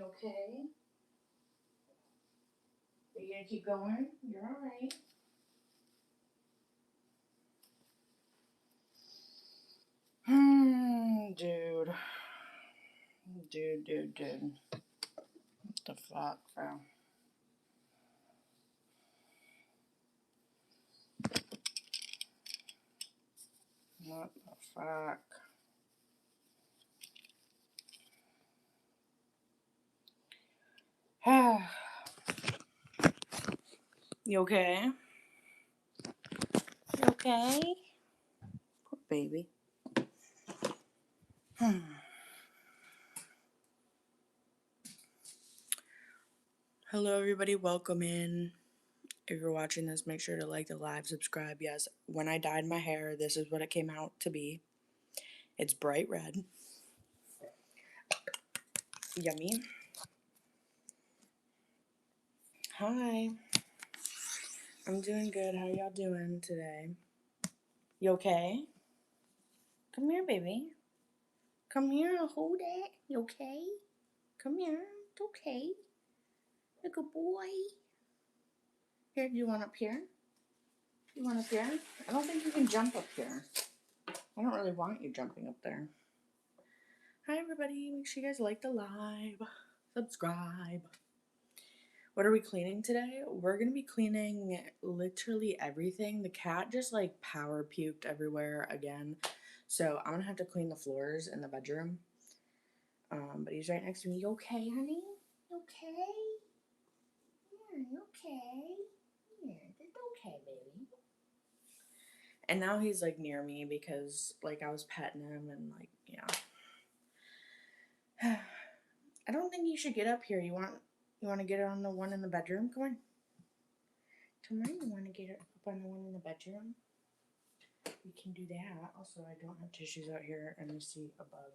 You okay? Are you gonna keep going? You're alright. Dude. Dude. What the fuck, bro? What the fuck? You okay? You okay? Poor baby. Hello, everybody. Welcome in. If you're watching this, make sure to like the live, subscribe. Yes, when I dyed my hair, this is what it came out to be. It's bright red. Yummy. Hi. I'm doing good. How y'all doing today? You okay? Come here, baby. Come here. Hold it. You okay? Come here. It's okay. You're a good boy. Here, do you want up here? You want up here? I don't think you can jump up here. I don't really want you jumping up there. Hi, everybody. Make sure you guys like the live. Subscribe. What are we cleaning today? We're going to be cleaning literally everything. The cat just like power puked everywhere again. So I'm going to have to clean the floors in the bedroom. But he's right next to me. You okay, honey? You okay? Yeah, you okay? Yeah, it's okay, baby. And now he's like near me because like I was petting him and like, yeah. I don't think you should get up here. You want to get on the one in the bedroom? Come on. Come on, you want to get up on the one in the bedroom? We can do that. Also, I don't have tissues out here, and I see a bug.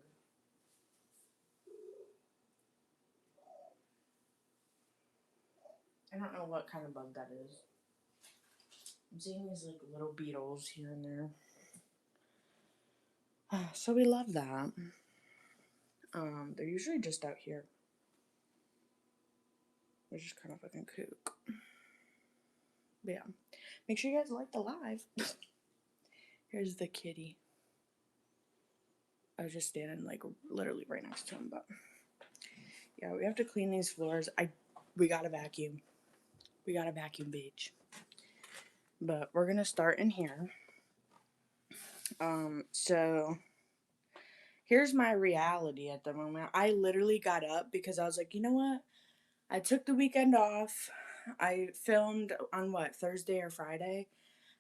I don't know what kind of bug that is. I'm seeing these like little beetles here and there. So we love that. They're usually just out here. They're just kind of fucking kook. But yeah. Make sure you guys like the live. Here's the kitty. I was just standing like literally right next to him, but yeah, we have to clean these floors. We gotta vacuum. We gotta vacuum, bitch. But we're gonna start in here. So here's my reality at the moment. I literally got up because I was like, you know what? I took the weekend off. I filmed on Thursday or Friday,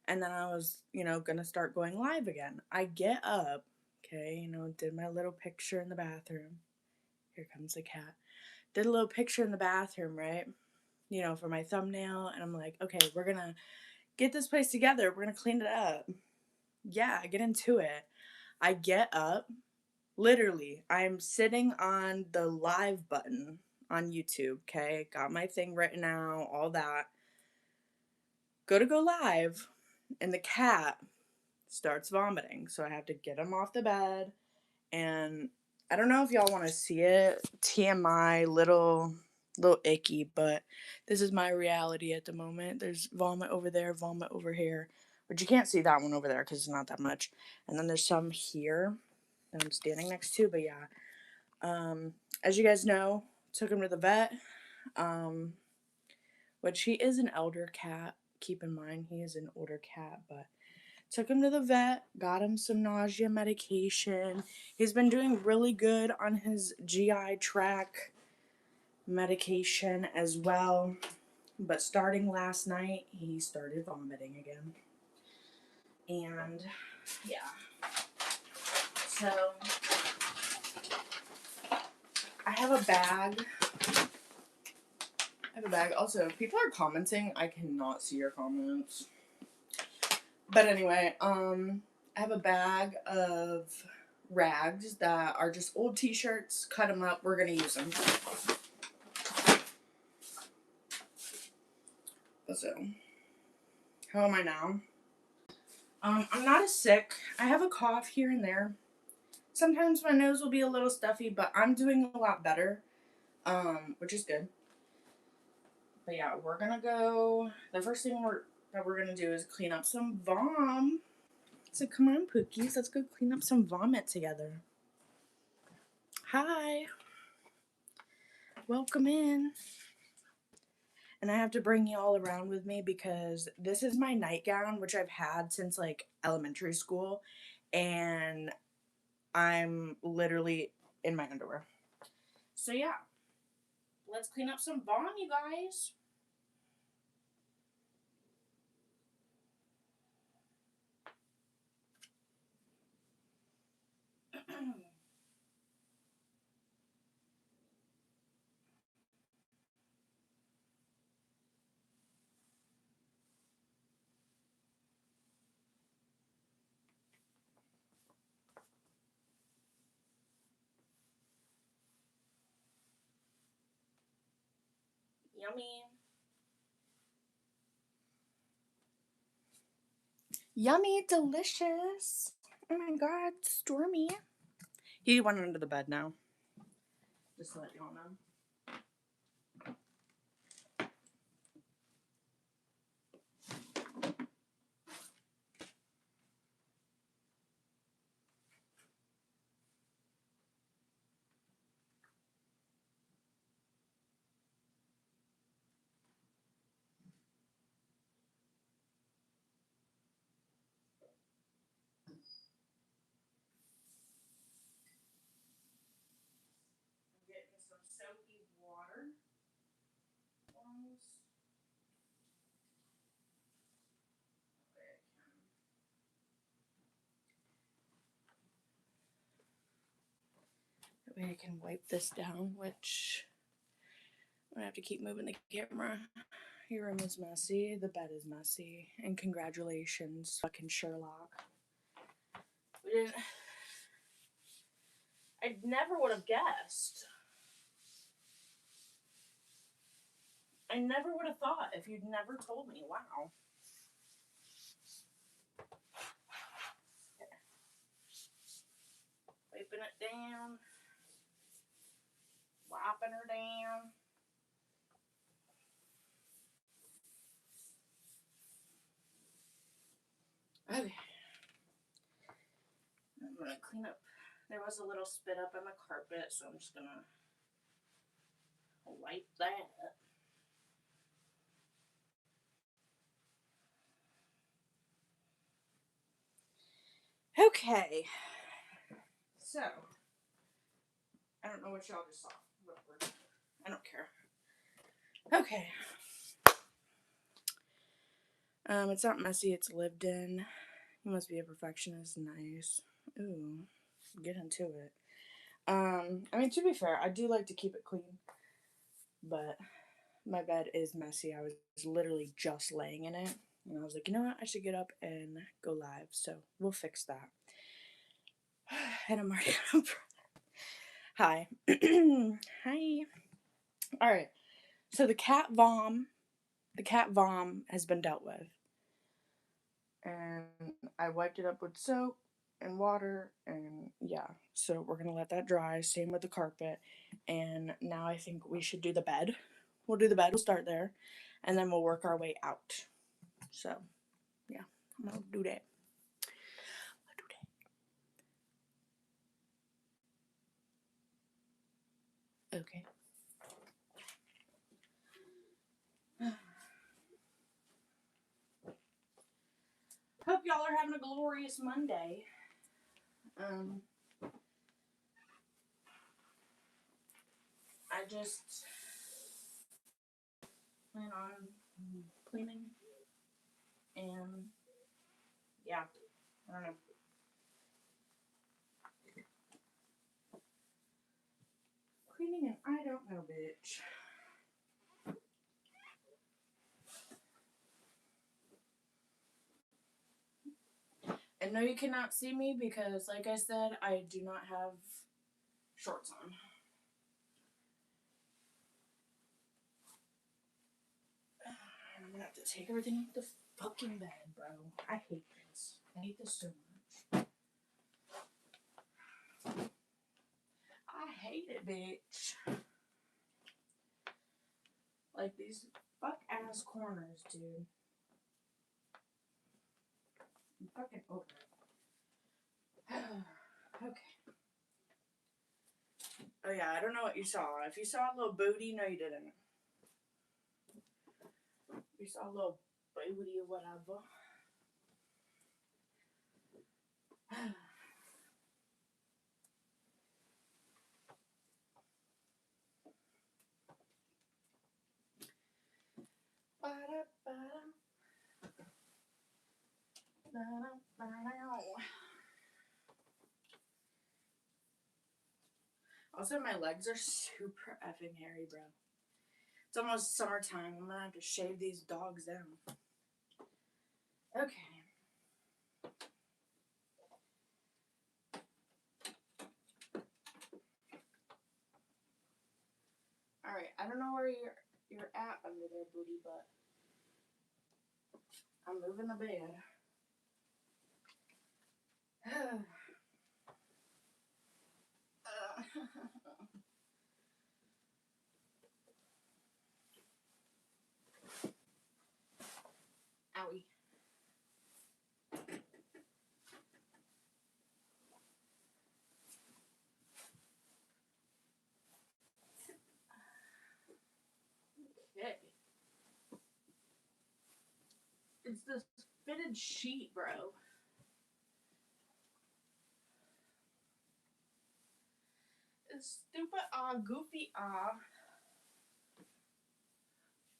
and then I was, gonna start going live again. I get up, okay, did my little picture in the bathroom. Here comes the cat. Did a little picture in the bathroom, right? For my thumbnail, and I'm like, okay, we're gonna get this place together. We're gonna clean it up. Yeah, I get into it. I get up. Literally, I'm sitting on the live button on YouTube, okay? Got my thing written out, all that. Go live, and the cat starts vomiting. So I have to get him off the bed, and I don't know if y'all want to see it. TMI, little icky, but this is my reality at the moment. There's vomit over there, vomit over here. But you can't see that one over there because it's not that much. And then there's some here that I'm standing next to, but yeah. As you guys know, took him to the vet, which he is an elder cat. Keep in mind, he is an older cat, but took him to the vet, got him some nausea medication. He's been doing really good on his GI tract medication as well, but starting last night, he started vomiting again. And yeah, so I have a bag. Also, if people are commenting, I cannot see your comments. But anyway, I have a bag of rags that are just old t-shirts. Cut them up. We're going to use them. So, how am I now? I'm not as sick. I have a cough here and there. Sometimes my nose will be a little stuffy, but I'm doing a lot better. which is good. But yeah, we're gonna go. The first thing that we're gonna do is clean up some vom. So come on, Pookies, let's go clean up some vomit together. Hi, welcome in. And I have to bring you all around with me because this is my nightgown, which I've had since like elementary school, and I'm literally in my underwear. So yeah, let's clean up some vom, you guys. Yummy. Yummy, delicious. Oh my god, Stormy. He went under the bed now. Just to let y'all know. Getting some soapy water. That way I can wipe this down, which I'm gonna have to keep moving the camera. Your room is messy, the bed is messy, and congratulations, fucking Sherlock. We didn't. I never would have guessed. I never would have thought if you'd never told me. Wow. Wiping it down. Wiping her down. Okay. I'm gonna clean up. There was a little spit up on the carpet, so I'm just gonna wipe that up. Okay. So, I don't know what y'all just saw. Whatever. I don't care. Okay. It's not messy, it's lived in. You must be a perfectionist. Nice. Ooh, get into it. I mean, to be fair, I do like to keep it clean, but my bed is messy. I was literally just laying in it, and I was like, you know what? I should get up and go live, so we'll fix that. And I'm already Hi. Hi. Alright, so the cat vom has been dealt with. And I wiped it up with soap and water, and yeah, so we're gonna let that dry. Same with the carpet. And now I think we should do the bed. We'll do the bed, we'll start there, and then we'll work our way out. So yeah, I'm gonna do that. Okay. Hope y'all are having a glorious Monday. I just plan on cleaning, and yeah, I don't know. Cleaning and I don't know, bitch. And no, you cannot see me because, like I said, I do not have shorts on. I'm gonna have to take everything off the fucking bed, bro. I hate this. I hate this so much. I hate it, bitch. Like these fuck ass corners, dude. I'm fucking over it. Okay. Oh yeah, I don't know what you saw. If you saw a little booty, no you didn't. You saw a little booty or whatever. Also, my legs are super effing hairy, bro. It's almost summertime. I'm gonna have to shave these dogs down. Okay. Alright, I don't know where you're at under there, booty, but I'm moving the bed. Owie. Okay. It's this fitted sheet, bro. It's stupid goofy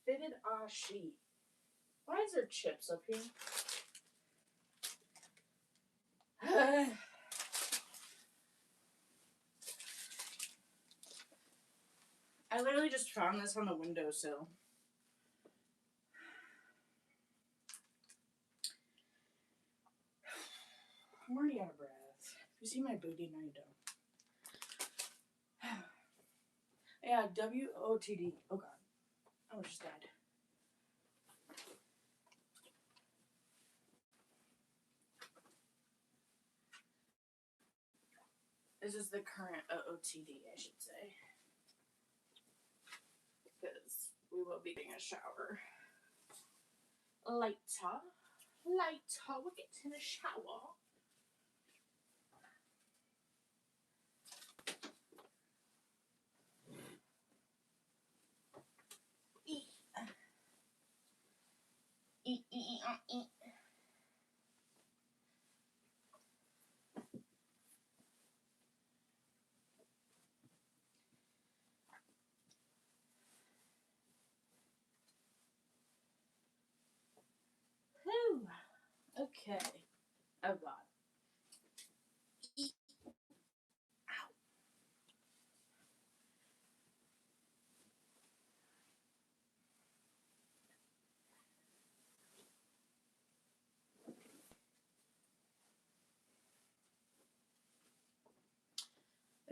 fitted sheet. Why is there chips up here? I literally just found this on the windowsill. I'm already out of breath. You see my booty? No, you don't. Yeah, WOTD. Oh god. I almost just died. This is the current OOTD, I should say. Because we will be getting a shower. Later. We'll get in a shower. Eat. Whew. Okay. Oh god. Eat. Ow.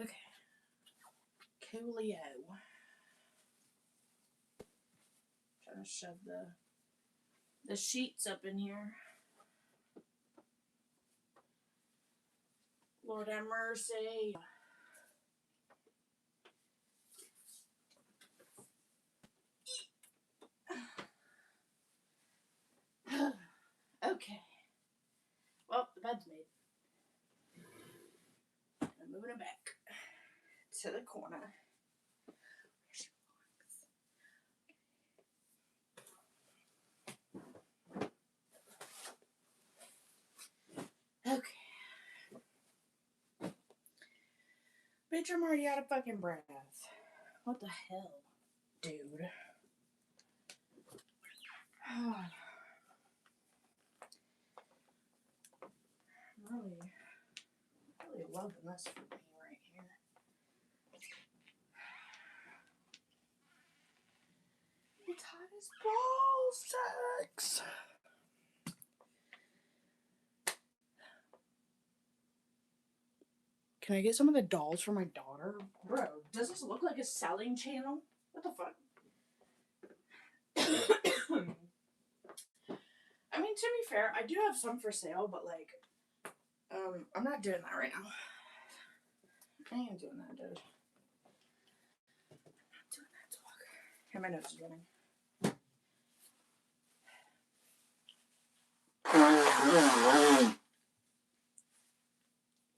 Okay. Coolio. Trying to shove the sheets up in here. Lord have mercy. Okay. Well, the bed's made. I'm moving it back to the corner. Okay. Bitch, I'm already out of fucking breath. What the hell, dude? I'm really loving this for me right here. It's hot as ball sacks. Can I get some of the dolls for my daughter? Bro, does this look like a selling channel? What the fuck? I mean, to be fair, I do have some for sale, but like, I'm not doing that right now. I ain't doing that, dude. I'm not doing that, dog. And my nose is running.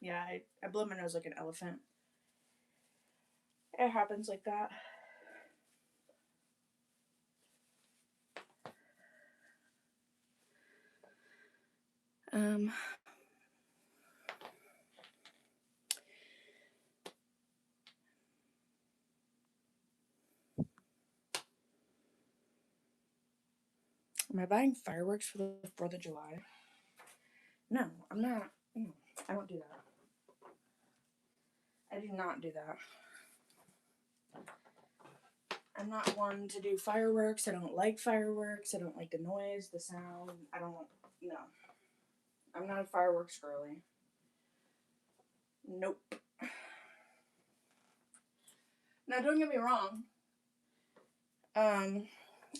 Yeah, I blow my nose like an elephant. It happens like that. Am I buying fireworks for the 4th of July? No, I'm not. No, I don't do that. I do not do that. I'm not one to do fireworks. I don't like fireworks. I don't like the noise, the sound. I don't, no. I'm not a fireworks girly. Nope. Now, don't get me wrong.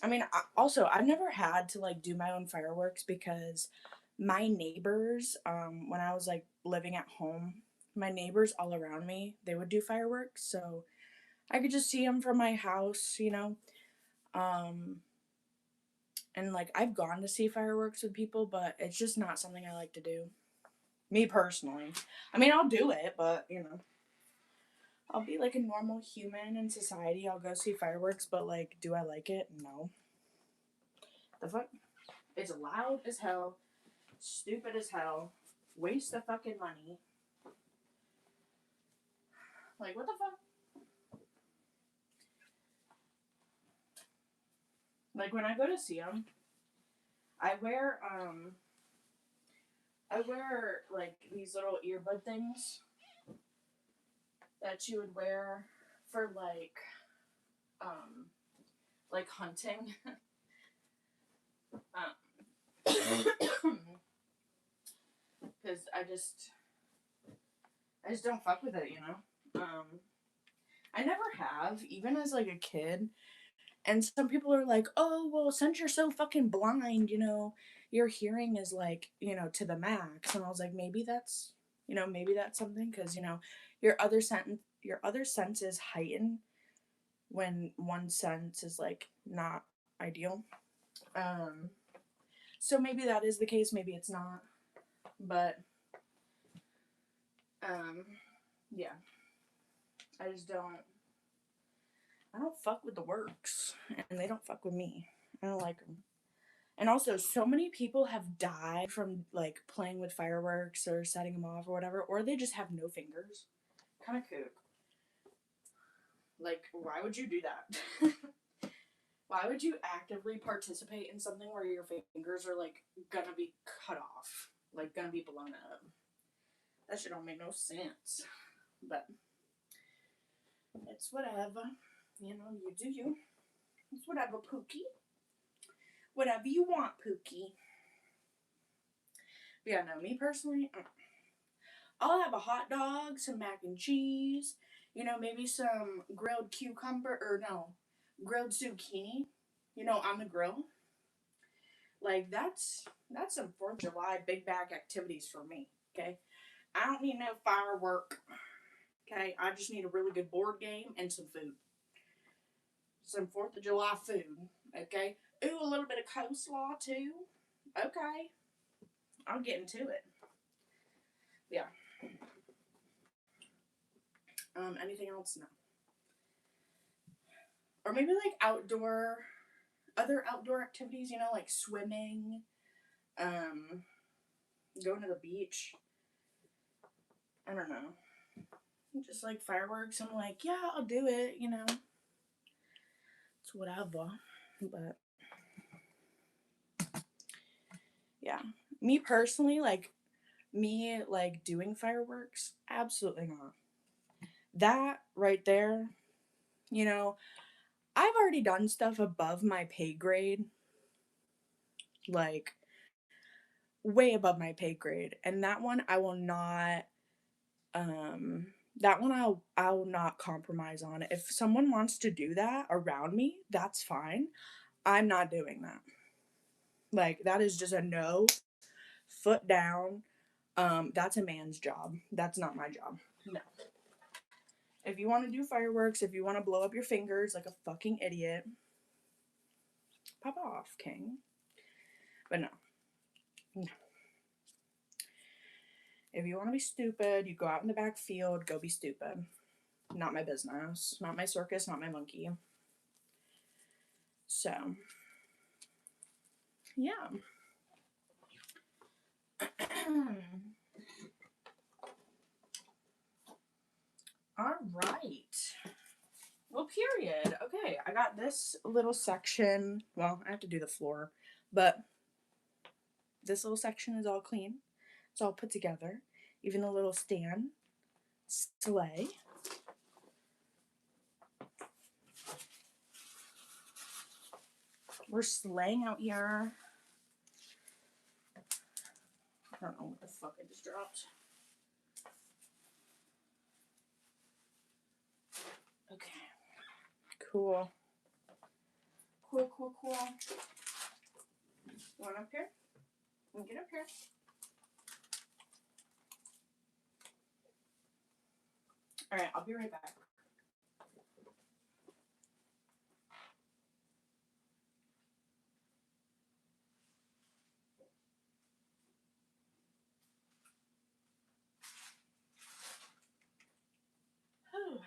I mean, also, I've never had to, like, do my own fireworks because my neighbors, when I was, like, living at home, my neighbors all around me, they would do fireworks, so I could just see them from my house, you know, and, like, I've gone to see fireworks with people, but it's just not something I like to do. Me personally. I mean, I'll do it, but, you know, I'll be, like, a normal human in society. I'll go see fireworks, but, like, do I like it? No. The fuck? It's loud as hell, stupid as hell, waste of fucking money. Like, what the fuck? Like, when I go to see them, I wear, like, these little earbud things that you would wear for, like hunting. Because I just don't fuck with it, you know? I never have, even as, like, a kid. And some people are like, oh, well, since you're so fucking blind, you know, your hearing is, like, you know, to the max. And I was like, maybe that's, you know, maybe that's something. Because, you know, your other senses heighten when one sense is, like, not ideal. So maybe that is the case. Maybe it's not. But, yeah. I just don't. I don't fuck with the works, and they don't fuck with me. I don't like them. And also, so many people have died from, like, playing with fireworks or setting them off or whatever, or they just have no fingers. Kind of kook. Like, why would you do that? Why would you actively participate in something where your fingers are, like, gonna be cut off? Like, gonna be blown up? That shit don't make no sense. But it's whatever. You know, you do you. It's whatever, Pookie. Whatever you want, Pookie. But yeah, no, me personally, I'll have a hot dog, some mac and cheese, you know, maybe some grilled cucumber, or no, grilled zucchini, you know, on the grill. Like, that's some 4th of July big bag activities for me, okay? I don't need no firework, okay? I just need a really good board game and some food. Some 4th of July food, okay? Ooh, a little bit of coleslaw, too. Okay. I'll get into it. Yeah. Anything else? No. Or maybe, like, other outdoor activities, you know, like swimming, going to the beach. I don't know. Just like fireworks. I'm like, yeah, I'll do it, you know. It's whatever. But yeah. Me personally, like, doing fireworks, absolutely not. That right there, you know, I've already done stuff above my pay grade. Like, way above my pay grade. And that one I will not I'll not compromise on. If someone wants to do that around me, that's fine. I'm not doing that. Like, that is just a no, foot down. That's a man's job. That's not my job. No. If you want to do fireworks, if you want to blow up your fingers like a fucking idiot, Pop off, king. But no. No. If you want to be stupid, you go out in the back field, go be stupid. Not my business. Not my circus, not my monkey. So, yeah. All right. Well, period. Okay, I got this little section. Well, I have to do the floor, but this little section is all clean. It's all put together. Even the little stand. Slay. We're slaying out here. I don't know what the fuck I just dropped. Okay. Cool. Cool, cool, cool. You want up here? You can get up here. Alright, I'll be right back. Oh.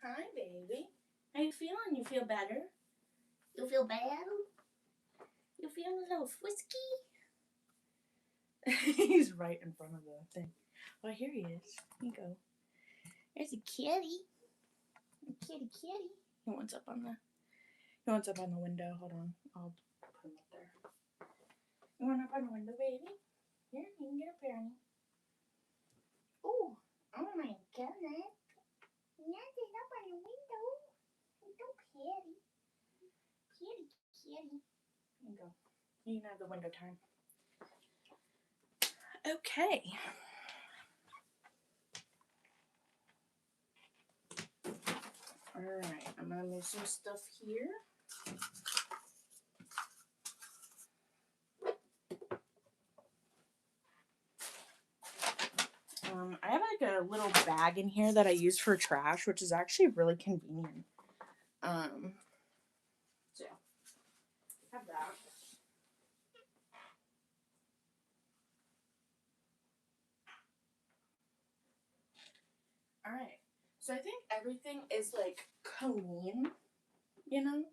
Hi, baby. How you feeling? You feel better? You feel bad? You feel a little frisky? He's right in front of the thing. Oh, here he is. Here you go. There's a kitty. A kitty. He wants up on the window. Hold on. I'll put him up there. You want up on the window, baby? Here, you can get up there. Oh my goodness. Nothing up on the window. Little kitty. Kitty. There you go. You can have the window time. Okay. Alright, I'm gonna move some stuff here. I have like a little bag in here that I use for trash, which is actually really convenient. So have that. Alright, so I think everything is like clean, you know?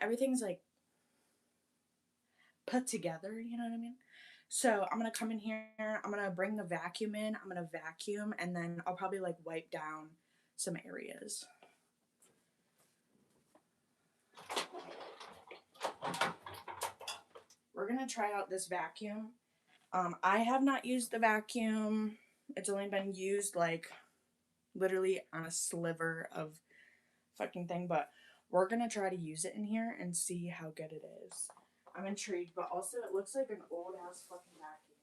Everything's like put together, you know what I mean? So I'm gonna come in here, I'm gonna bring the vacuum in, I'm gonna vacuum, and then I'll probably like wipe down some areas. We're gonna try out this vacuum. I have not used the vacuum. It's only been used like literally on a sliver of fucking thing, but we're gonna try to use it in here and see how good it is. I'm intrigued, but also it looks like an old ass fucking vacuum.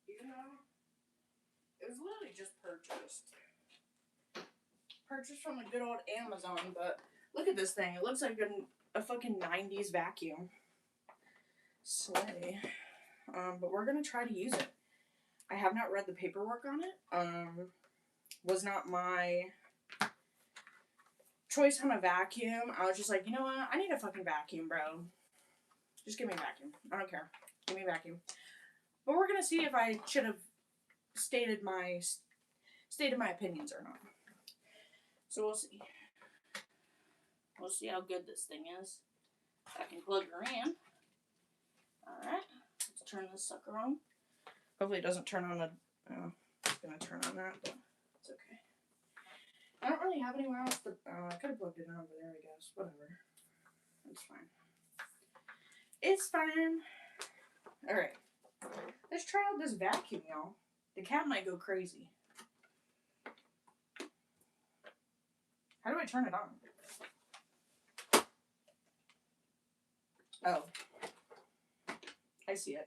You know, it was literally just purchased from a good old Amazon, but look at this thing. It looks like a fucking 90s vacuum. Slay. But we're gonna try to use it. I have not read the paperwork on it. Was not my choice on a vacuum. I was just like, you know what? I need a fucking vacuum, bro. Just give me a vacuum. I don't care. Give me a vacuum. But we're gonna see if I should have stated my opinions or not. So we'll see. We'll see how good this thing is. I can plug her in. Alright. Let's turn this sucker on. Hopefully it doesn't turn on the... it's gonna turn on that, but it's okay. I don't really have anywhere else to... I could have plugged it in over there, I guess. Whatever. It's fine. It's fine. Alright. Let's try out this vacuum, y'all. The cat might go crazy. How do I turn it on? Oh. I see it.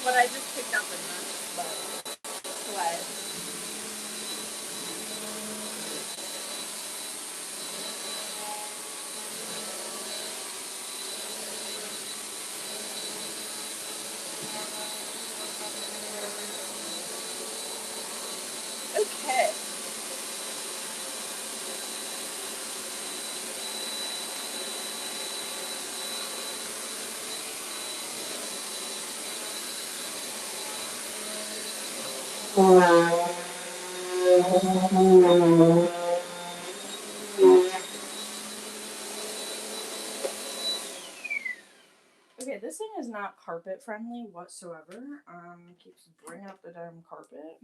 What I just picked up in this, but what? Okay. Okay, this thing is not carpet friendly whatsoever. Keeps bringing up the damn carpet.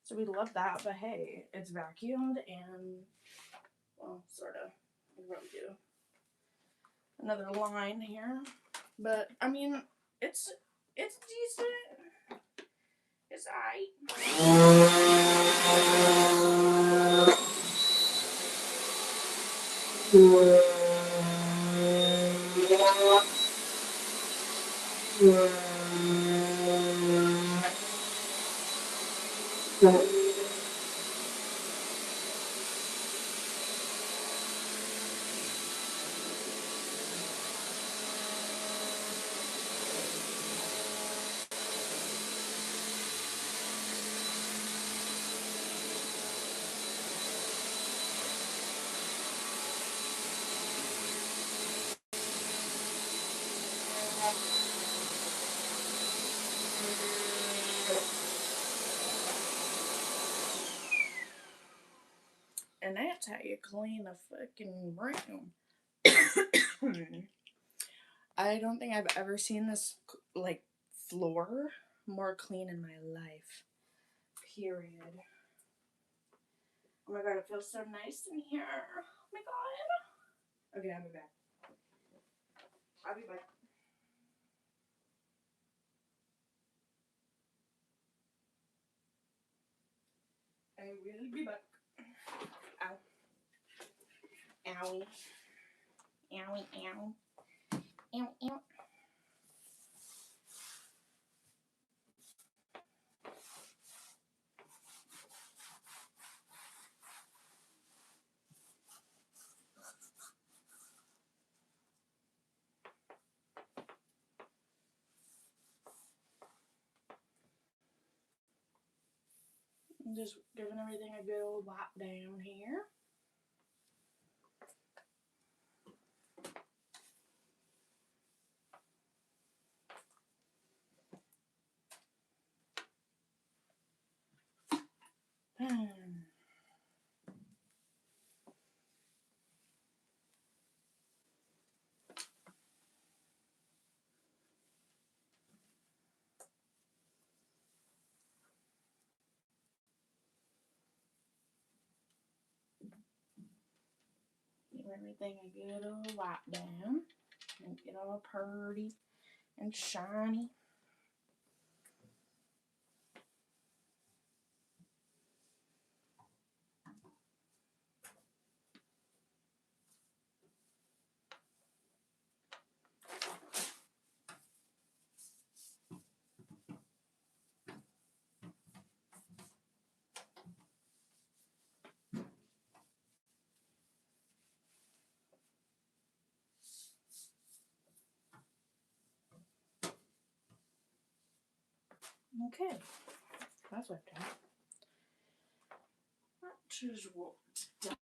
So we love that, but hey, it's vacuumed and, well, sort of. We're going to do another line here. But, I mean, it's decent. It's aight. And that's how you clean a fucking room. I don't think I've ever seen this, like, floor more clean in my life. Period. Oh my god, it feels so nice in here. Oh my god. Okay, I'll be back. I'll be back. I will be back. Ow. Owie. Owie, ow. Ow, ow. I'm just giving everything a good old wipe down here. everything a good old wipe down and get all pretty and shiny. Okay, that's wiped out. That is wiped down.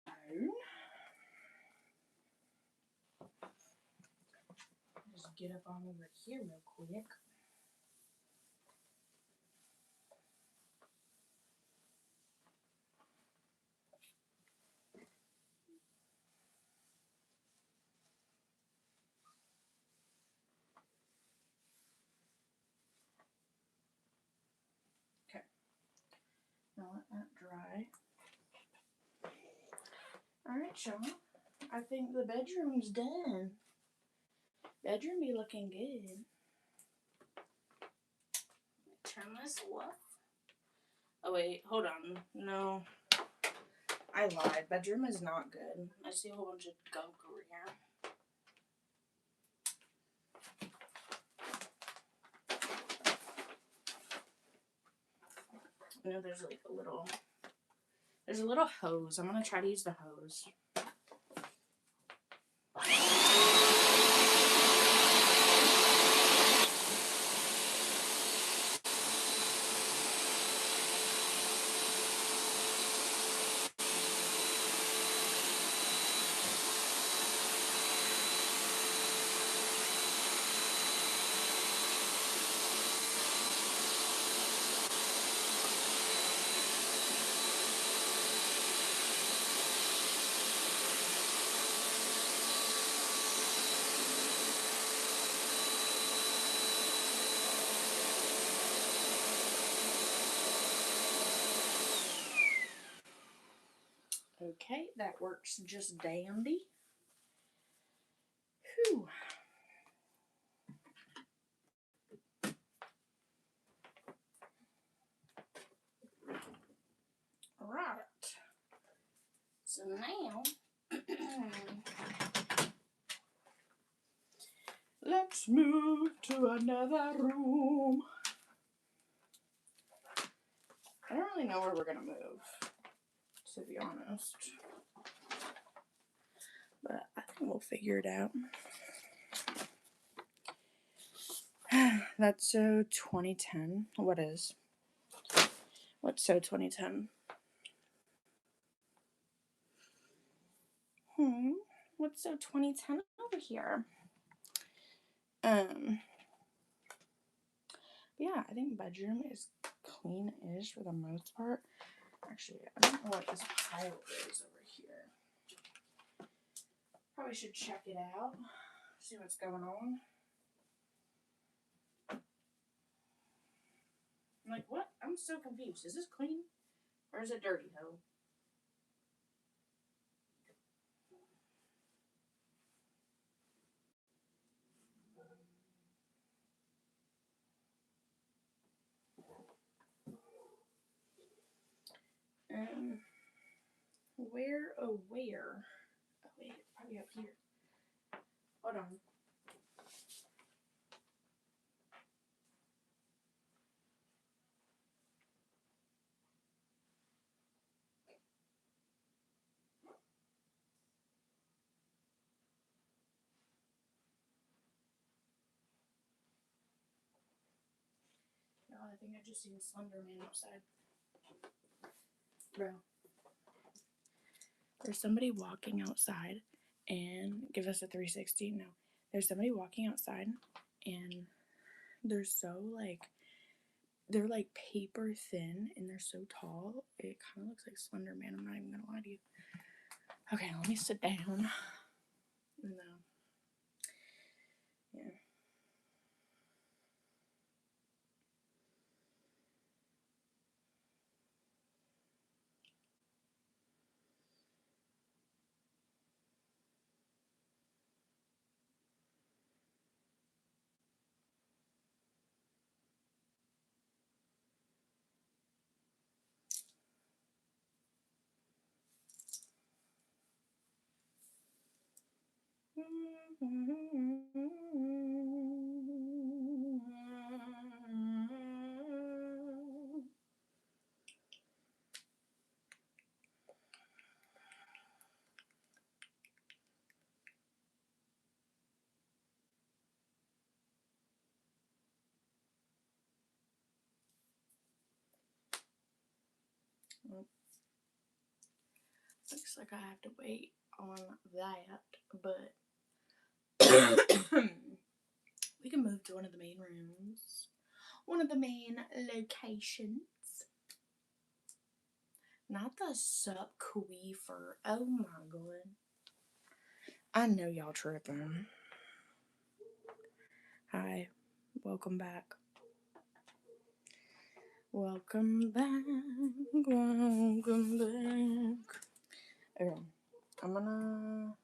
Just get up on over here real quick. Okay, now let that dry. Alright, y'all. I think the bedroom's done. Bedroom be looking good. Turn this off. Oh wait, hold on. No. I lied. Bedroom is not good. I see a whole bunch of gunk over here. You know, there's like a little hose. I'm gonna try to use the hose. Okay, that works just dandy. Whew. Alright. So now, let's move to another room. I don't really know where we're gonna move, to be honest. But I think we'll figure it out. That's so 2010. What is? What's so 2010? What's so 2010 over here? Yeah, I think bedroom is clean-ish for the most part. Actually, I don't know what this pile is over here. Probably should check it out, see what's going on. I'm like, what? I'm so confused. Is this clean or is it dirty, ho? Where? Oh, where? Oh, wait, it's probably up here. Hold on. No, I think I just seen Slender Man outside. Bro. There's somebody walking outside and give us a 360. No. There's somebody walking outside and they're so like, they're like paper thin and they're so tall. It kind of looks like Slender Man. I'm not even gonna lie to you. Okay, let me sit down. No. Yeah. Looks like I have to wait on that, but we can move to one of the main rooms. One of the main locations. Not the sup queefer. Oh my god. I know y'all tripping. Hi. Welcome back. Welcome back. Welcome back. Okay. I don't know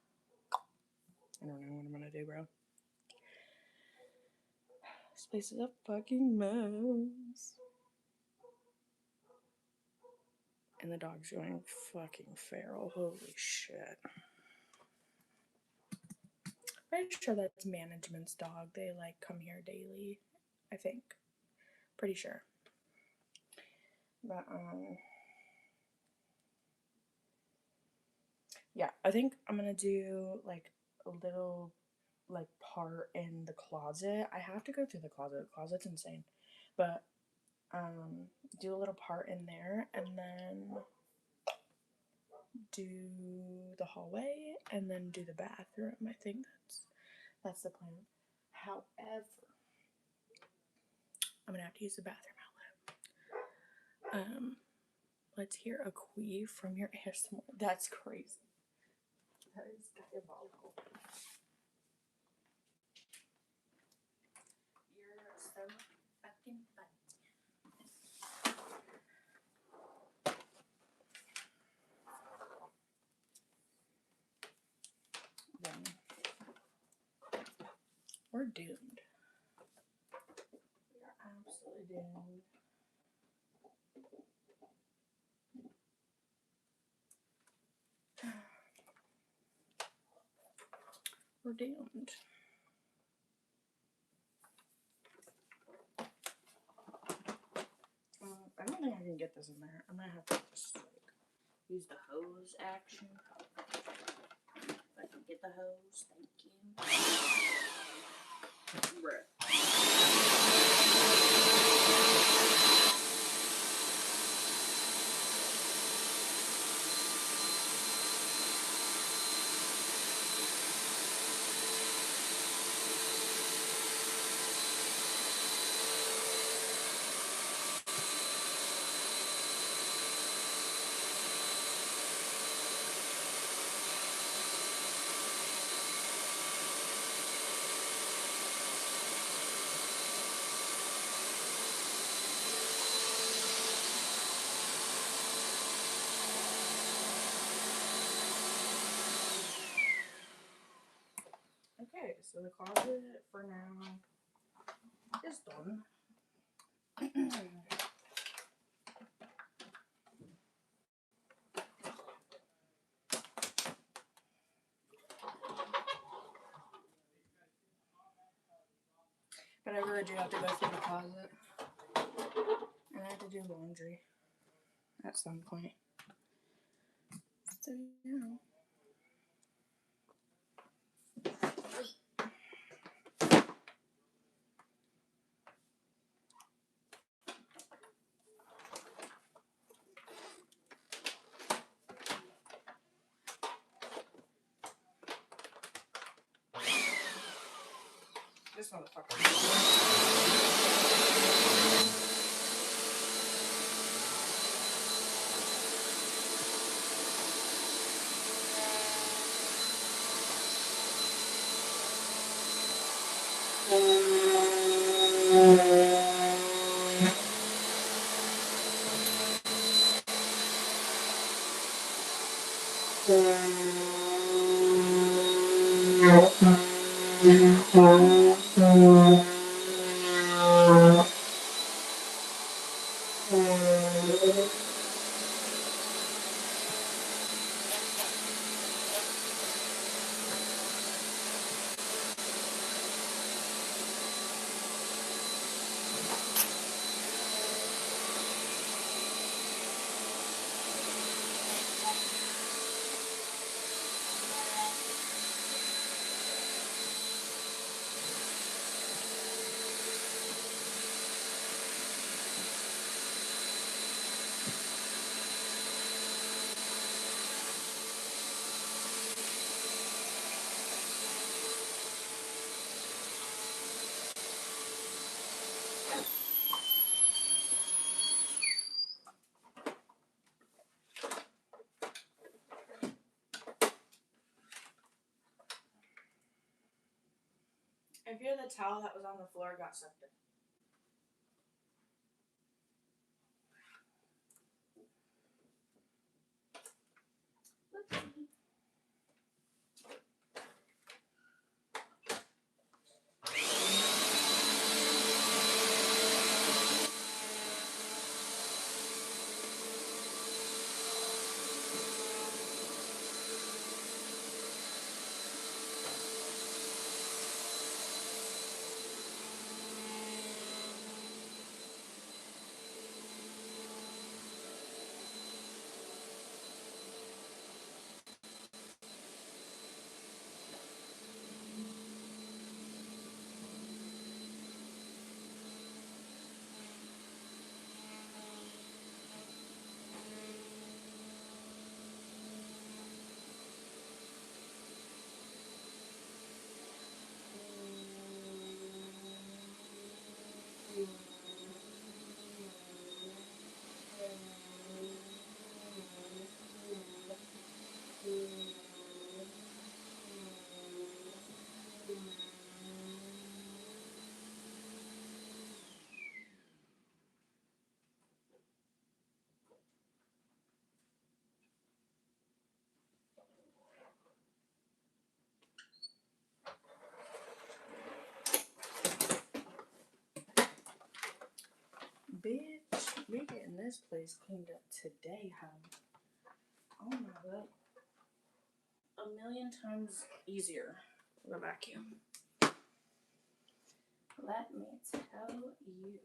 what I'm gonna do, bro. This place is a fucking mess. And the dog's going fucking feral. Holy shit. Pretty sure that's management's dog. They like come here daily. I think. Pretty sure. But yeah, I think I'm gonna do like a little like part in the closet. I have to go through the closet. The closet's insane. But do a little part in there and then do the hallway and then do the bathroom. I think that's the plan. However, I'm gonna have to use the bathroom outlet. Let's hear a queef from your ASMR. That's crazy. That is diabolical. You're so fucking funny. Then we're doomed. We are absolutely doomed. We're doomed. I don't think I can get this in there. I might have to just like use the hose action. If I can get the hose, thank you. Bruh. Okay, so the closet for now is done. But I really do have to go through the closet. And I have to do laundry at some point. So, yeah. This motherfucker. I fear the towel that was on the floor got sucked in. Bitch, we're getting this place cleaned up today, hon. Oh my god. A million times easier with a vacuum. Let me tell you.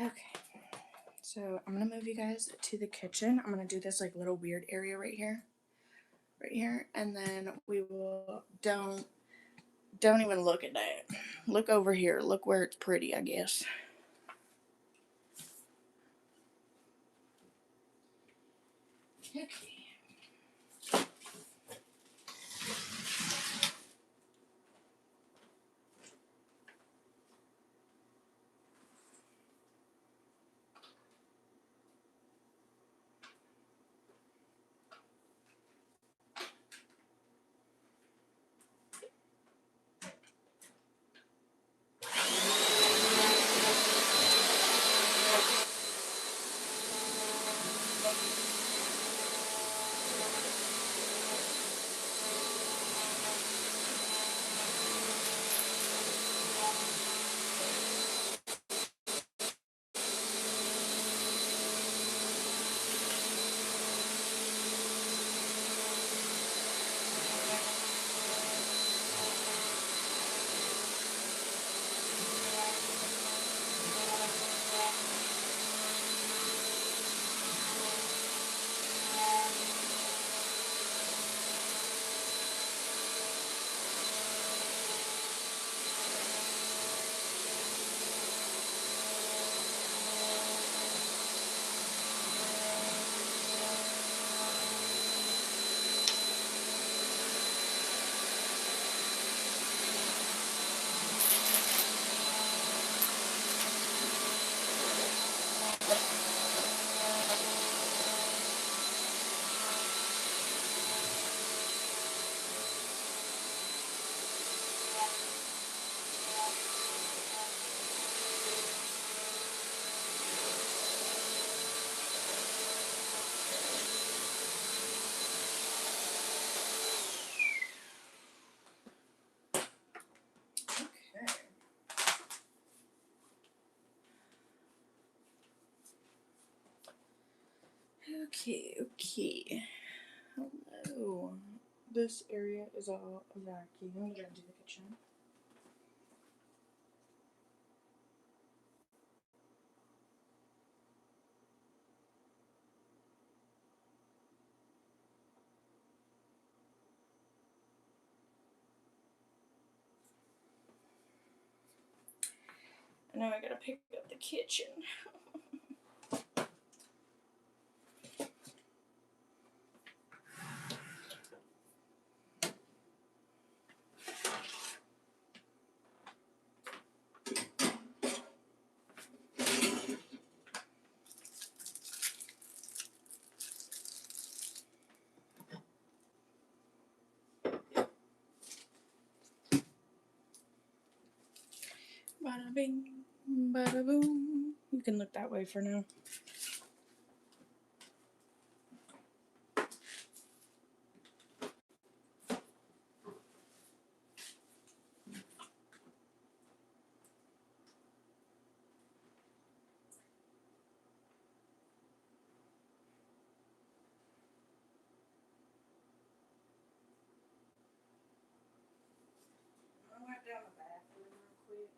Okay. So I'm gonna move you guys to the kitchen. I'm gonna do this like little weird area right here. Right here. And then we will don't even look at that. Look over here. Look where it's pretty, I guess. Okay. Okay. Hello. This area is all a vacuum. I'm gonna do the kitchen. And now I gotta pick up the kitchen. Bada bing, bada boom. You can look that way for now. I'll wipe down the bathroom real quick.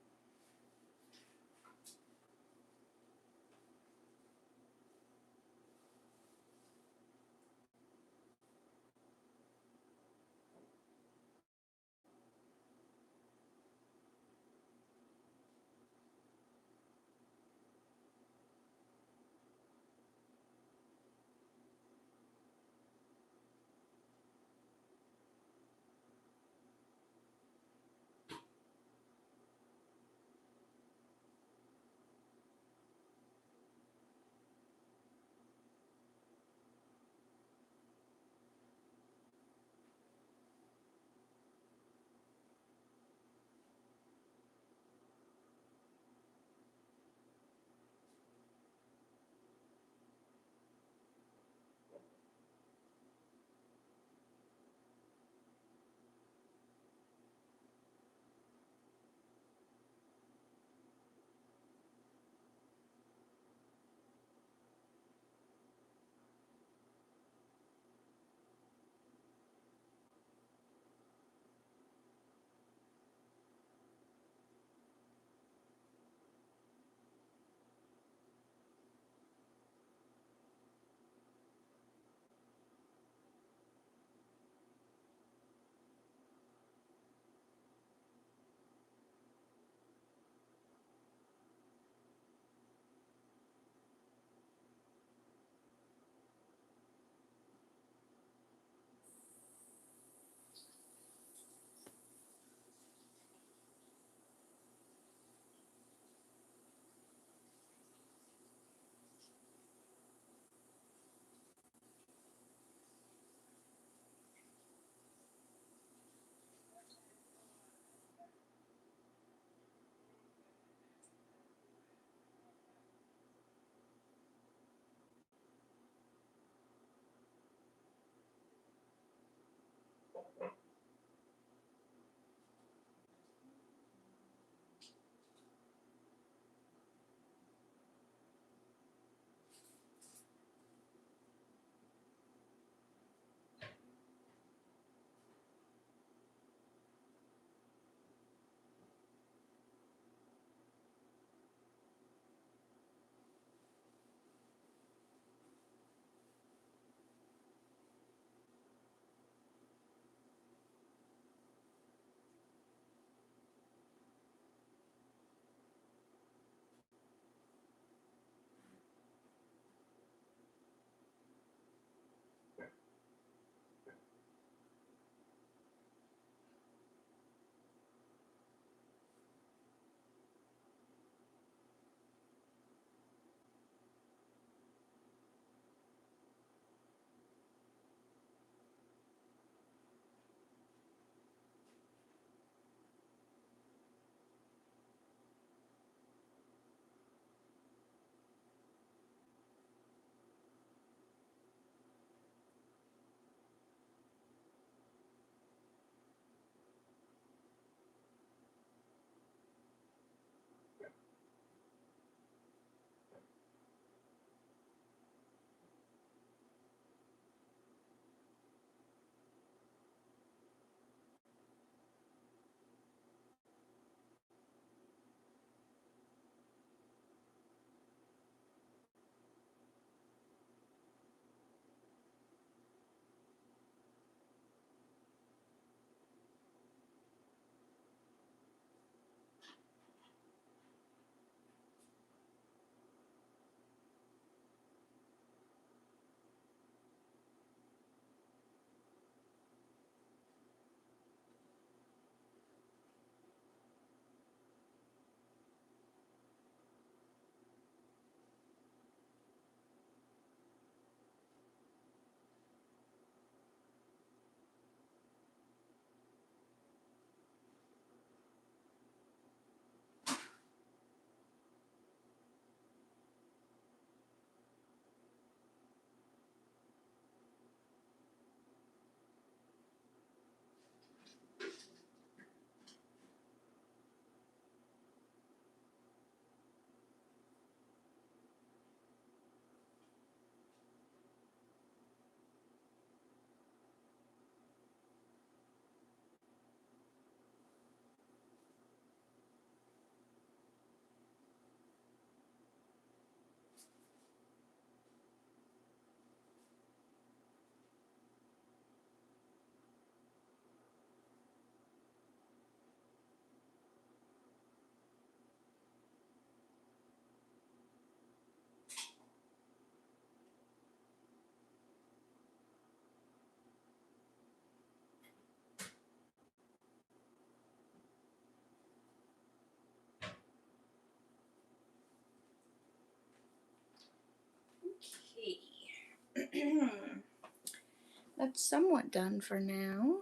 That's somewhat done for now.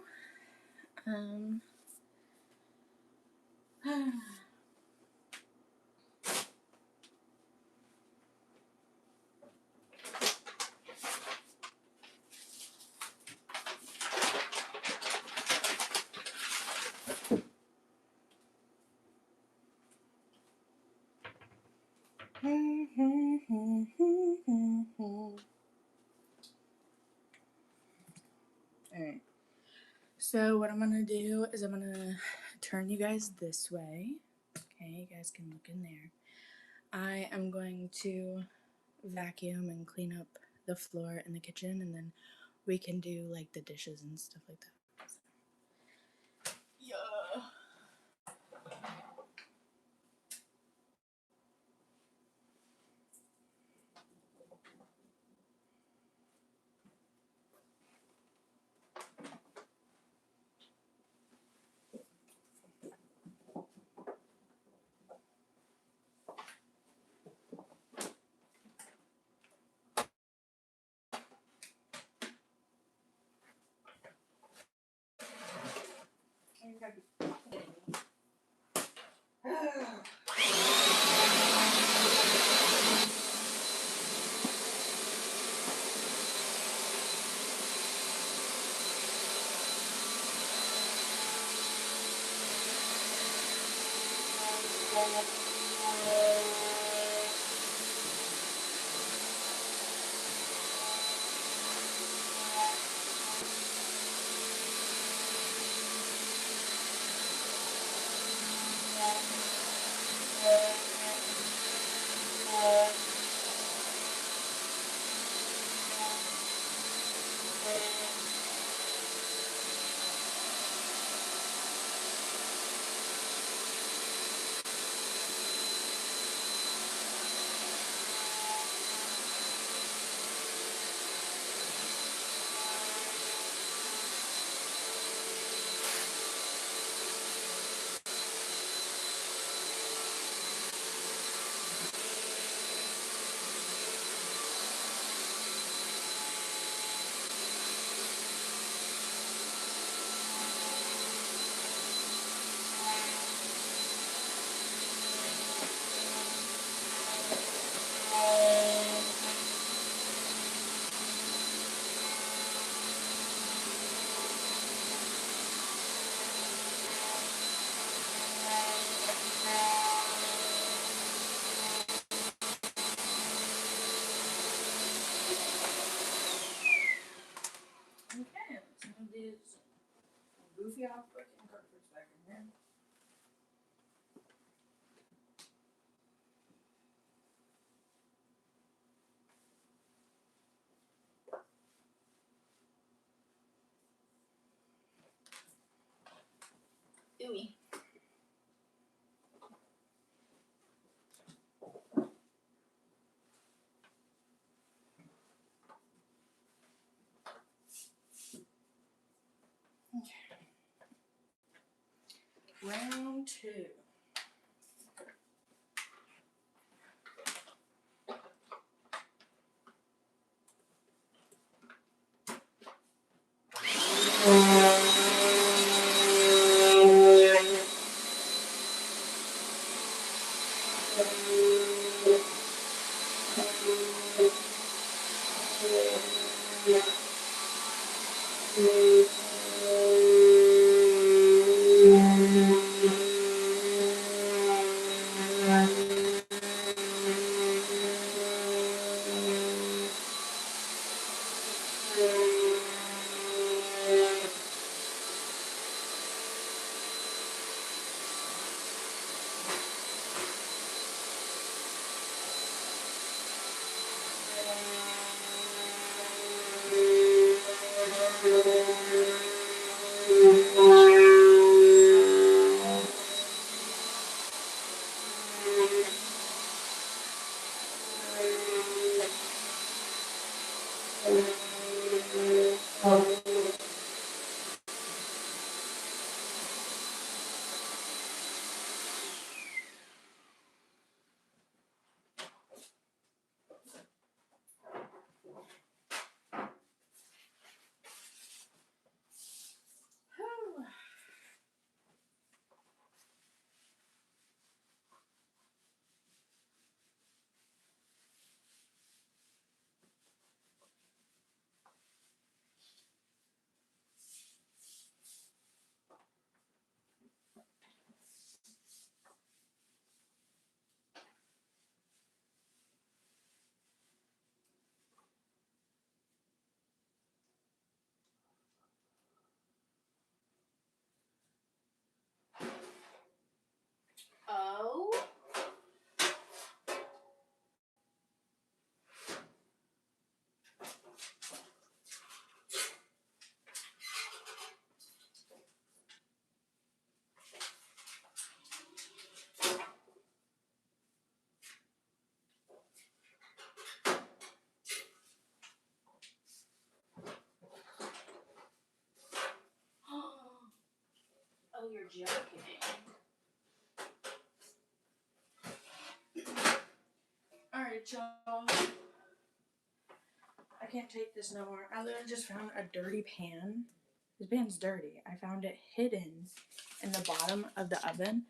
Alright. So what I'm gonna do is I'm gonna turn you guys this way. Okay, you guys can look in there. I am going to vacuum and clean up the floor in the kitchen, and then we can do like the dishes and stuff like that. Yeah. Okay, let's move these goofy off fucking carpets back in here. Ooey. Okay. Round two. Oh. Oh, you're joking. Alright, y'all. I can't take this no more. I literally just found a dirty pan. This pan's dirty. I found it hidden in the bottom of the oven.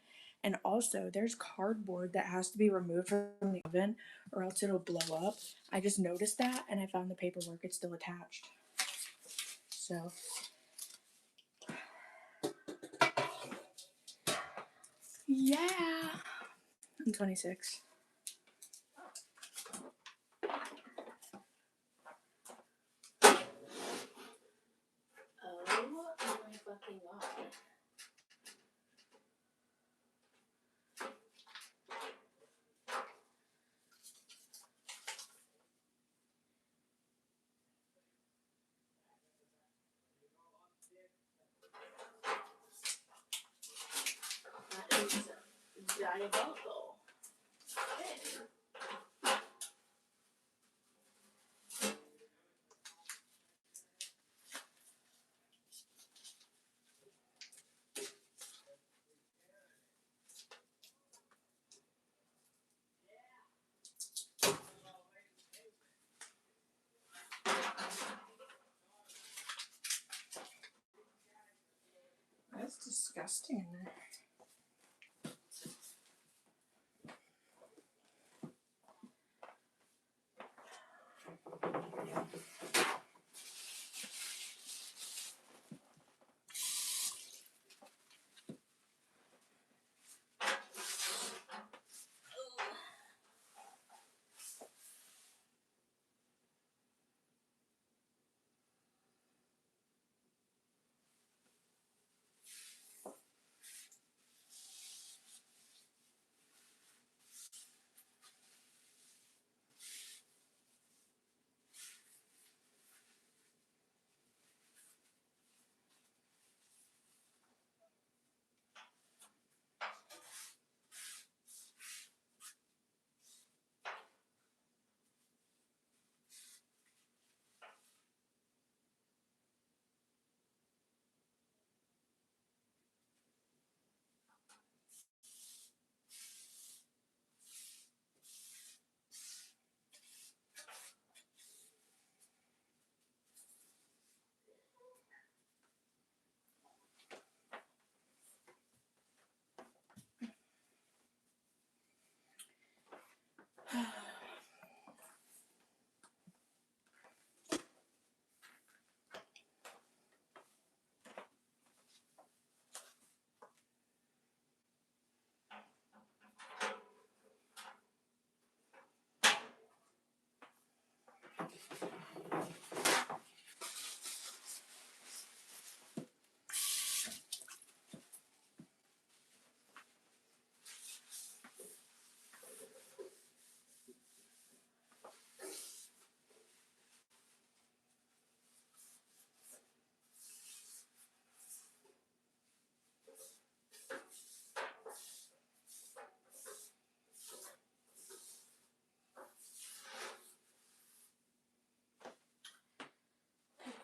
And also, there's cardboard that has to be removed from the oven or else it'll blow up. I just noticed that and I found the paperwork. It's still attached. So, yeah. I'm 26. Oh my fucking god. That is diabolical. Okay. That's disgusting.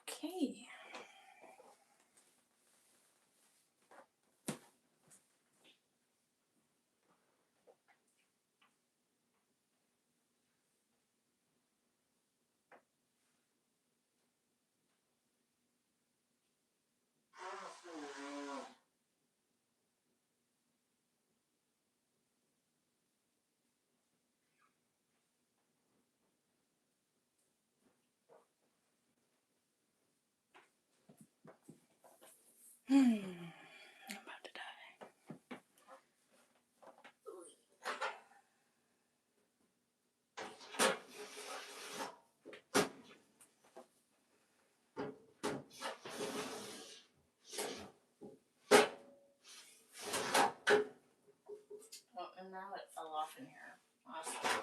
Okay. I'm about to die. now it fell off in here. Awesome.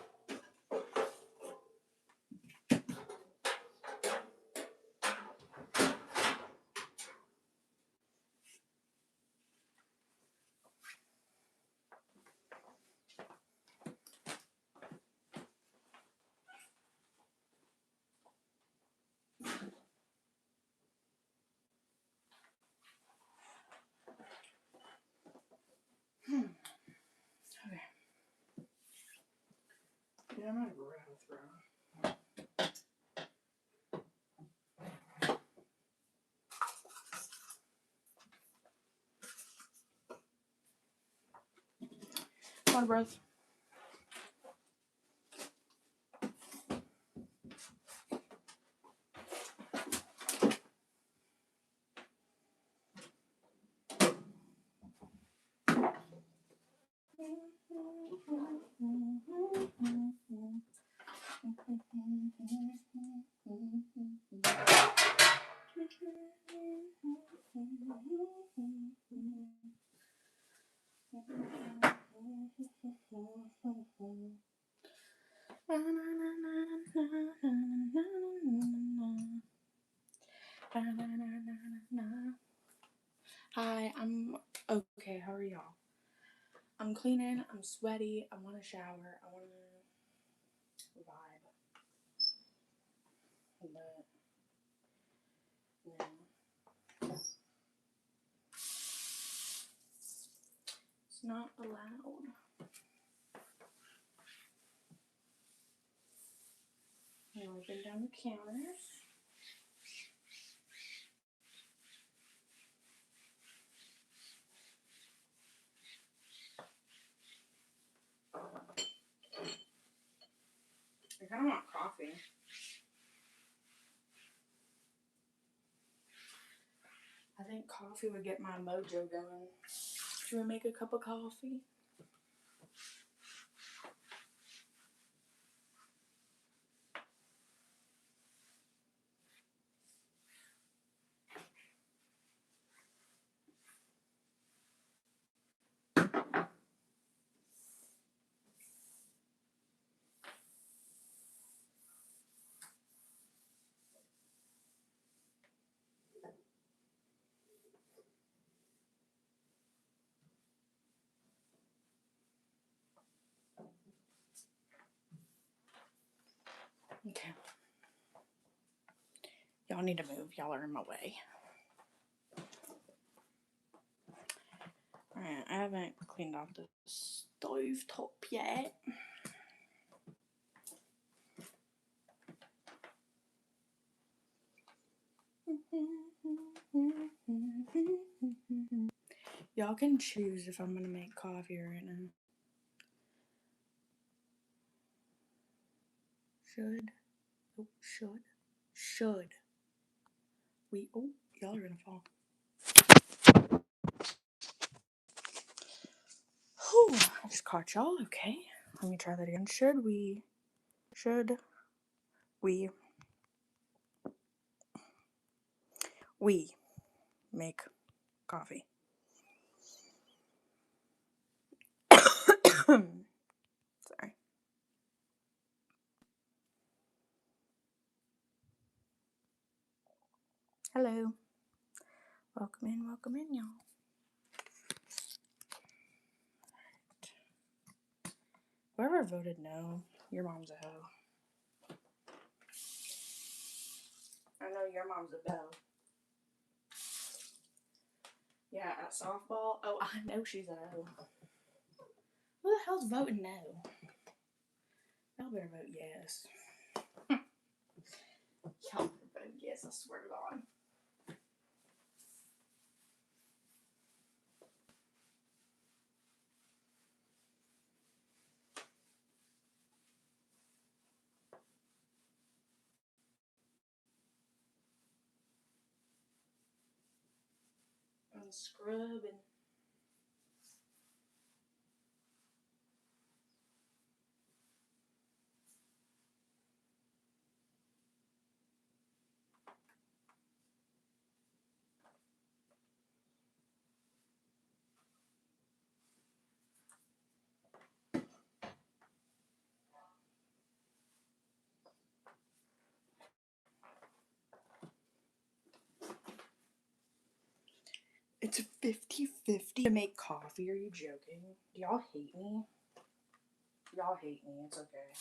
Okay. Yeah, I'm out of breath, bro. Come on, breath. Hi, I'm okay. How are y'all? I'm cleaning. I'm sweaty. I want to shower. I want to vibe. But no, it's not allowed. I'm wiping down the counters. I kind of want coffee. I think coffee would get my mojo going. Should we make a cup of coffee? Okay. Y'all need to move. Y'all are in my way. Alright, I haven't cleaned off the stove top yet. Y'all can choose if I'm gonna make coffee right now. Should. Oh, should. Oh, y'all are gonna fall. Whew, I just caught y'all, okay. Let me try that again. Should we make coffee? Sorry. Hello. Welcome in, y'all. Whoever voted no, your mom's a hoe. I know your mom's a hoe. Yeah, at softball. Oh, I know she's a hoe. Who the hell's voting no? Y'all better vote yes. Y'all better vote yes, I swear to God. I'm scrubbing. 50-50 to make coffee. Are you joking? Do y'all hate me? Y'all hate me. It's okay.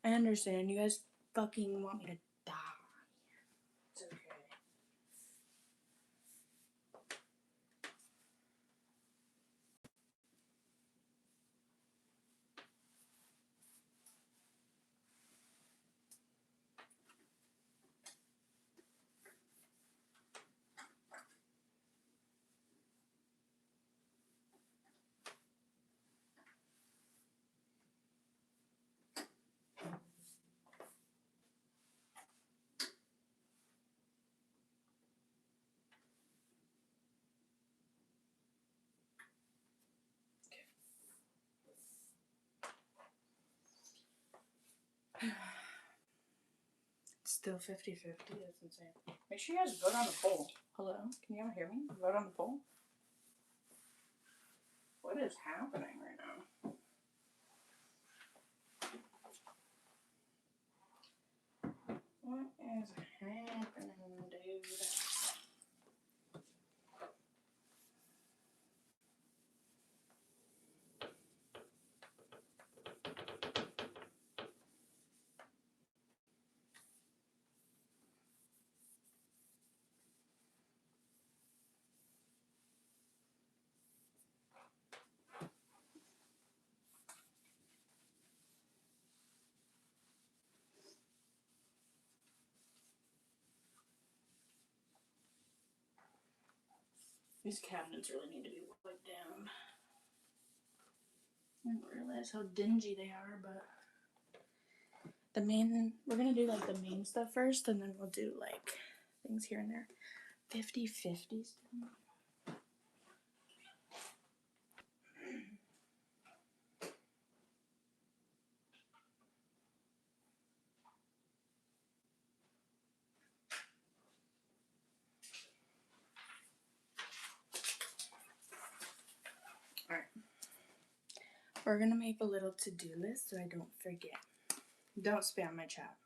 I understand. You guys fucking want me to die. It's okay. It's still 50-50. That's insane. Make sure you guys vote on the poll. Hello? Can you all hear me? Vote on the poll. What is happening right now? What is happening, dude? These cabinets really need to be wiped down. I didn't realize how dingy they are, but we're gonna do like the main stuff first, and then we'll do like things here and there. 50-50 still. Alright. We're gonna make a little to-do list so I don't forget. Don't spam my chat.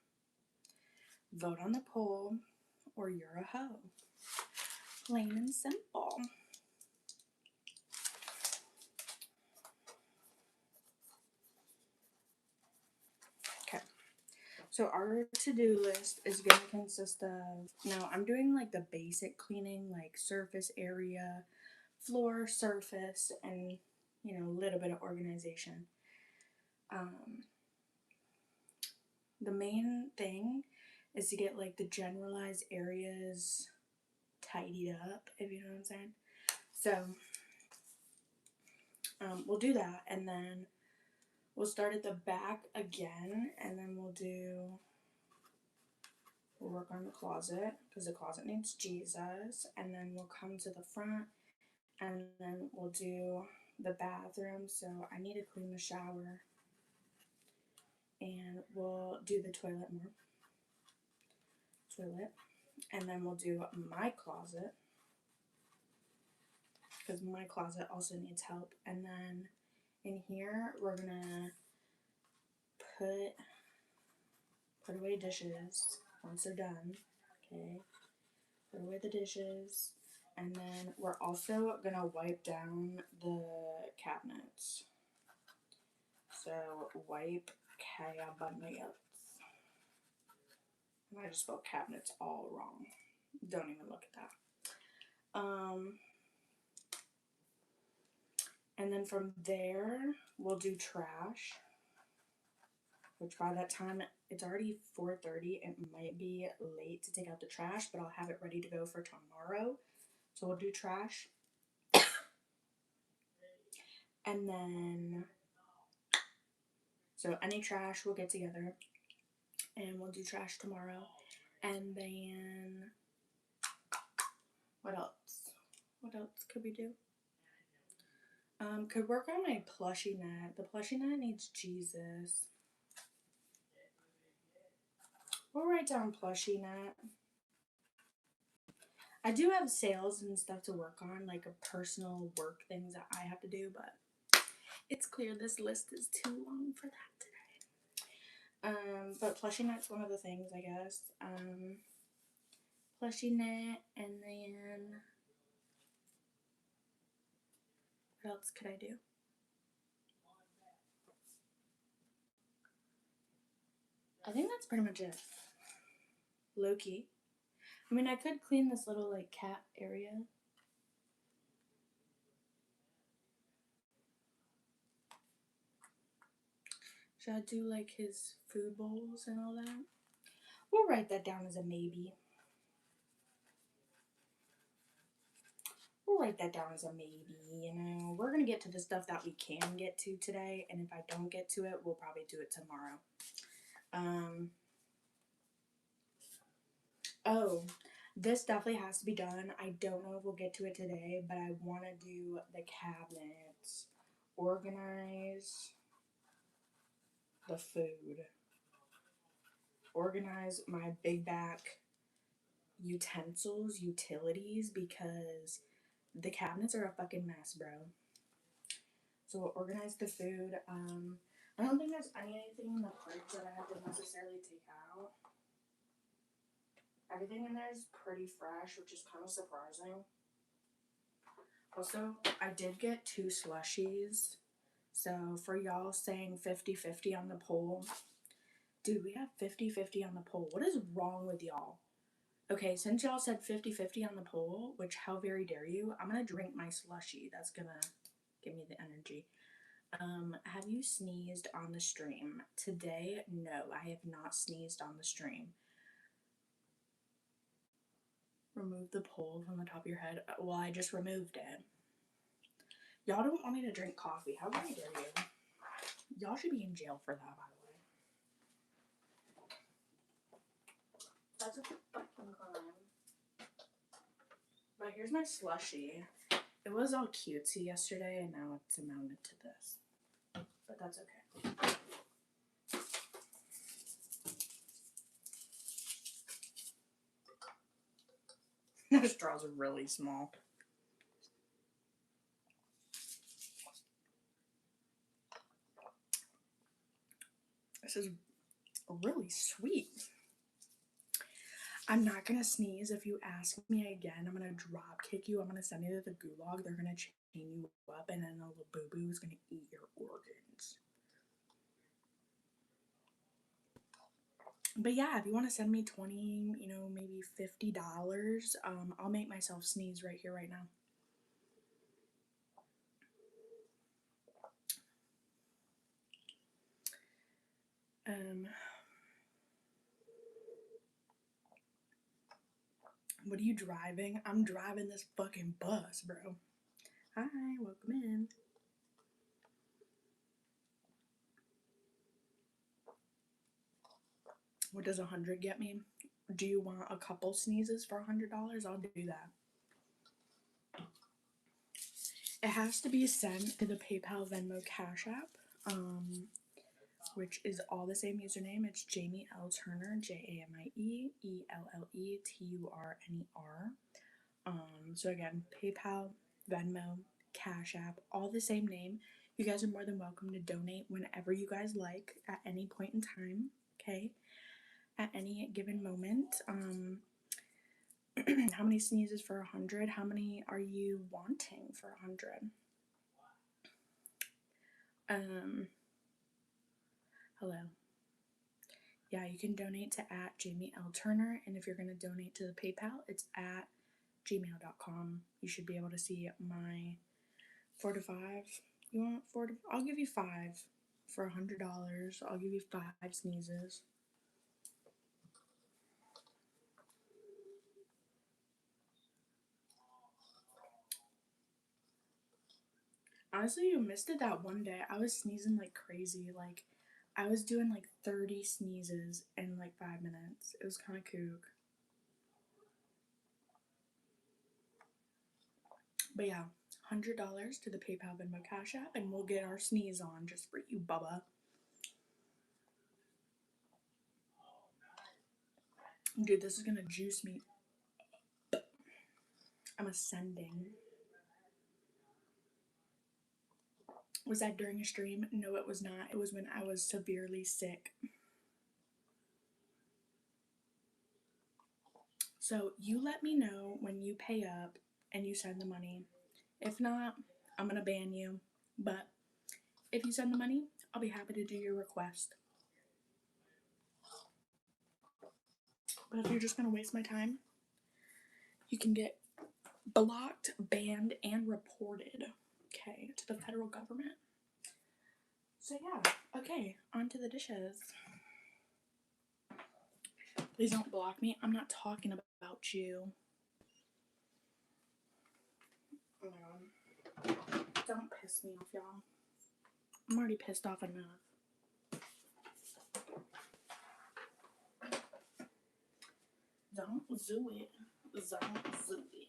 Vote on the poll or you're a hoe. Plain and simple. Okay. So our to-do list is gonna consist of, now I'm doing like the basic cleaning, like surface area, floor, surface, and you know, a little bit of organization. The main thing is to get like the generalized areas tidied up, if you know what I'm saying. So we'll do that, and then we'll start at the back again, and then we'll work on the closet, because the closet needs Jesus, and then we'll come to the front, and then we'll do the bathroom. So I need to clean the shower, and we'll do the toilet, and then we'll do my closet, because my closet also needs help. And then in here we're gonna put away dishes once they're done. Okay, put away the dishes, and then we're also gonna wipe down the cabinets. So wipe cabinets. And I just spelled cabinets all wrong. Don't even look at that. And then from there we'll do trash, which by that time it's already 4:30. It might be late to take out the trash, but I'll have it ready to go for tomorrow. So we'll do trash. And then, so any trash we'll get together and we'll do trash tomorrow. And then, what else? What else could we do? Could work on my plushie net. The plushie net needs Jesus. We'll write down plushie net. I do have sales and stuff to work on, like a personal work things that I have to do, but it's clear this list is too long for that today. But plushie net's one of the things, I guess. plushie net, and then what else could I do? I think that's pretty much it. Low-key. I mean, I could clean this little, like, cat area. Should I do, like, his food bowls and all that? We'll write that down as a maybe. We'll write that down as a maybe, you know. We're going to get to the stuff that we can get to today, and if I don't get to it, we'll probably do it tomorrow. Oh, this definitely has to be done. I don't know if we'll get to it today, but I want to do the cabinets, organize the food, organize my big back utensils, utilities, because the cabinets are a fucking mess, bro. So we'll organize the food. I don't think there's anything in the fridge that I have to necessarily take out. Everything in there is pretty fresh, which is kind of surprising. Also, I did get 2 slushies. So for y'all saying 50-50 on the poll, dude, we have 50-50 on the poll. What is wrong with y'all? Okay, since y'all said 50-50 on the poll, which how very dare you, I'm gonna drink my slushie. That's gonna give me the energy. Have you sneezed on the stream? Today, no, I have not sneezed on the stream. Remove the poll from the top of your head. Well, I just removed it. Y'all don't want me to drink coffee. How very dare you? Y'all should be in jail for that, by the way. That's a fucking crime. But here's my slushie. It was all cutesy yesterday, and now it's amounted to this. But that's okay. The straws are really small. This is really sweet. I'm not gonna sneeze. If you ask me again, I'm gonna drop kick you. I'm gonna send you to the gulag. They're gonna chain you up, and then a little boo-boo is gonna eat your organs. But yeah, if you want to send me 20, you know, maybe $50, I'll make myself sneeze right here, right now. What are you driving? I'm driving this fucking bus, bro. Hi, welcome in. What does 100 get me? Do you want a couple sneezes for $100? I'll do that. It has to be sent to the PayPal, Venmo, Cashapp, which is all the same username. It's JamieElleTurner, JamieElleturner. So again, PayPal, Venmo, Cash App, all the same name. You guys are more than welcome to donate whenever you guys like at any point in time, okay? At any given moment. How many sneezes for 100? How many are you wanting for 100? Hello. Yeah, you can donate to @JamieElleTurner, and if you're going to donate to the PayPal, it's at gmail.com. You should be able to see my 4 to 5. You want 4 to? I'll give you 5 for $100. I'll give you 5 sneezes. Honestly, you missed it that one day. I was sneezing like crazy. Like, I was doing like 30 sneezes in like 5 minutes. It was kind of kook. But yeah, $100 to the PayPal, Venmo, Cash App, and we'll get our sneeze on just for you, Bubba. Dude, this is gonna juice me. I'm ascending. Was that during a stream? No, it was not. It was when I was severely sick. So you let me know when you pay up and you send the money. If not, I'm gonna ban you. But if you send the money, I'll be happy to do your request. But if you're just gonna waste my time, you can get blocked, banned, and reported, okay, to the federal government. So yeah, okay, on to the dishes. Please don't block me. I'm not talking about you. Oh my god. Don't piss me off, y'all. I'm already pissed off enough. Don't do it. Don't do it.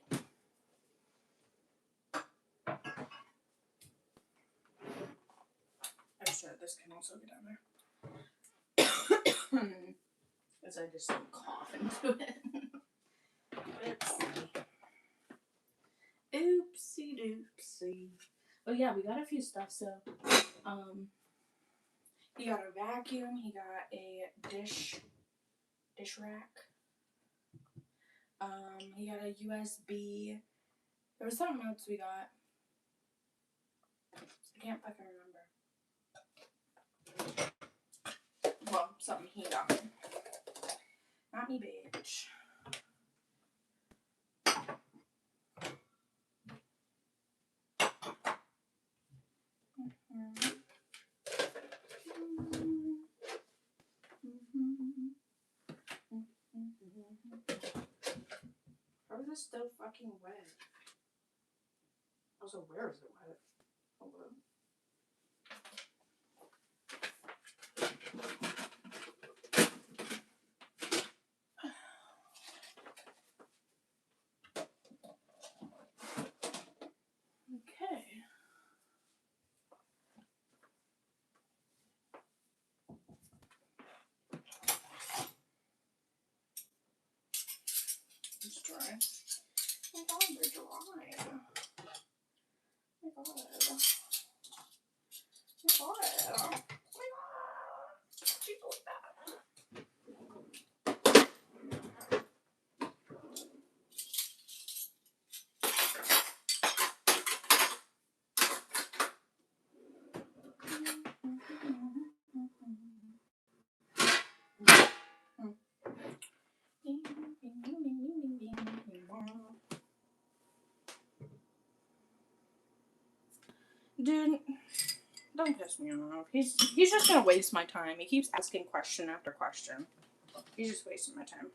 I'm sure this can also get on there. As I just cough into it. Oopsie doopsie. Oh yeah, we got a few stuff. So, he got a vacuum. He got a dish rack. He got a USB. There was something else we got. I can't fucking remember. Well, something he got me. Not me, bitch. How is this still fucking wet? Also, where is it wet? Hold on. Okay. It's dry. Oh my god, they're dry. Oh my god. Oh my god. Oh my god. People like that. Dude, don't piss me off. He's just gonna waste my time. He keeps asking question after question. He's just wasting my time.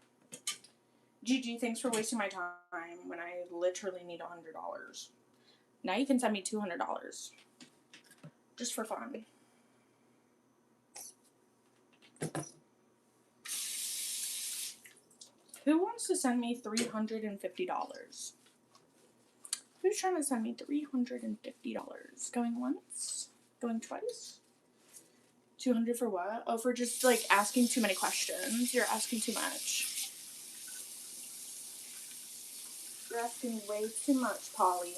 GG, thanks for wasting my time when I literally need $100. Now you can send me $200. Just for fun. Who wants to send me $350? Who's trying to send me $350? Going once? Going twice? 200 for what? Oh, for just like asking too many questions. You're asking too much. You're asking way too much, Polly.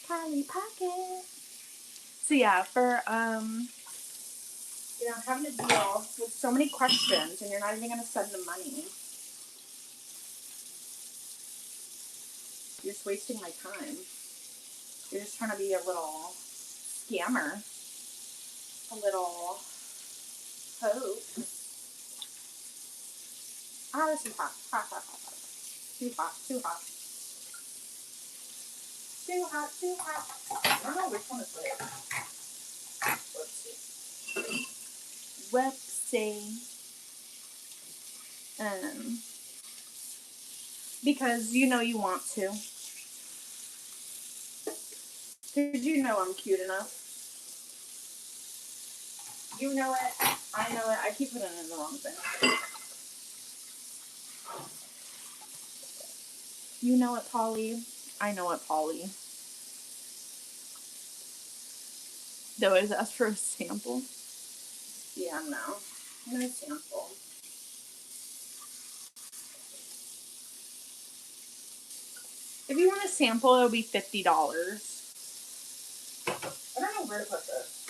Polly Pocket. So yeah, for you know, having to deal with so many questions and you're not even gonna send the money. You're just wasting my time. You're just trying to be a little scammer. A little hope. Ah, this is hot. Hot, hot, hot, hot. Too hot, too hot. Too hot, too hot. I don't know which one is which. Whoopsie. Because you know you want to. Because you know I'm cute enough. You know it. I know it. I keep putting it in the wrong thing. You know it, Polly. I know it, Polly. They always ask for a sample. Yeah, no. No sample. If you want a sample, it'll be $50. I don't know where to put this.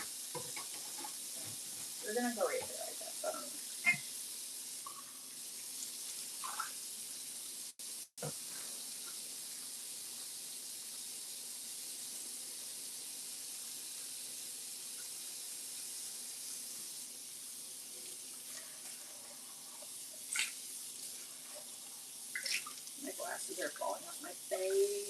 We're gonna go right there, I guess. I don't know. My glasses are falling off my face.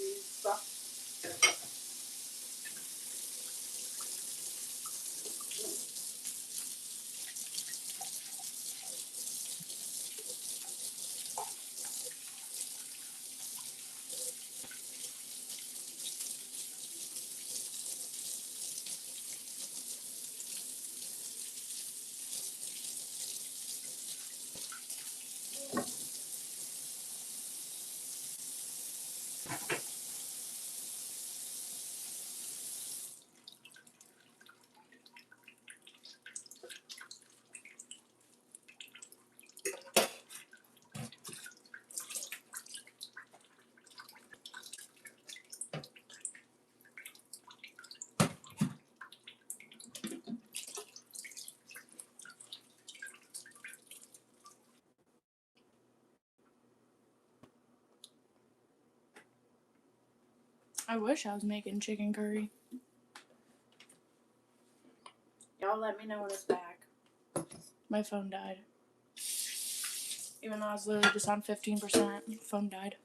I wish I was making chicken curry. Y'all let me know when it's back. My phone died. Even though I was literally just on 15%, phone died.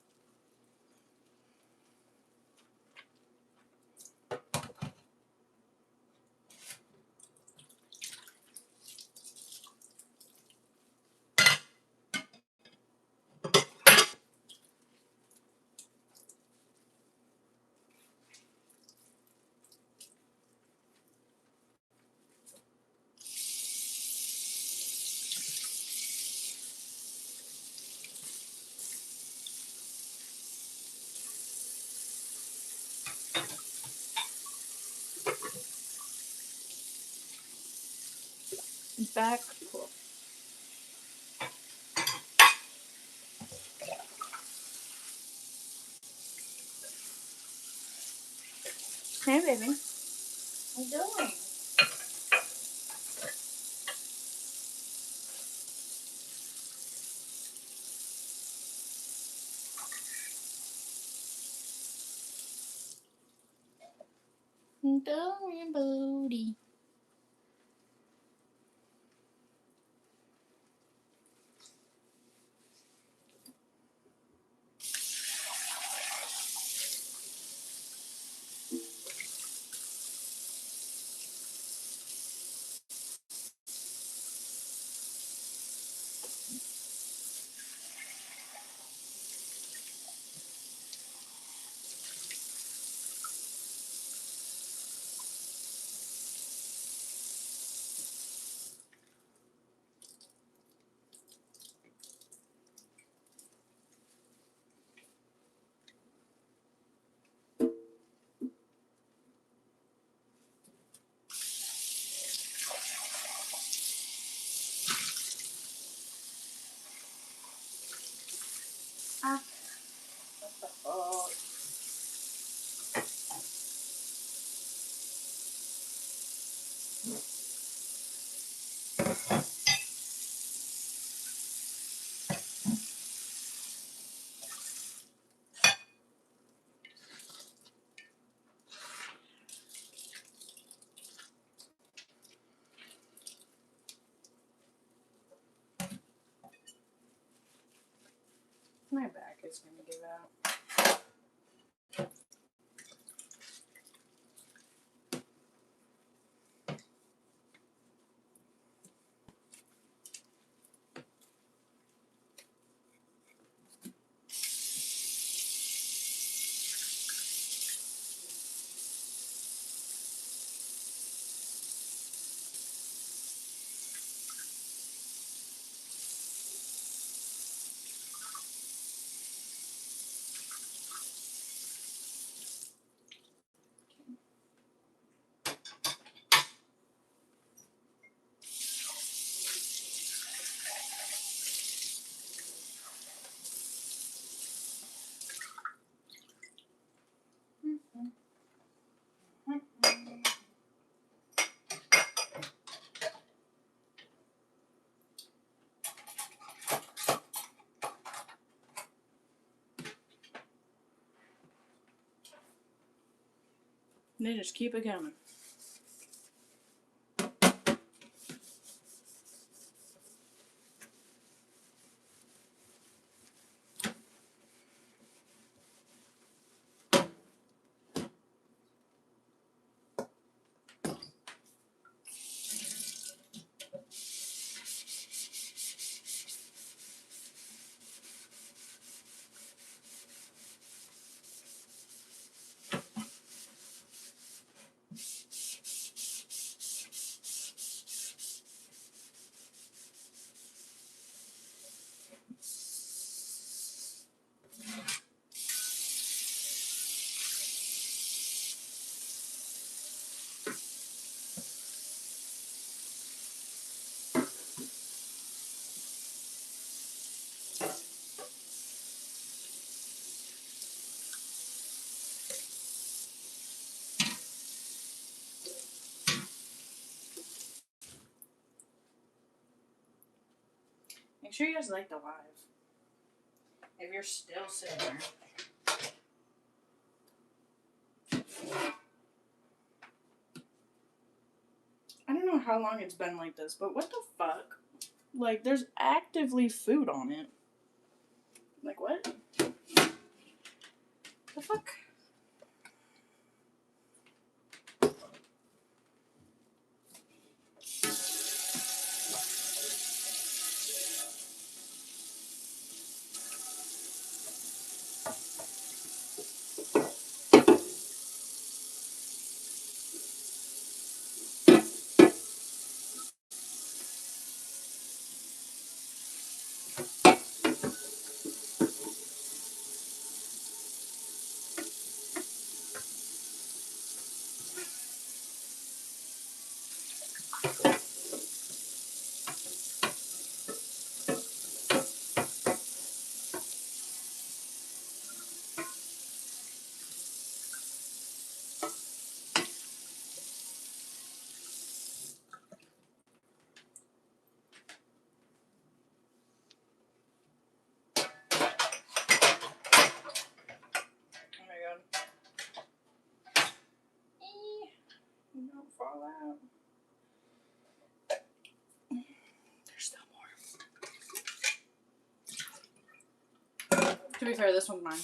It's back. Cool. Hey, baby. What are you doing? Doing booty. Ah. What the fuck? My back is gonna give out. They just keep it coming. Make sure you guys like the live. If you're still sitting there. I don't know how long it's been like this, but what the fuck? Like, there's actively food on it. Like, what? The fuck? Don't fall out. There's still more. To be fair, this one's mine.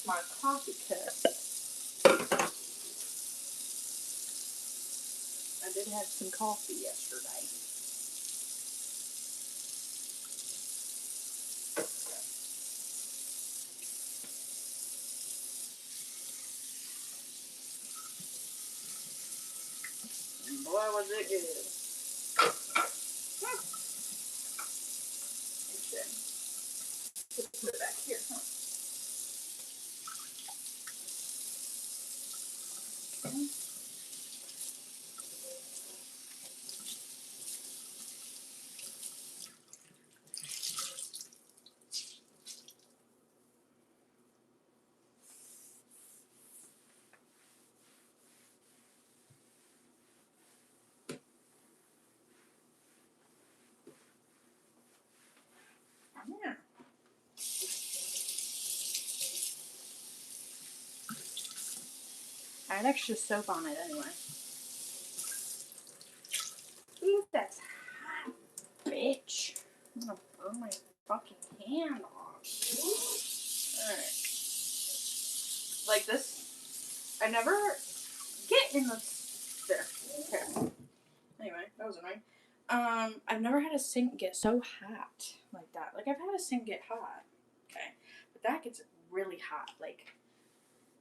My coffee cup. I did have some coffee yesterday. And boy, was it good. Put it back here, huh? Okay. Yeah. I had extra soap on it anyway. Ooh, that's hot, bitch. I'm gonna burn my fucking hand off. Alright. Like this. I never get in the. There. Okay. Anyway, that was annoying. I've never had a sink get so hot like that. Like, I've had a sink get hot. Okay. But that gets really hot. Like,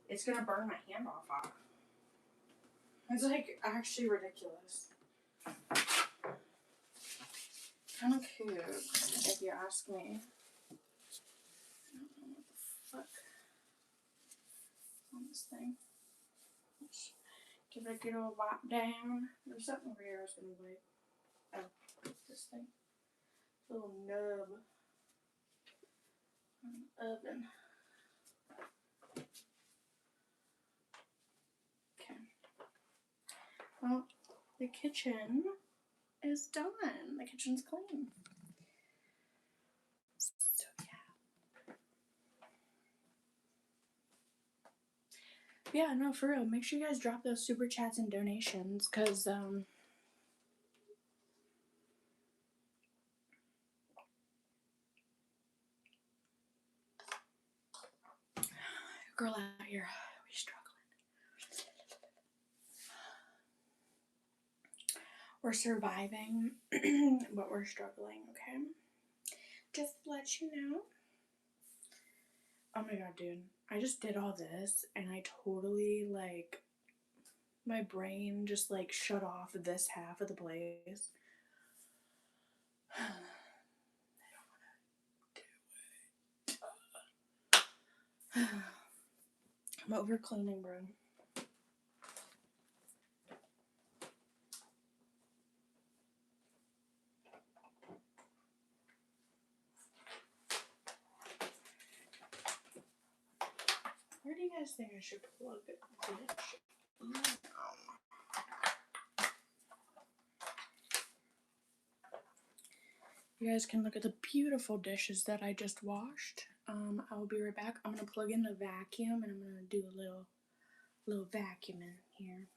it's gonna burn my hand off. It's, like, actually ridiculous. Kind of cute, if you ask me. I don't know what the fuck on this thing. Give it a good old wipe down. There's something over here I was going to wipe. Oh, this thing. Little nub on the oven. Okay. Well, the kitchen is done. The kitchen's clean. So yeah, no, for real. Make sure you guys drop those super chats and donations, cause girl out here, we struggling. We're surviving, but we're struggling. Okay, just to let you know. Oh my god, dude. I just did all this and I totally, like, my brain just, like, shut off this half of the place. I don't want to do it. I'm over cleaning, bro. Where do you guys think I should plug it? You guys can look at the beautiful dishes that I just washed. I will be right back. I'm gonna plug in the vacuum and I'm gonna do a little vacuuming here.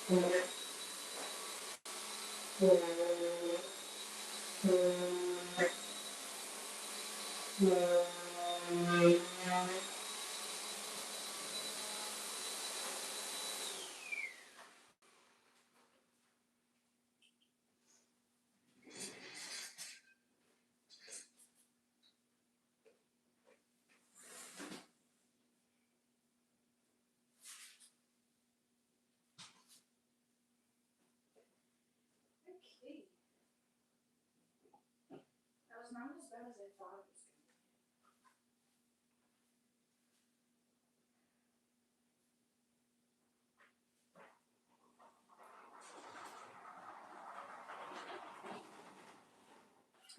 That was not as bad as I thought it was going to be.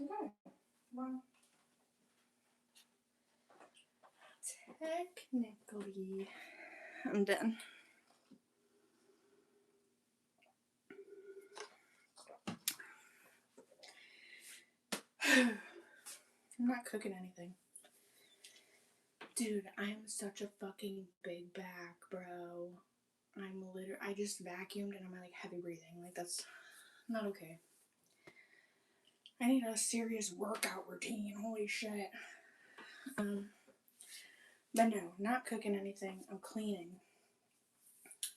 Okay. Well, technically, I'm done. I'm not cooking anything. Dude, I am such a fucking big back, bro. I just vacuumed and I'm like heavy breathing. Like, that's not okay. I need a serious workout routine. Holy shit. But no, not cooking anything. I'm cleaning.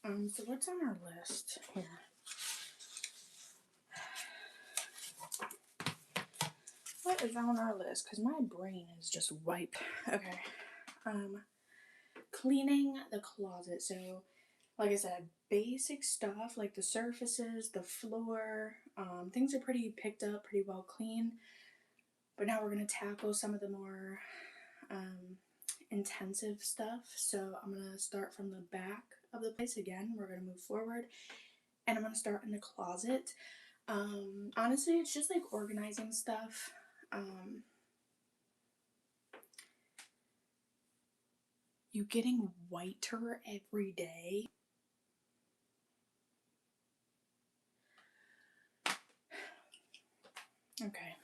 So what's on our list here? What is on our list? Because my brain is just wiped. Okay. Cleaning the closet. So, like I said, basic stuff like the surfaces, the floor, things are pretty picked up, pretty well clean. But now we're going to tackle some of the more intensive stuff. So I'm going to start from the back of the place again. We're going to move forward. And I'm going to start in the closet. Honestly, it's just like organizing stuff. You getting whiter every day. Okay.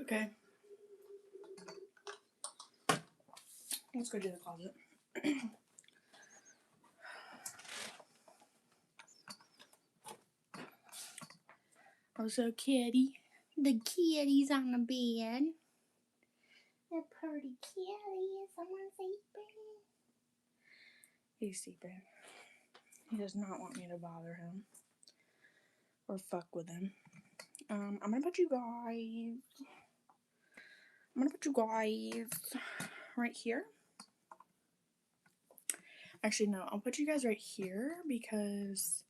Okay. Let's go to the closet. Also, kitty. The kitty's on the bed. A pretty kitty. Is someone sleeping? He's sleeping. He does not want me to bother him or fuck with him. I'm gonna put you guys right here. Actually, no, I'll put you guys right here because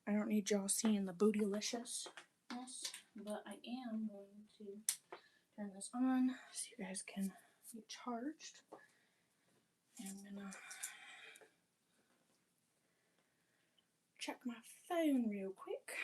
I don't need y'all seeing the bootyliciousness. But I am going to turn this on so you guys can be charged. And I'm gonna check my phone real quick.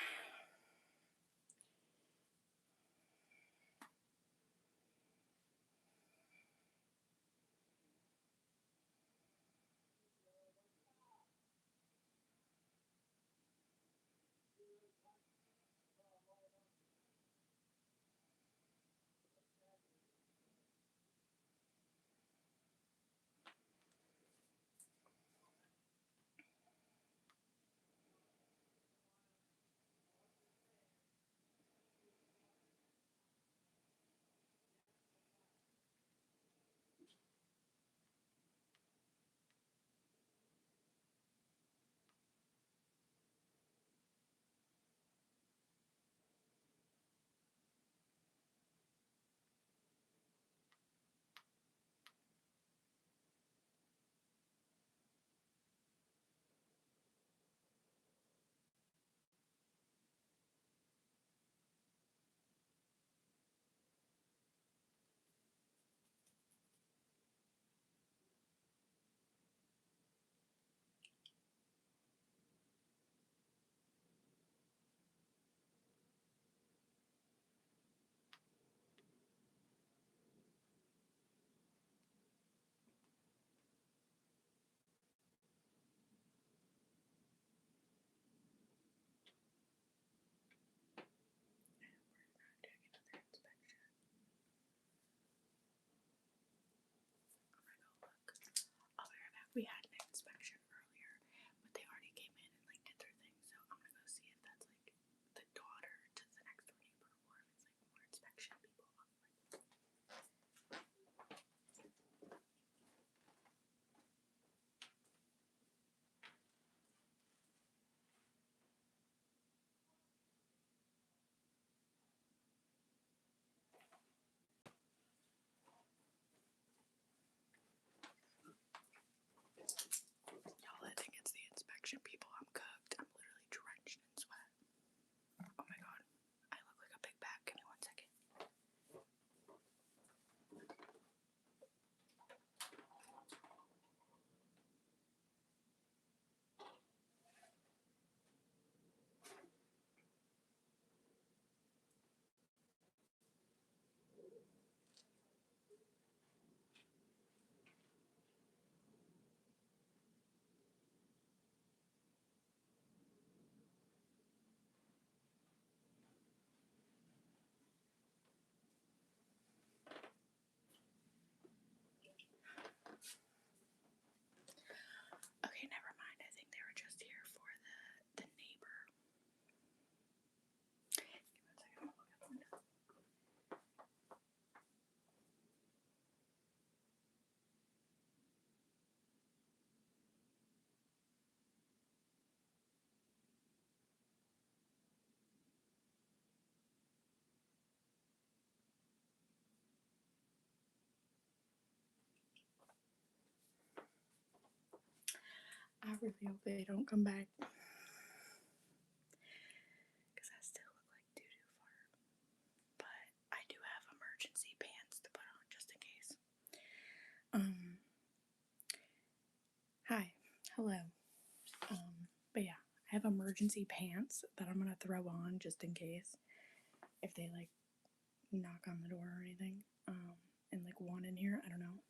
I really hope they don't come back. Because I still look like doo-doo fart. But I do have emergency pants to put on just in case. Hi. Hello. But yeah, I have emergency pants that I'm gonna throw on just in case. If they like knock on the door or anything. And like one in here, I don't know.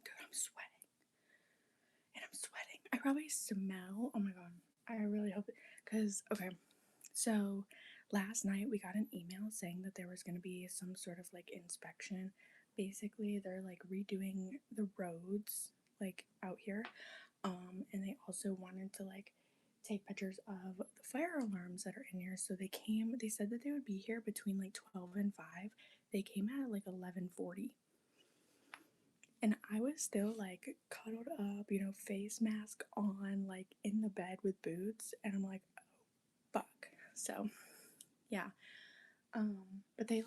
Dude, I'm sweating. And I'm sweating. I probably smell. Oh my god. I really hope it. Because, okay. So last night we got an email saying that there was going to be some sort of like inspection. Basically, they're like redoing the roads like out here. And they also wanted to like take pictures of the fire alarms that are in here. So they said that they would be here between like 12 and 5. They came at like 11:40. And I was still like cuddled up, you know, face mask on, like in the bed with boots. And I'm like, oh, fuck. So, yeah. But they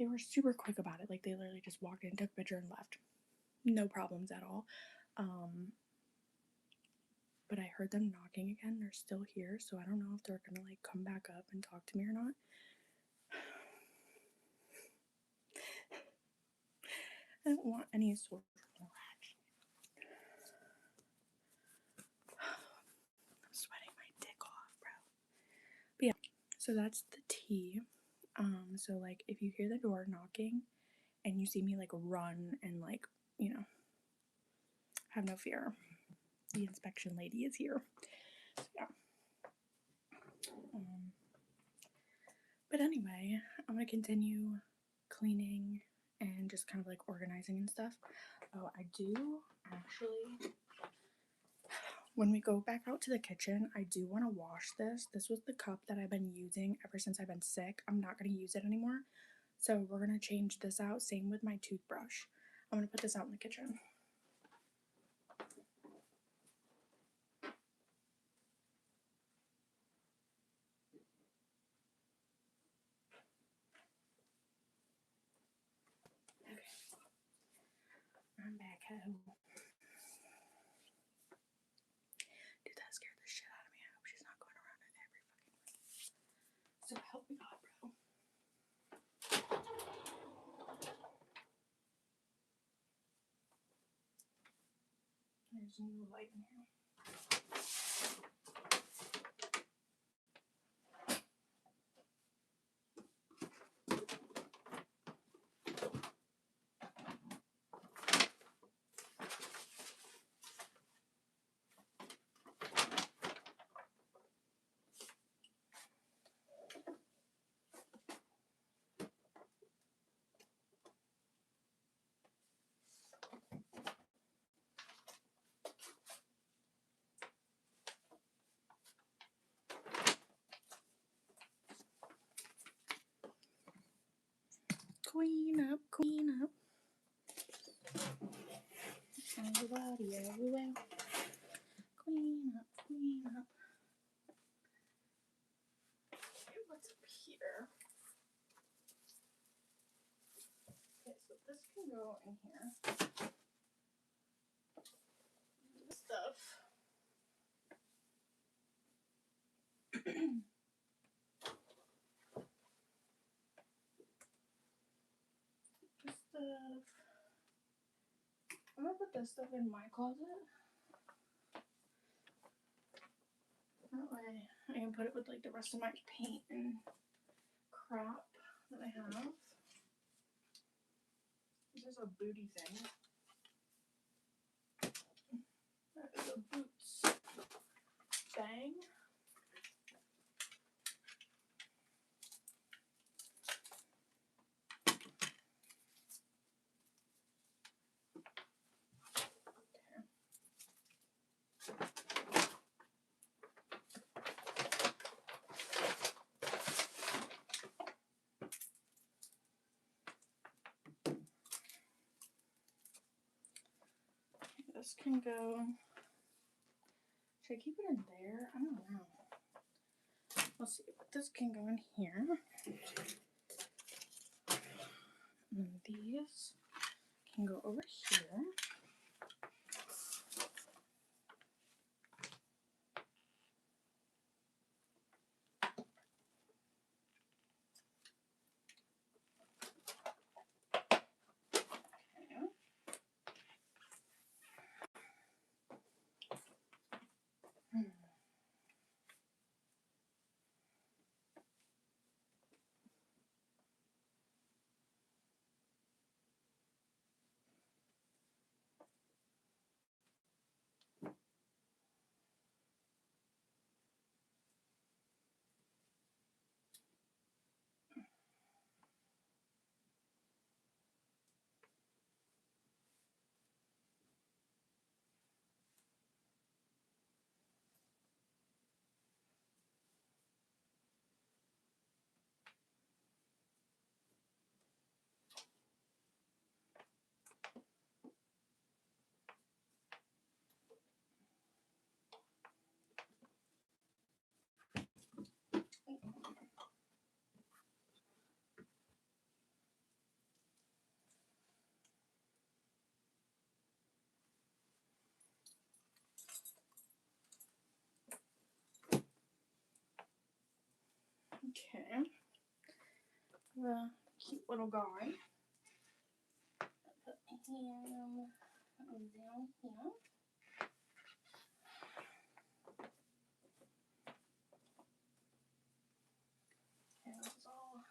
were super quick about it. Like they literally just walked in, took a picture, and left. No problems at all. But I heard them knocking again. They're still here, so I don't know if they're gonna like come back up and talk to me or not. I don't want any sort of interaction. I'm sweating my dick off, bro. But yeah, so that's the tea. So like if you hear the door knocking and you see me like run and like, you know, have no fear. The inspection lady is here. So yeah. But anyway, I'm gonna continue cleaning and just kind of like organizing and stuff. Oh, I do actually, when we go back out to the kitchen, I do want to wash this. This was the cup that I've been using ever since I've been sick. I'm not going to use it anymore. So we're going to change this out. Same with my toothbrush. I'm going to put this out in the kitchen. Okay. I'm back home. Dude, that scared the shit out of me. I hope she's not going around in every fucking room. So help me God, bro. There's a new light in here. Queen up, queen up. Everybody everywhere. Queen up, queen up. Okay, what's up here? Okay, so this can go in here. This stuff. This stuff. I'm gonna put this stuff in my closet. That way I can put it with like the rest of my paint and crap that I have. This is a booty thing. That is a boots bang. This can go. Should I keep it in there? I don't know. We'll see. But this can go in here. And then these can go over here. Okay. The cute little guy. Put him down here. And it's all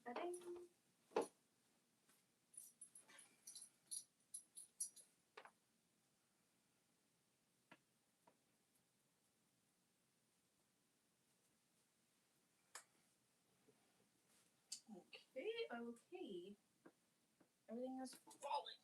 bedding. Okay. Everything is falling.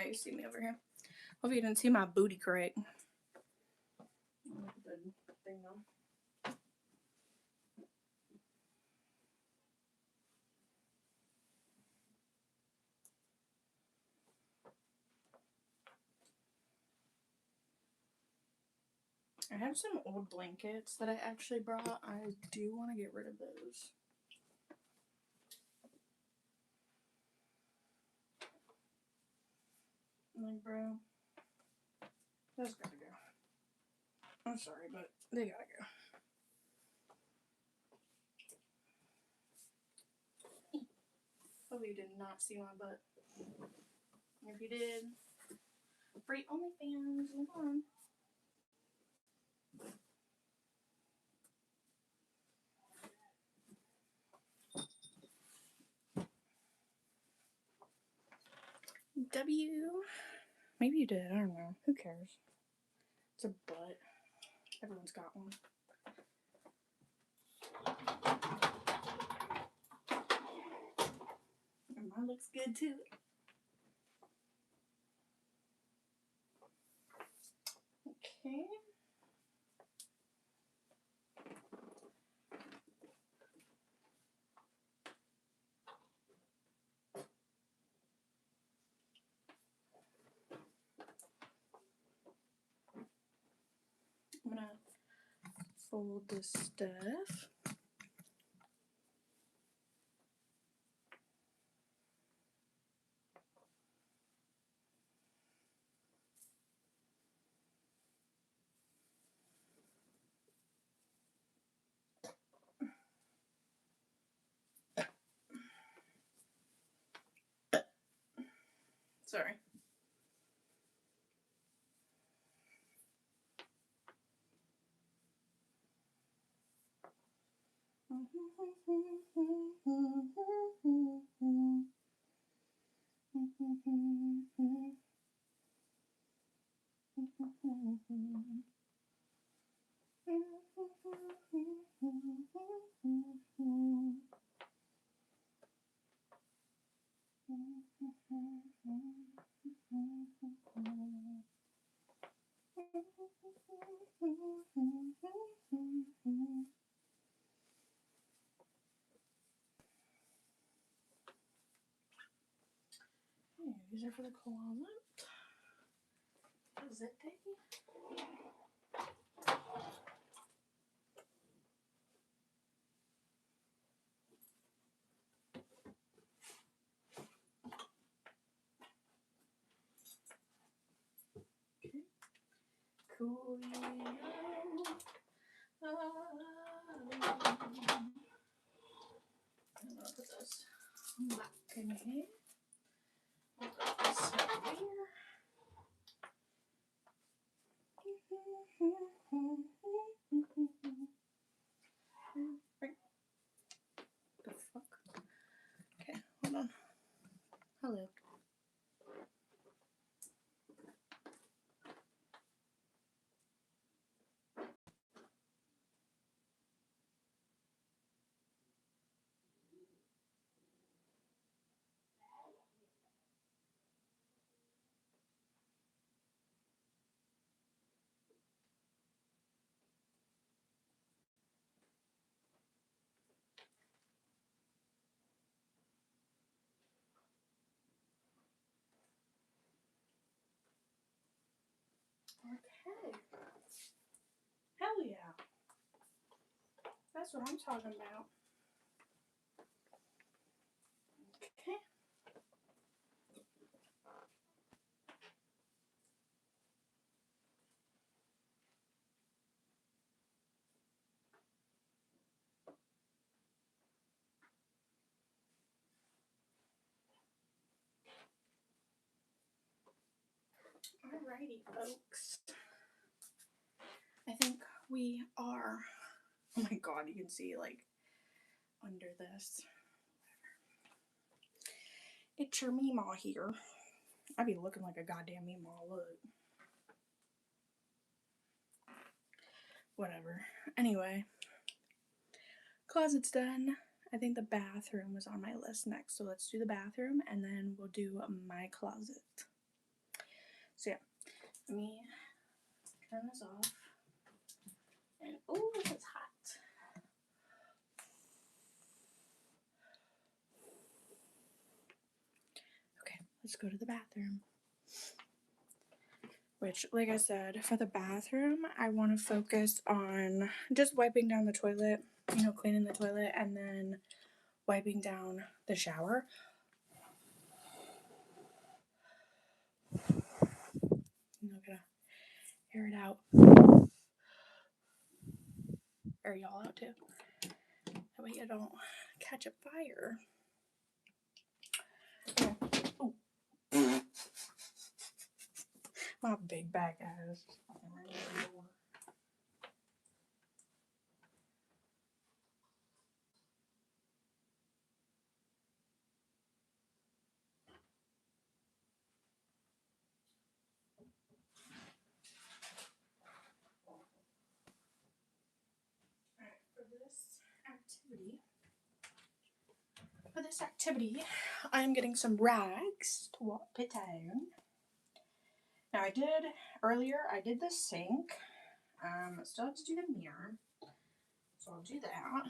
You see me over here. Hope you didn't see my booty crack. Thing on. I have some old blankets that I actually brought. I do want to get rid of those. Like, bro, that's gotta go. I'm sorry, but they gotta go. Hope you did not see my butt. If you did, free OnlyFans. Hold on. W. Maybe you did. I don't know. Who cares? It's a butt. Everyone's got one. And mine looks good too. Okay. I'm gonna fold this stuff. Sorry. These are for the closet. Is it taking? Okay. Cool. I'm gonna put this back in here. I'll put this up here. The fuck? Okay, hold on. Hello. Okay. Hell yeah. That's what I'm talking about. Okay. Alrighty, folks. I think we are. Oh my god, you can see like under this. It's your Meemaw here. I be looking like a goddamn Meemaw. Look. Whatever. Anyway, closet's done. I think the bathroom was on my list next, so let's do the bathroom and then we'll do my closet. So yeah, let me turn this off. And oh, it's hot. Okay, let's go to the bathroom. Which, like I said, for the bathroom, I want to focus on just wiping down the toilet, you know, cleaning the toilet, and then wiping down the shower. I'm not gonna air it out. air y'all out too. That way you don't catch a fire. Ooh. My big back ass. For this activity, I'm getting some rags to wipe it down. Now I did the sink. I still have to do the mirror, so I'll do that.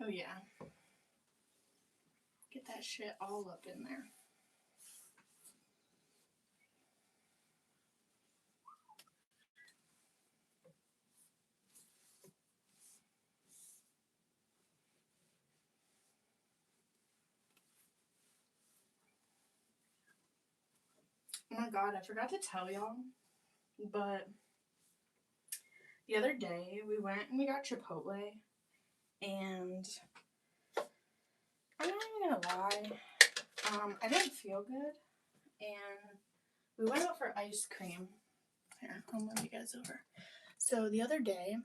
Oh yeah, get that shit all up in there. Oh my god, I forgot to tell y'all, but the other day we went and we got Chipotle, and I'm not even gonna lie, I didn't feel good, and we went out for ice cream. Here, I'll move you guys over. So the other day,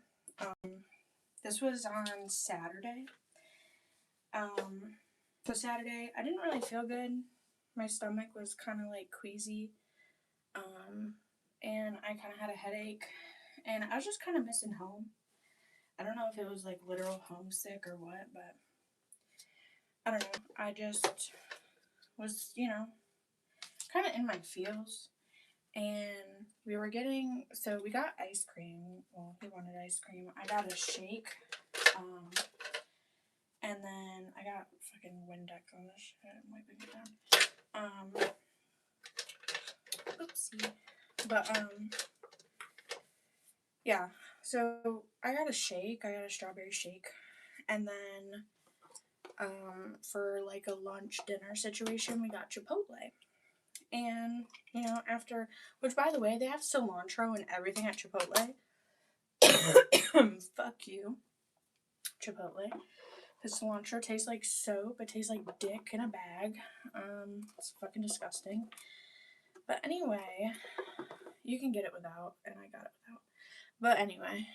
this was on Saturday. So Saturday, I didn't really feel good. My stomach was kind of like queasy, and I kind of had a headache, and I was just kind of missing home. I don't know if it was like literal homesick or what, but I don't know. I just was, kind of in my feels. And we got ice cream. Well, he wanted ice cream. I got a shake. And then I got fucking Windex on this shit. I'm wiping it down. Oopsie. But, yeah. So I got a shake. I got a strawberry shake. And then, for like a lunch dinner situation, we got Chipotle. And, after, which by the way, they have cilantro and everything at Chipotle. Fuck you, Chipotle. Because cilantro tastes like soap. It tastes like dick in a bag. It's fucking disgusting. But anyway, you can get it without, and I got it without. But anyway,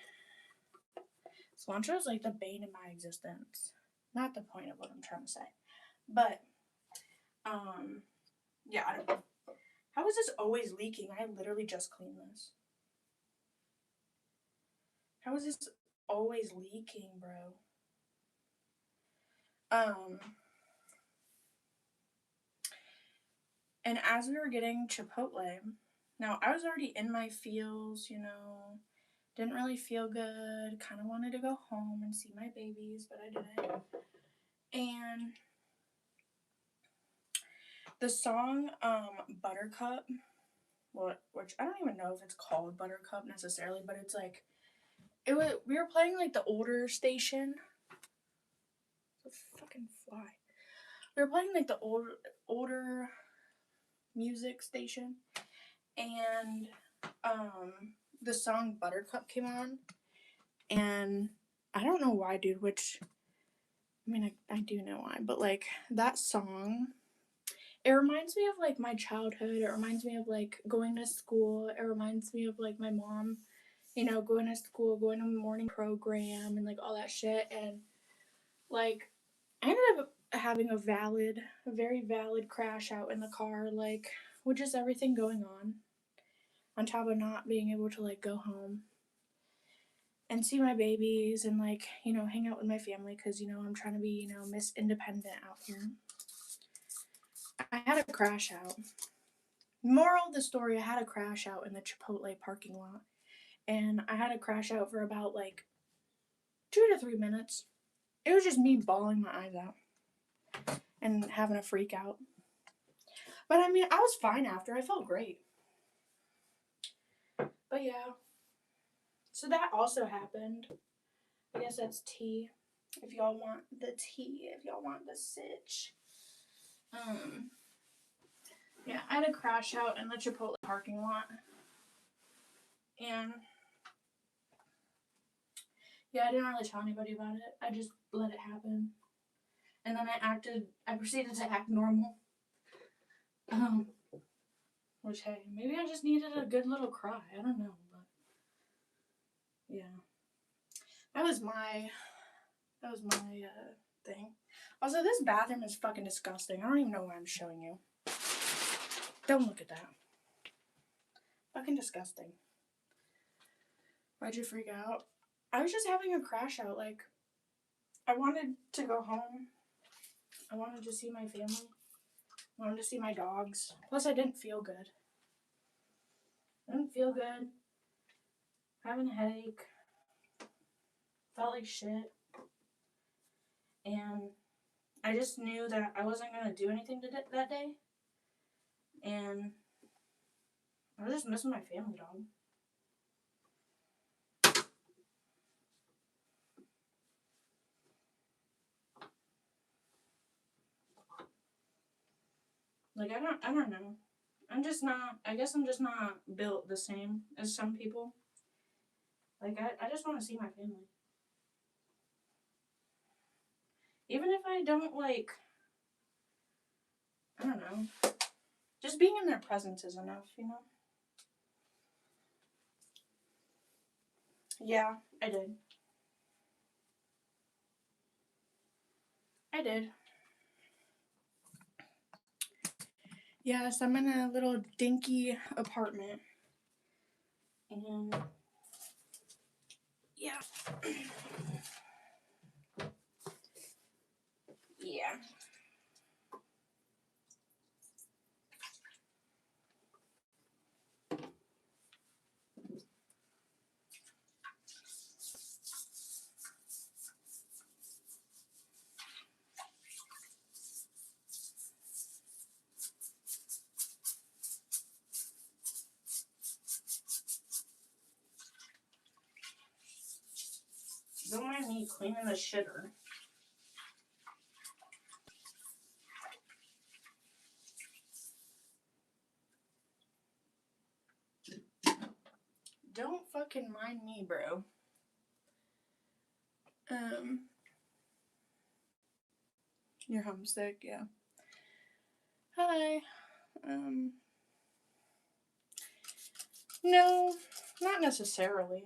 cilantro is like the bane of my existence. Not the point of what I'm trying to say. But, yeah, I don't know. How is this always leaking? I literally just cleaned this. How is this always leaking, bro? And as we were getting Chipotle, now I was already in my feels, didn't really feel good, kind of wanted to go home and see my babies, but I didn't. And the song Buttercup, which I don't even know if it's called Buttercup necessarily, but it's like, we were playing like the older station. It's a fucking fly. We were playing like the older music station, and the song Buttercup came on, and I don't know why, dude, I do know why, but like that song, it reminds me of like my childhood. It reminds me of like going to school. It reminds me of like my mom, going to school, going to the morning program and like all that shit. And like I ended up having a very valid crash out in the car, like with just everything going on top of not being able to like go home and see my babies and like, hang out with my family because, I'm trying to be, Miss Independent out here. I had a crash out. Moral of the story, I had a crash out in the Chipotle parking lot. And I had a crash out for about like 2 to 3 minutes. It was just me bawling my eyes out and having a freak out. But I mean, I was fine after. I felt great. But yeah. So that also happened. I guess that's tea. if y'all want the tea, if y'all want the sitch. Yeah, I had a crash out in the Chipotle parking lot. And yeah, I didn't really tell anybody about it. I just let it happen. And then I proceeded to act normal. Which, hey, maybe I just needed a good little cry. I don't know, but yeah. That was my thing. Also, this bathroom is fucking disgusting. I don't even know why I'm showing you. Don't look at that. Fucking disgusting. Why'd you freak out? I was just having a crash out. Like, I wanted to go home. I wanted to see my family. I wanted to see my dogs. Plus, I didn't feel good. I didn't feel good. Having a headache. Felt like shit. And I just knew that I wasn't going to do anything that day. And I was just missing my family, dog. Like, I don't know. I guess I'm just not built the same as some people. Like, I just want to see my family. Even if I don't, like, I don't know. Just being in their presence is enough, you know? Yeah, I did. I did. Yes, I'm in a little dinky apartment. And yeah. Yeah. Don't mind me cleaning the shitter. Don't fucking mind me, bro. You're homesick, yeah. Hi. No, not necessarily.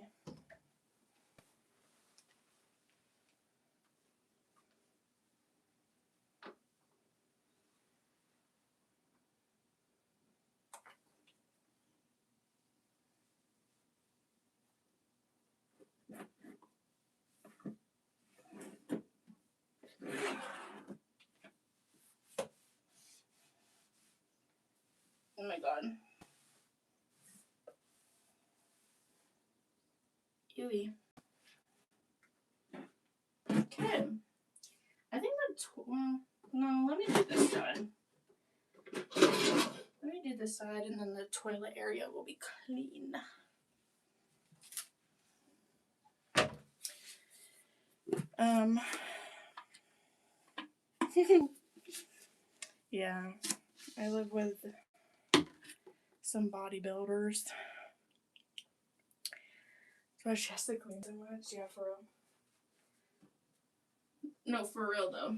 Oh my god. Ewy. Okay. I think no, let me do this side. Let me do this side and then the toilet area will be clean. Yeah, I live with some bodybuilders. So she has to clean so much. Yeah, for real. No, for real though.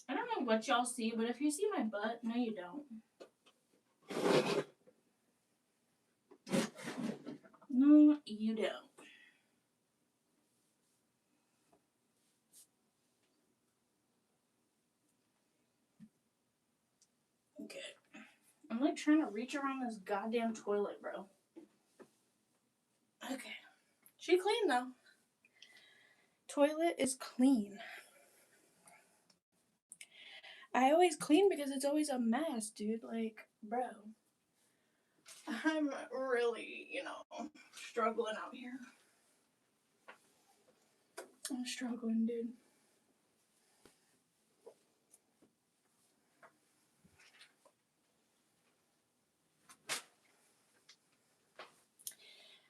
I don't know what y'all see, but if you see my butt, no you don't. No, you don't. Okay. I'm like trying to reach around this goddamn toilet, bro. Okay. She clean though. Toilet is clean. I always clean because it's always a mess, dude. Like, bro. I'm really, struggling out here. I'm struggling, dude.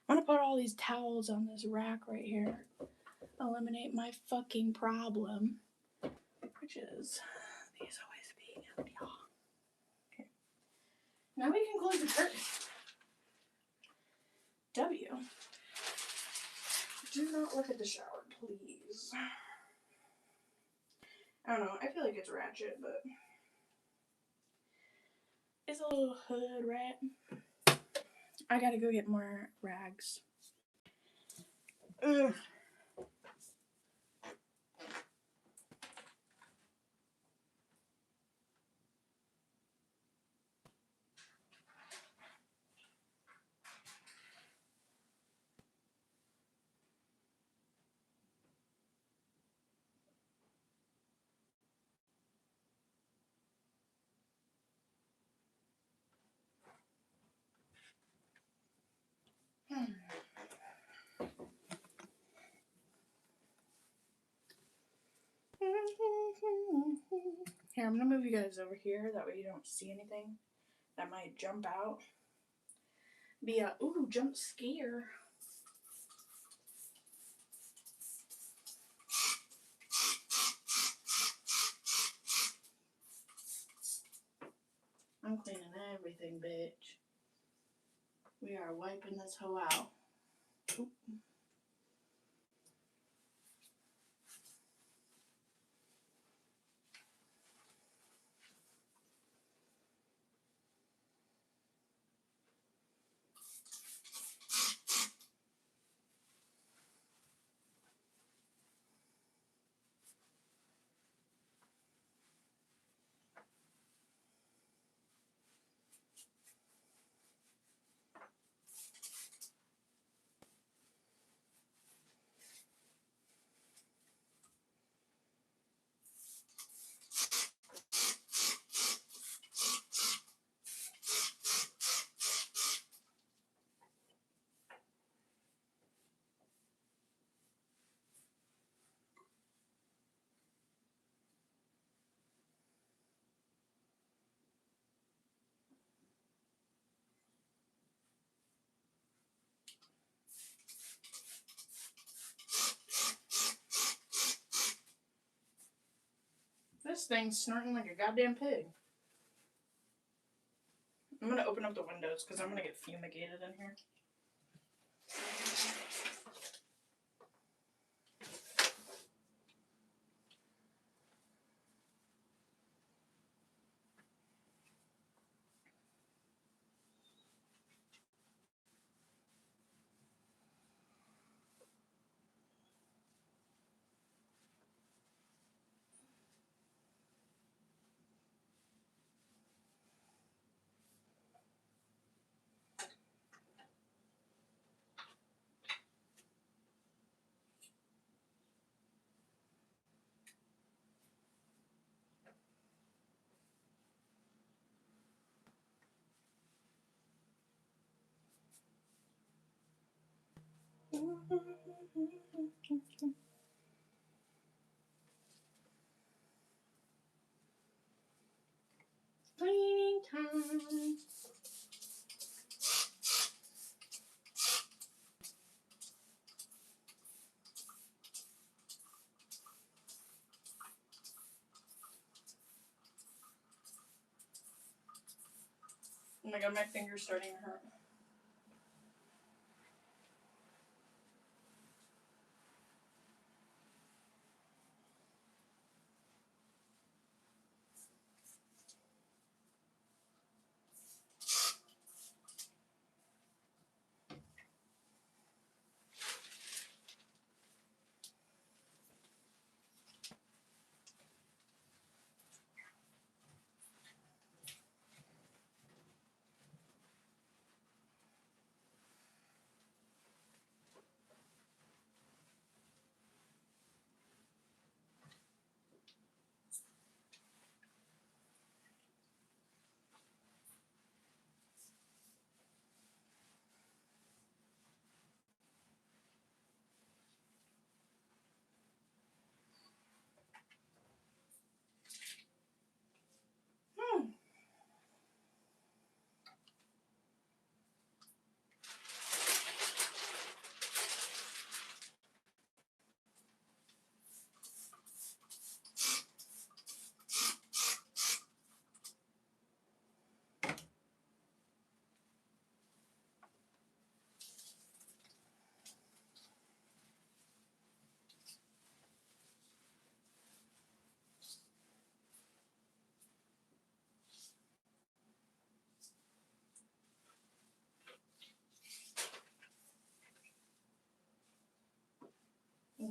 I'm gonna put all these towels on this rack right here. Eliminate my fucking problem, which is these always being empty. Okay. Now we can close the curtain. W. Do not look at the shower, please. I don't know. I feel like it's ratchet, but it's a little hood rat. I gotta go get more rags. Ugh. Here, I'm gonna move you guys over here. That way you don't see anything that might jump out. Be a jump scare. I'm cleaning everything, bitch. We are wiping this hoe out. Oop. This thing's snorting like a goddamn pig. I'm gonna open up the windows because I'm gonna get fumigated in here. Cleaning time. Oh my god, my finger's starting to hurt.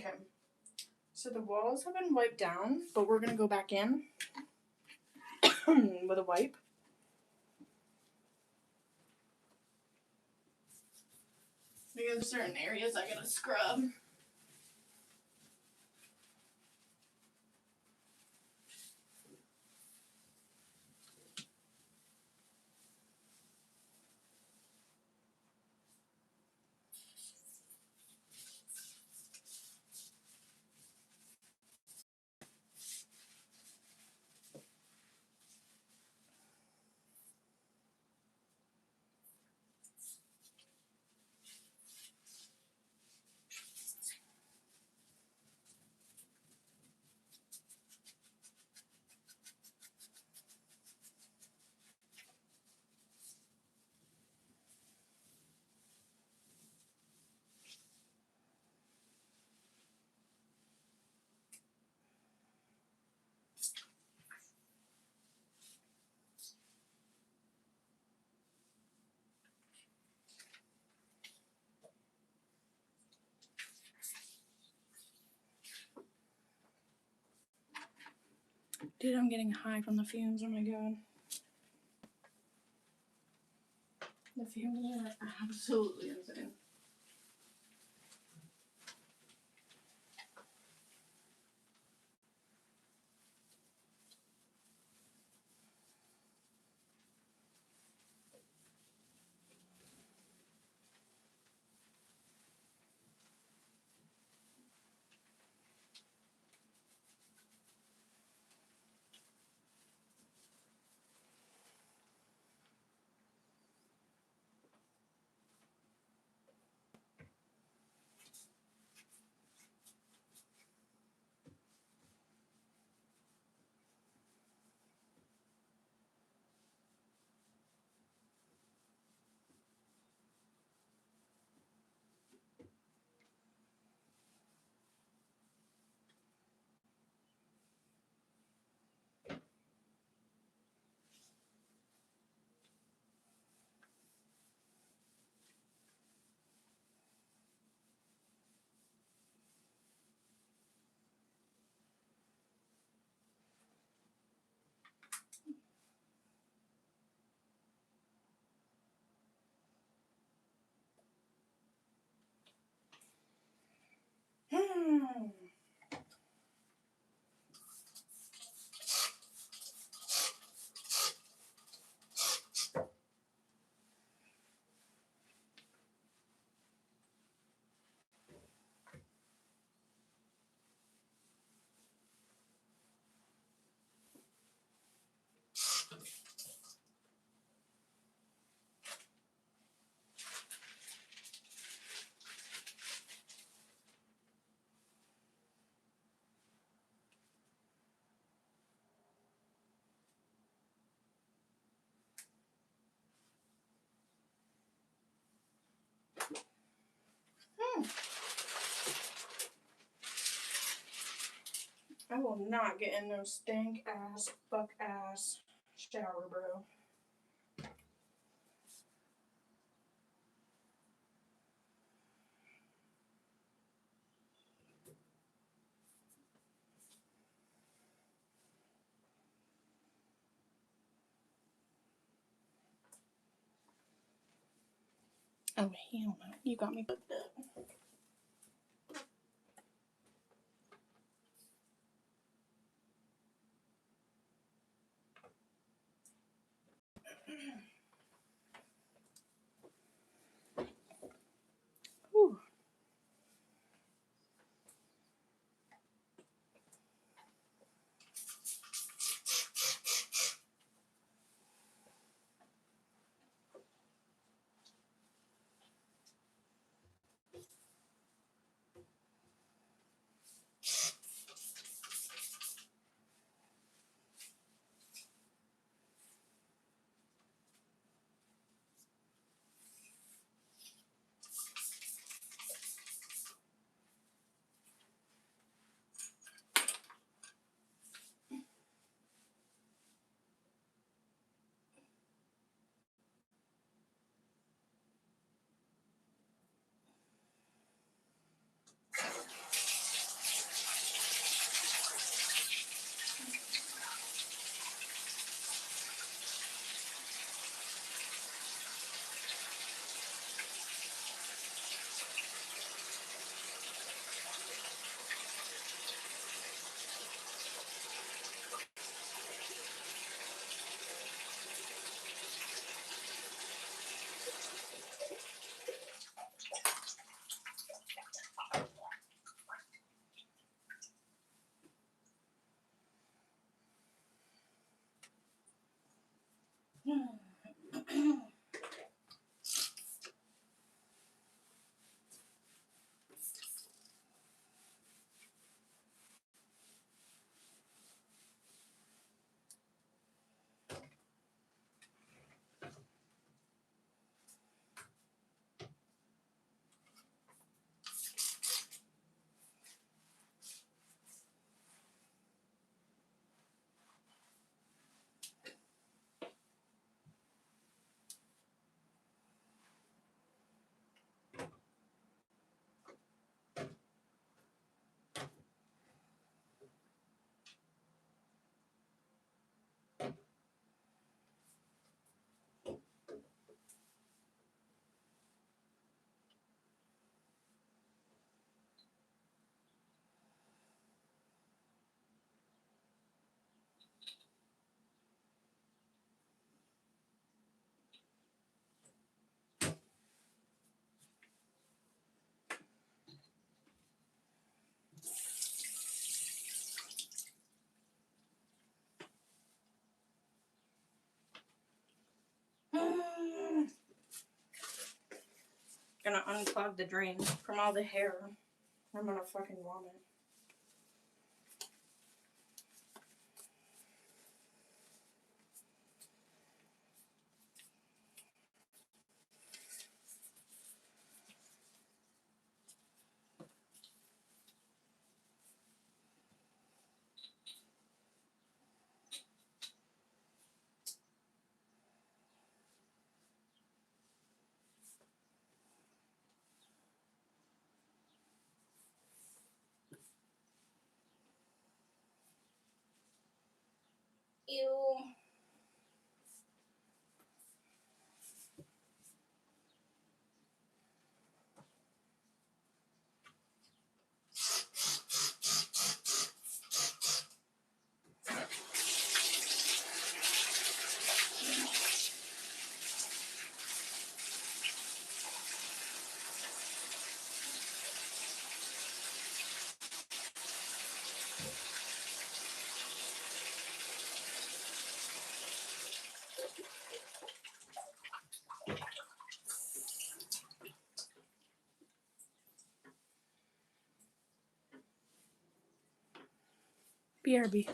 Okay. So the walls have been wiped down, but we're going to go back in with a wipe. Because there's certain areas I gotta scrub. Dude, I'm getting high from the fumes. Oh my god. The fumes are absolutely insane. I will not get in no stink ass, fuck ass shower, bro. Oh, hell no. You got me fucked up. Whew. gonna unclog the drain from all the hair. I'm gonna fucking vomit. Ew. BRB.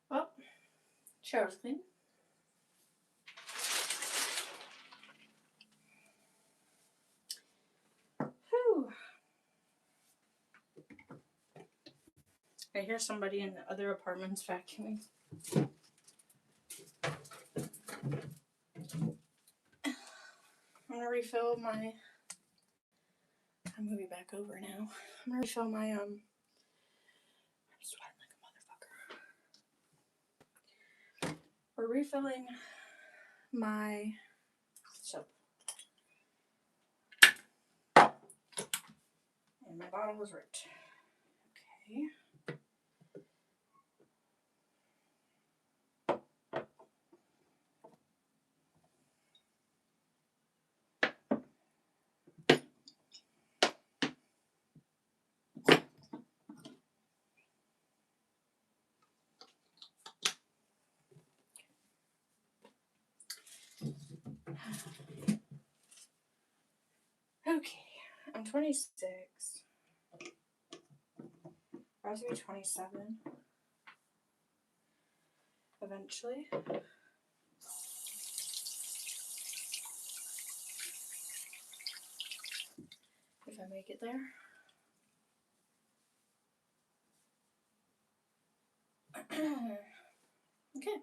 Well, shower's clean. Whew. I hear somebody in the other apartments vacuuming. I'm gonna refill my... I'm moving back over now. I'm gonna refill my, I'm sweating like a motherfucker. We're refilling my soap. And my bottle was ripped. Okay. Okay, I'm 26. I was gonna be 27 eventually. If I make it there. Okay.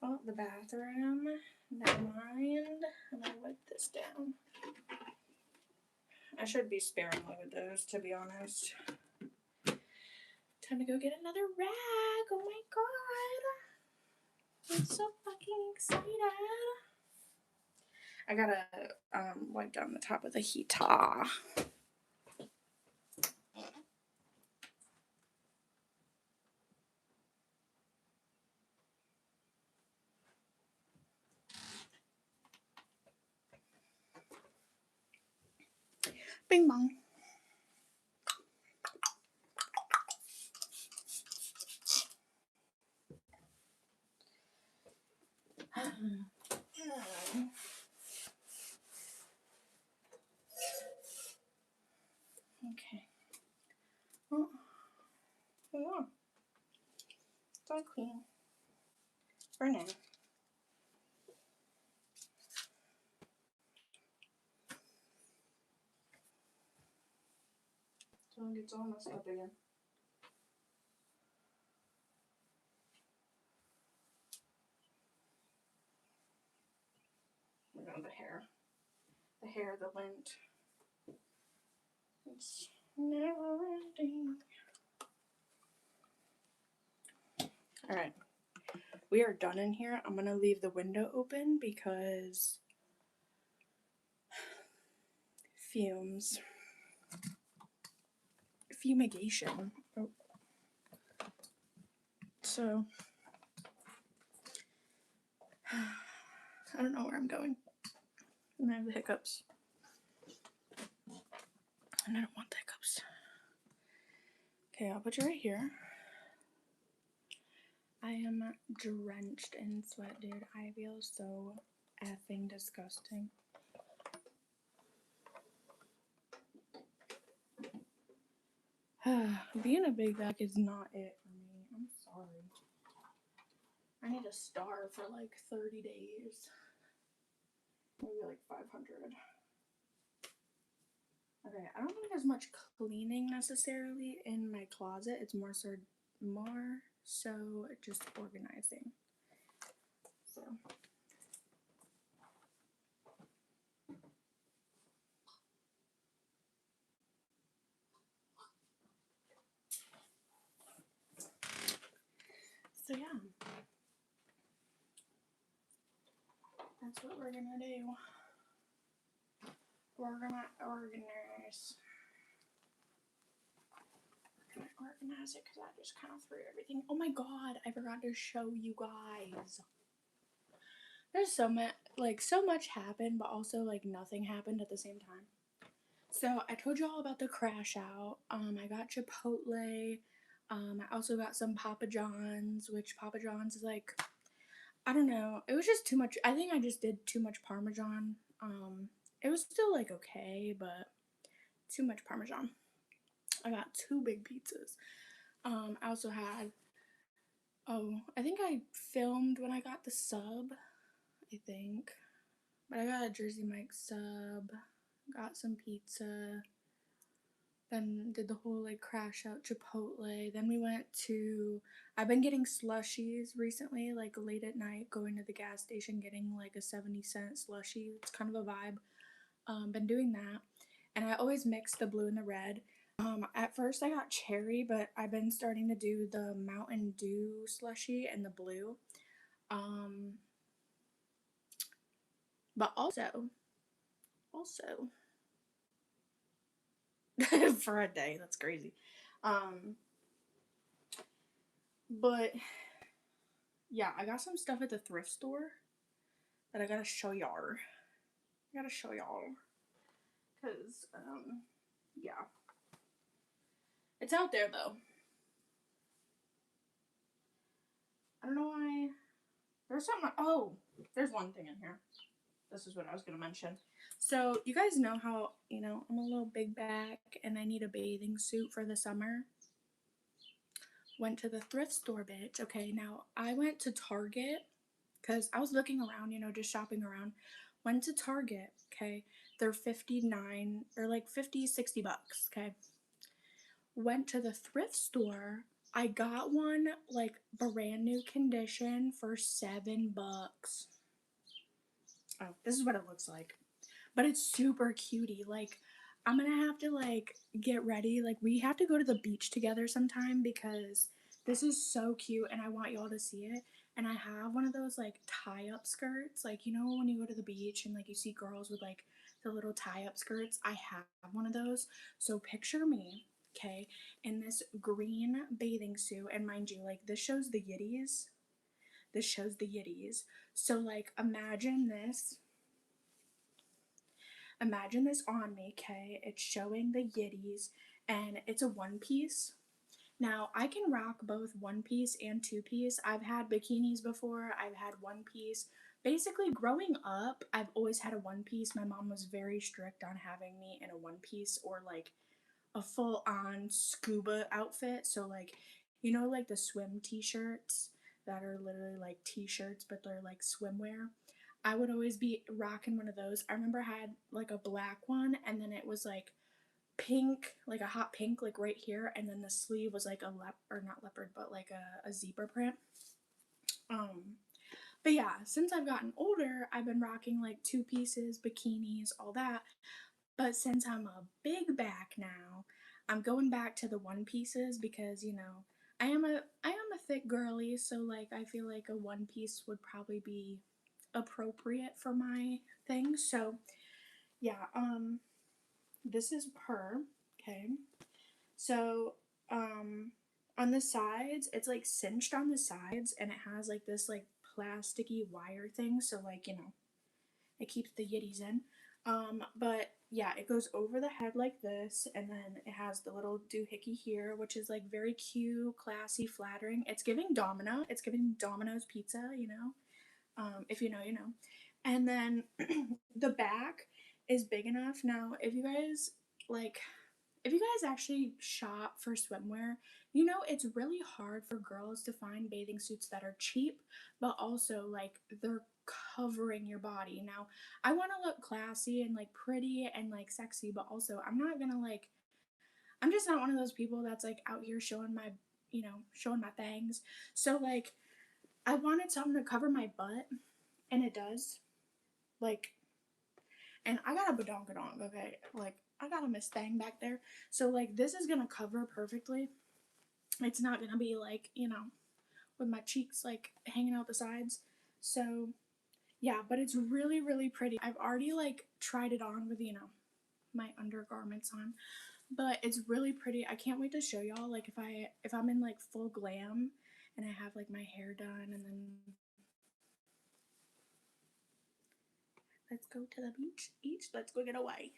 Well, the bathroom. Never mind. I'm gonna wipe this down. I should be sparingly with those, to be honest. Time to go get another rag. Oh my god. I'm so fucking excited. I gotta wipe down the top of the heater. Bing bong. Okay. Well, yeah. It's all clean. For now. So it gets all messed up again. We're going the hair. The hair, the lint. It's never ending. Alright. We are done in here. I'm gonna leave the window open because fumes. Fumigation. Oh. So I don't know where I'm going. And I have the hiccups. And I don't want the hiccups. Okay, I'll put you right here. I am drenched in sweat, dude. I feel so effing disgusting. Being a big back is not it for me. I'm sorry. I need to starve for like 30 days. Maybe like 500. Okay, I don't think there's much cleaning necessarily in my closet. It's more so just organizing. So yeah. That's what we're gonna do. We're gonna organize. Organize it because I just kind of threw everything. Oh my god, I forgot to show you guys. There's so much happened, but also like nothing happened at the same time. So I told you all about the crash out. I got Chipotle. I also got some Papa John's, which Papa John's is like, I don't know. It was just too much. I think I just did too much Parmesan. It was still like okay, but too much Parmesan. I got 2 big pizzas. I also had, I think I filmed when I got the sub, I think. But I got a Jersey Mike sub, got some pizza, then did the whole like crash out Chipotle. Then we went to, I've been getting slushies recently, like late at night, going to the gas station, getting like a 70-cent slushie. It's kind of a vibe. Been doing that. And I always mix the blue and the red. At first I got cherry, but I've been starting to do the Mountain Dew slushie and the blue. But also, for a day, that's crazy. But yeah, I got some stuff at the thrift store that I gotta show y'all. Cause, yeah. It's out there though. I don't know why. There's something, oh, there's one thing in here. This is what I was gonna mention. So, you guys know how, I'm a little big back and I need a bathing suit for the summer. Went to the thrift store, bitch. Okay, now I went to Target because I was looking around, just shopping around. Went to Target, okay? They're 59 or like 50, 60 bucks, okay? Went to the thrift store. I got one like brand new condition for $7. Oh, this is what it looks like. But it's super cutie. Like, I'm gonna have to like get ready. Like, we have to go to the beach together sometime because this is so cute and I want y'all to see it. And I have one of those like tie-up skirts. Like, when you go to the beach and like you see girls with like the little tie-up skirts. I have one of those. So picture me, okay, in this green bathing suit. And mind you, like this shows the yitties. So like imagine this. imagine this on me, okay? It's showing the yitties, and it's a one piece. Now, I can rock both one piece and two piece. I've had bikinis before, I've had one piece. Basically, growing up, I've always had a one piece. My mom was very strict on having me in a one piece or like a full on scuba outfit. So, like, you know, like the swim t shirts that are literally like t shirts, but they're like swimwear. I would always be rocking one of those. I remember I had like a black one, and then it was like pink, like a hot pink, like right here, and then the sleeve was like a or not leopard, but like a zebra print. Um, but yeah, since I've gotten older, I've been rocking like two pieces, bikinis, all that. But since I'm a big back now, I'm going back to the one pieces because, you know, I am a thick girly, so like I feel like a one piece would probably be appropriate for my thing. So, yeah, this is her, okay? So, on the sides, it's like cinched on the sides and it has like this like plasticky wire thing, so like, you know, it keeps the yitties in. But yeah, it goes over the head like this, and then it has the little doohickey here, which is like very cute, classy, flattering. It's giving Domino. It's giving Domino's pizza, you know. If you know, you know. And then the back is big enough. Now, if you guys like, if you guys actually shop for swimwear, you know it's really hard for girls to find bathing suits that are cheap, but also like they're covering your body. Now, I want to look classy and like pretty and like sexy, but also I'm not gonna like, I'm just not one of those people that's like out here showing my, you know, showing my things. So like, I wanted something to cover my butt, and it does. Like, and I got a badonkadonk, okay? Like, I got a Miss Thang back there. So, like, this is gonna cover perfectly. It's not gonna be, like, you know, with my cheeks, like, hanging out the sides. So, yeah, but it's really, really pretty. I've already, like, tried it on with, you know, my undergarments on. But it's really pretty. I can't wait to show y'all, like, if I'm in, like, full glam and I have, like, my hair done and then let's go to the beach. Let's go get away.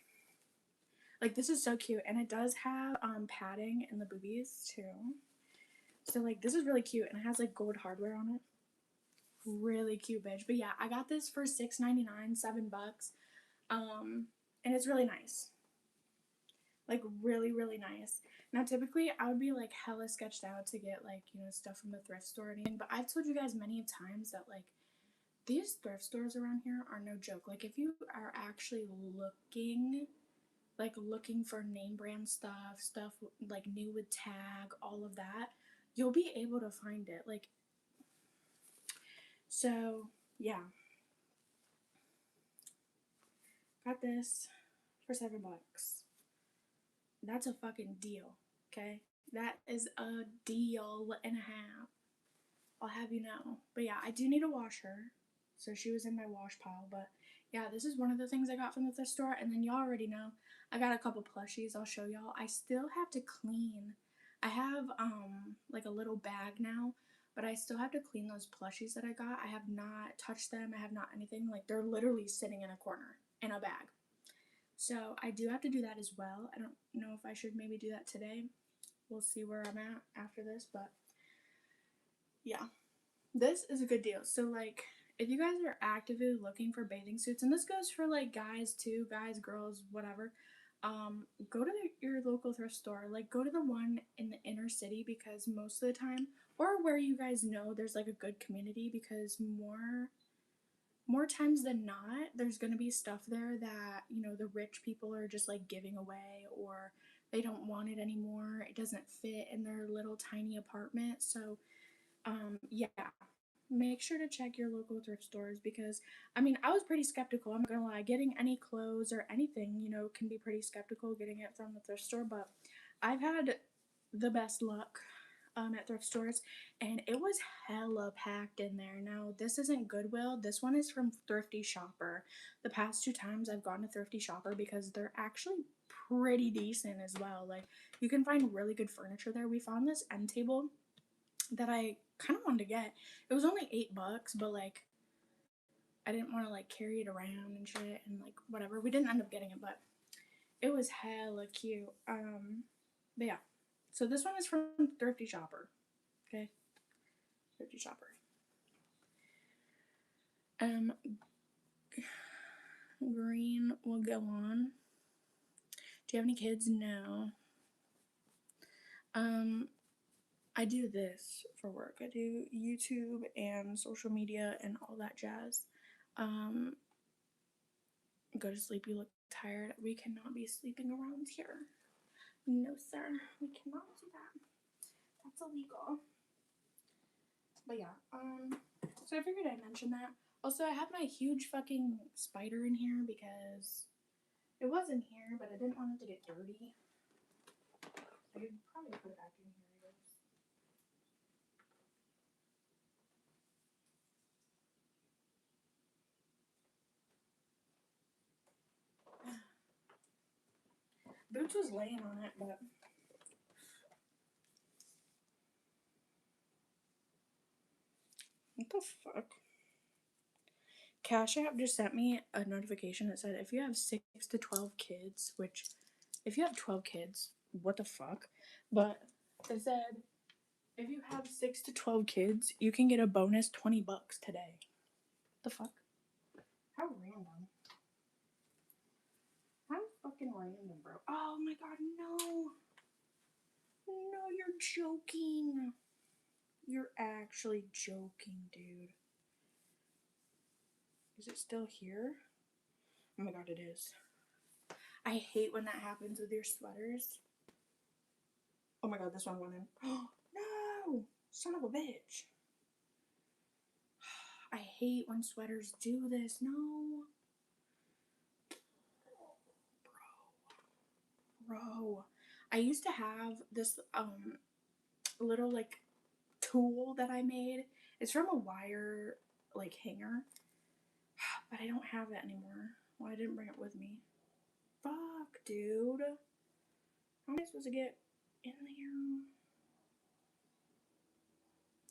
Like, this is so cute, and it does have padding in the boobies too. So like this is really cute, and it has like gold hardware on it. Really cute, bitch. But yeah, I got this for $6.99, $7. And it's really nice. Like really, really nice. Now typically I would be like hella sketched out to get like, you know, stuff from the thrift store or anything. But I've told you guys many times that like these thrift stores around here are no joke. Like if you are actually looking for name brand stuff like new with tag, all of that, you'll be able to find it. Like, so yeah, got this for $7. That's a fucking deal, okay? That is a deal and a half. I'll have you know. But yeah, I do need to wash her. So she was in my wash pile. But yeah, this is one of the things I got from the thrift store. And then y'all already know, I got a couple plushies. I'll show y'all. I still have to clean. I have like a little bag now, but I still have to clean those plushies that I got. I have not touched them. I have not anything. Like they're literally sitting in a corner in a bag. So I do have to do that as well. I don't know if I should maybe do that today. We'll see where I'm at after this, but yeah. This is a good deal. So like if you guys are actively looking for bathing suits, and this goes for like guys too, guys, girls, whatever, go to your local thrift store. Like go to the one in the inner city, because most of the time, or where you guys know there's like a good community, because more times than not, there's going to be stuff there that, you know, the rich people are just like giving away, or they don't want it anymore. It doesn't fit in their little tiny apartment. So, yeah, make sure to check your local thrift stores, because, I mean, I was pretty skeptical. I'm not gonna lie. Getting any clothes or anything, you know, can be pretty skeptical getting it from the thrift store, but I've had the best luck at thrift stores, and it was hella packed in there. Now, this isn't Goodwill. This one is from Thrifty Shopper. The past two times I've gone to Thrifty Shopper, because they're actually pretty decent as well. Like, you can find really good furniture there. We found this end table that I kind of wanted to get. It was only $8, but like I didn't want to like carry it around and shit and like whatever. We didn't end up getting it, but it was hella cute. But yeah. So this one is from Thrifty Shopper. Okay. Thrifty Shopper. Green will go on. Do you have any kids? No. I do this for work. I do YouTube and social media and all that jazz. Go to sleep, you look tired. We cannot be sleeping around here. No, sir. We cannot do that. That's illegal. But yeah, so I figured I'd mention that. Also, I have my huge fucking spider in here because it was in here, but I didn't want it to get dirty. I could probably put it back in here, I guess. Boots was laying on it, but what the fuck? Cashapp just sent me a notification that said if you have 6 to 12 kids, which if you have 12 kids, what the fuck? But it said if you have 6 to 12 kids, you can get a bonus $20 today. The fuck? How random. How fucking random, bro. Oh my god, no. No, you're joking. You're actually joking, dude. Is it still here? Oh my god, it is. I hate when that happens with your sweaters. Oh my god, this one went in. Oh, no! Son of a bitch. I hate when sweaters do this. No. Bro. I used to have this little like tool that I made. It's from a wire like hanger. But I don't have it anymore. Well, I didn't bring it with me. Fuck, dude. How am I supposed to get in there?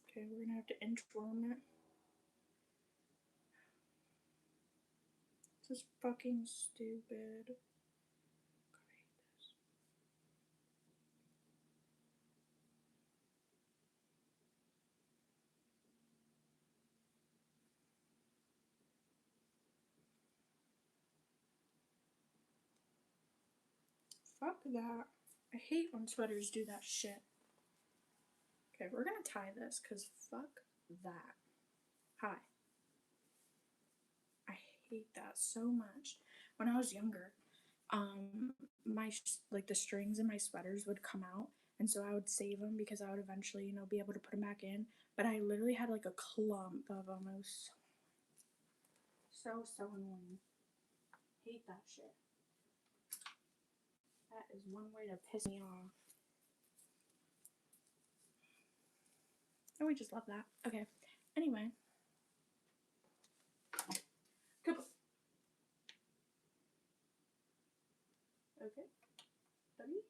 Okay, we're gonna have to inform it. This is fucking stupid. Fuck that. I hate when sweaters do that shit. Okay, we're gonna tie this because fuck that. Hi. I hate that so much. When I was younger, my like the strings in my sweaters would come out, and so I would save them because I would eventually, you know, be able to put them back in. But I literally had like a clump of them. It was so annoying. Hate that shit. That is one way to piss me off. And we just love that. Okay. Anyway. Okay. 30.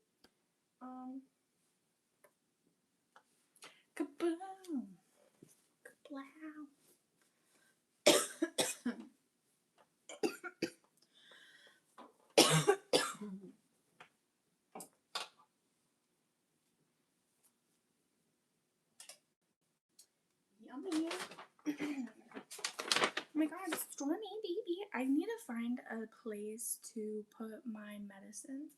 Kaboom. Kablow. Yummy. Oh my god, Stormy, baby. I need to find a place to put my medicine.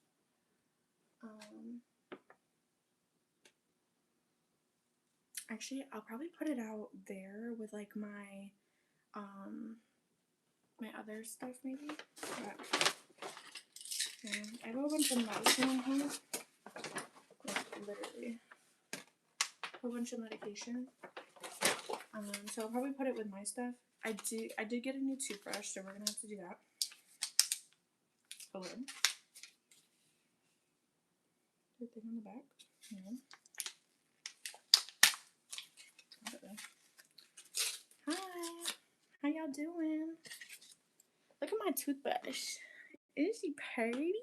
Actually, I'll probably put it out there with like my my other stuff maybe. But, yeah, I have a bunch of medicine in here. Like, literally. A whole bunch of medication. So I'll probably put it with my stuff. I did get a new toothbrush, so we're gonna have to do that. A lid. Everything on the back. Yeah. Hi. How y'all doing? Look at my toothbrush. Is she pretty?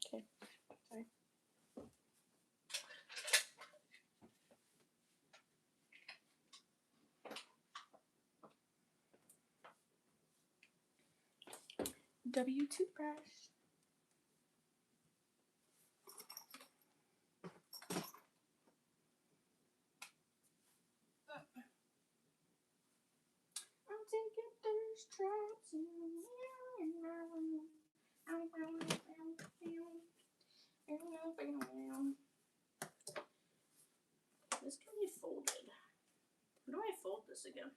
Okay. Sorry. W toothbrush. I'll take your thirst traps and this can be folded. How do I fold this again?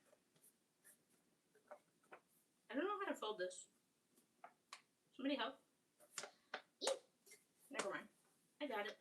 I don't know how to fold this. Somebody help. Never mind. I got it.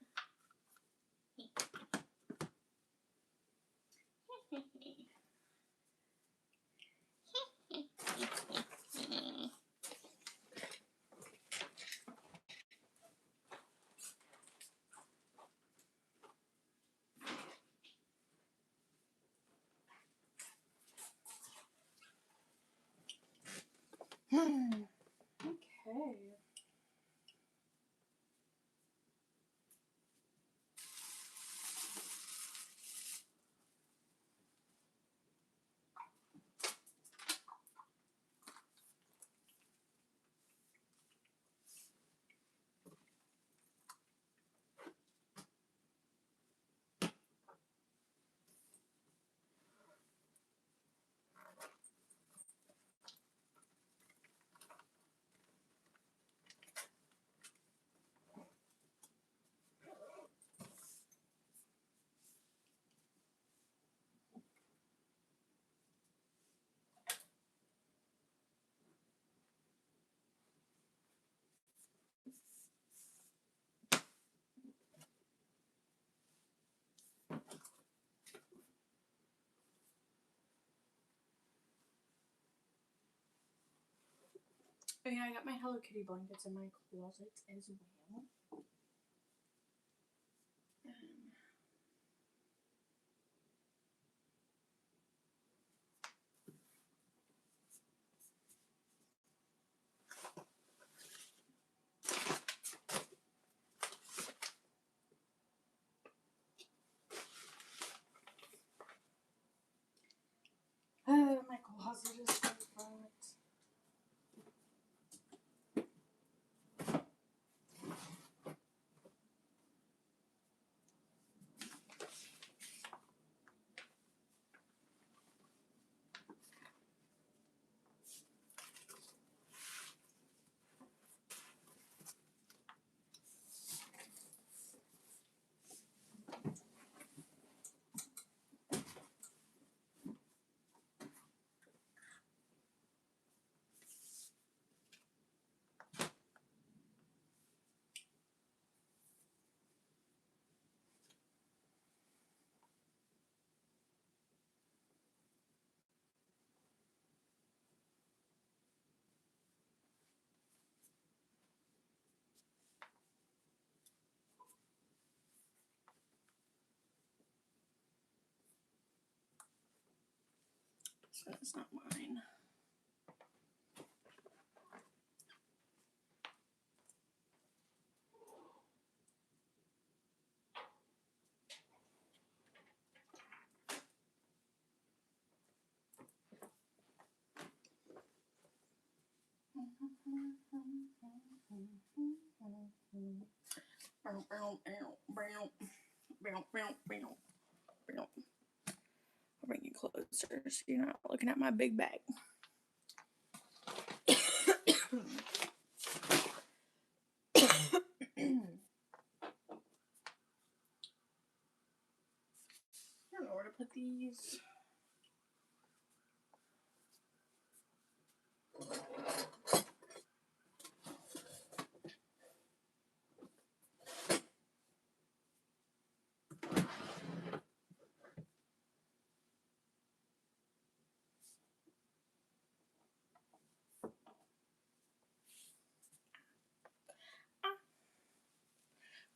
Okay. Oh yeah, I got my Hello Kitty blankets in my closet as well. My closet is so packed. So that's not mine. I'll bring you closer so you're not looking at my big bag. I don't know where to put these.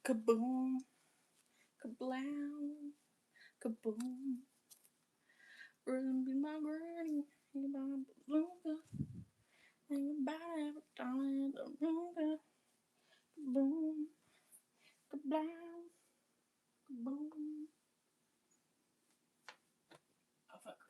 Kaboom, kablow, kaboom. Rhythm be my granny, ain't about a balloonka, ain't about every time the roonka. Kaboom, kablow, kaboom. Oh fuck.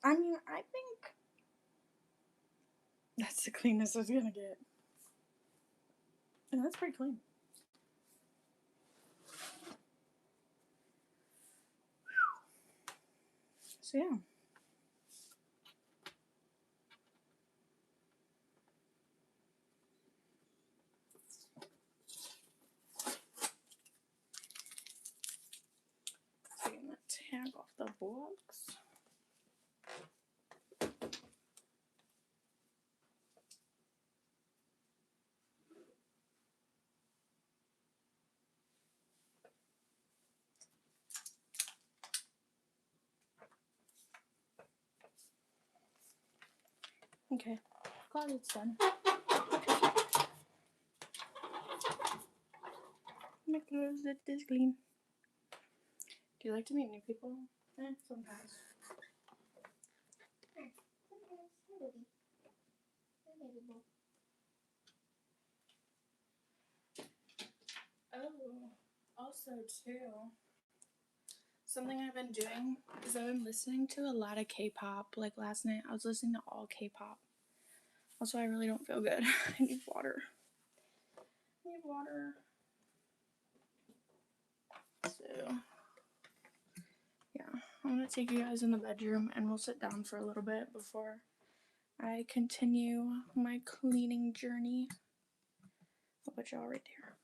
I mean, I think that's the cleanest it's gonna get. And that's pretty clean. So yeah. Taking the tag off the box. Okay, glad it's done. My closet is clean. Do you like to meet new people? Sometimes. Oh, also too, something I've been doing is I've been listening to a lot of K-pop. Like last night, I was listening to all K-pop. Also, I really don't feel good. I need water. So, yeah, I'm gonna take you guys in the bedroom and we'll sit down for a little bit before I continue my cleaning journey. I'll put y'all right here.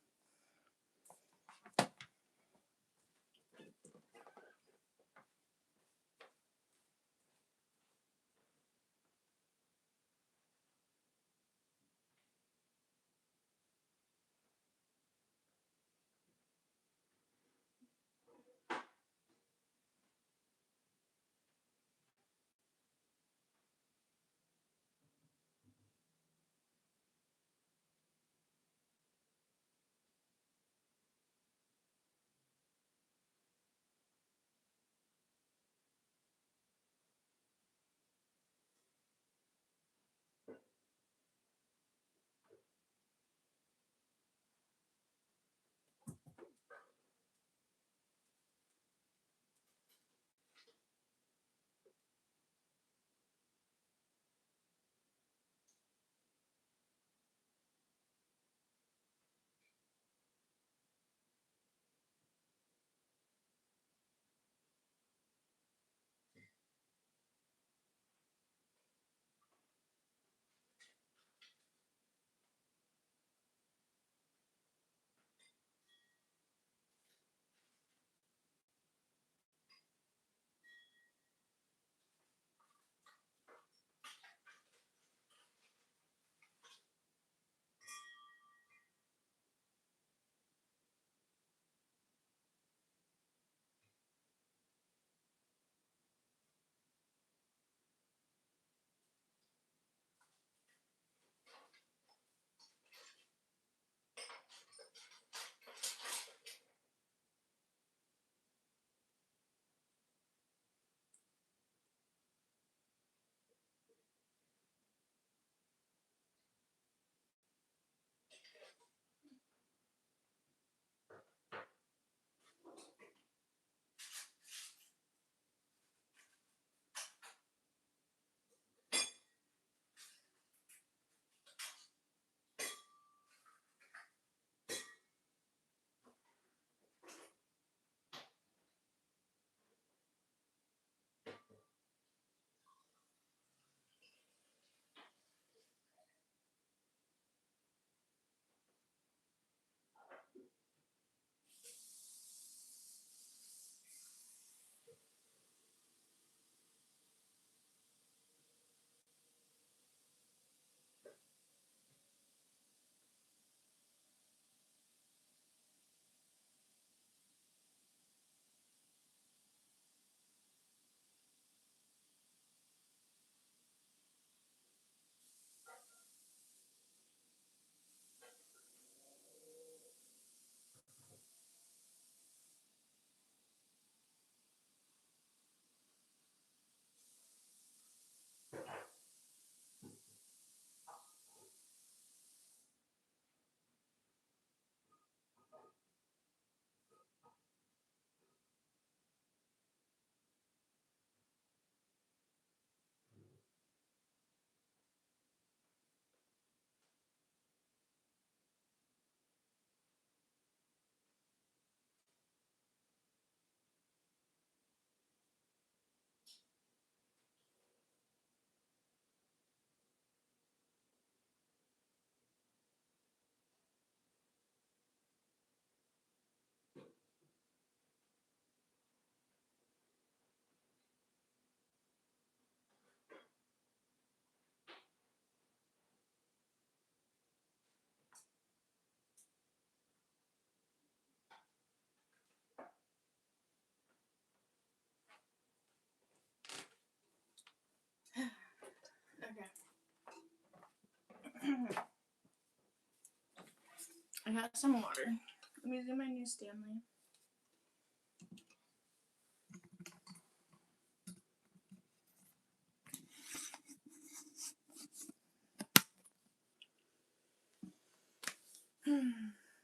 I got some water. I'm using my new Stanley.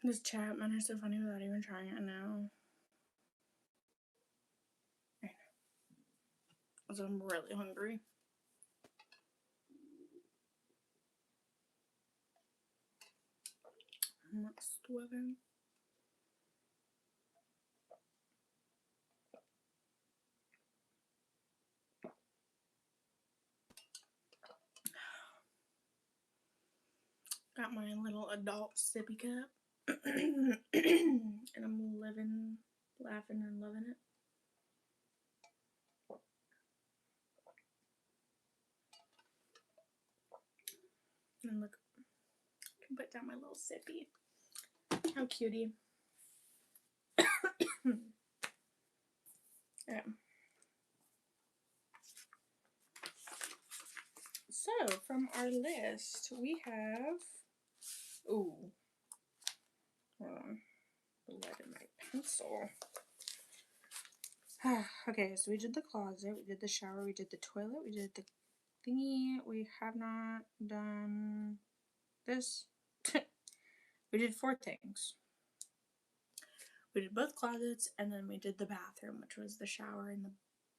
This chat man is so funny without even trying it now. So I'm really hungry. I'm not sweating. Got my little adult sippy cup. And I'm living, laughing, and loving it. And look, I can put down my little sippy. How cutie. Yeah. So, from our list, we have... Ooh. Hold on. The lead in my pencil. Okay, so we did the closet, we did the shower, we did the toilet, we did the thingy. We have not done this. We did 4 things. We did both closets, and then we did the bathroom, which was the shower and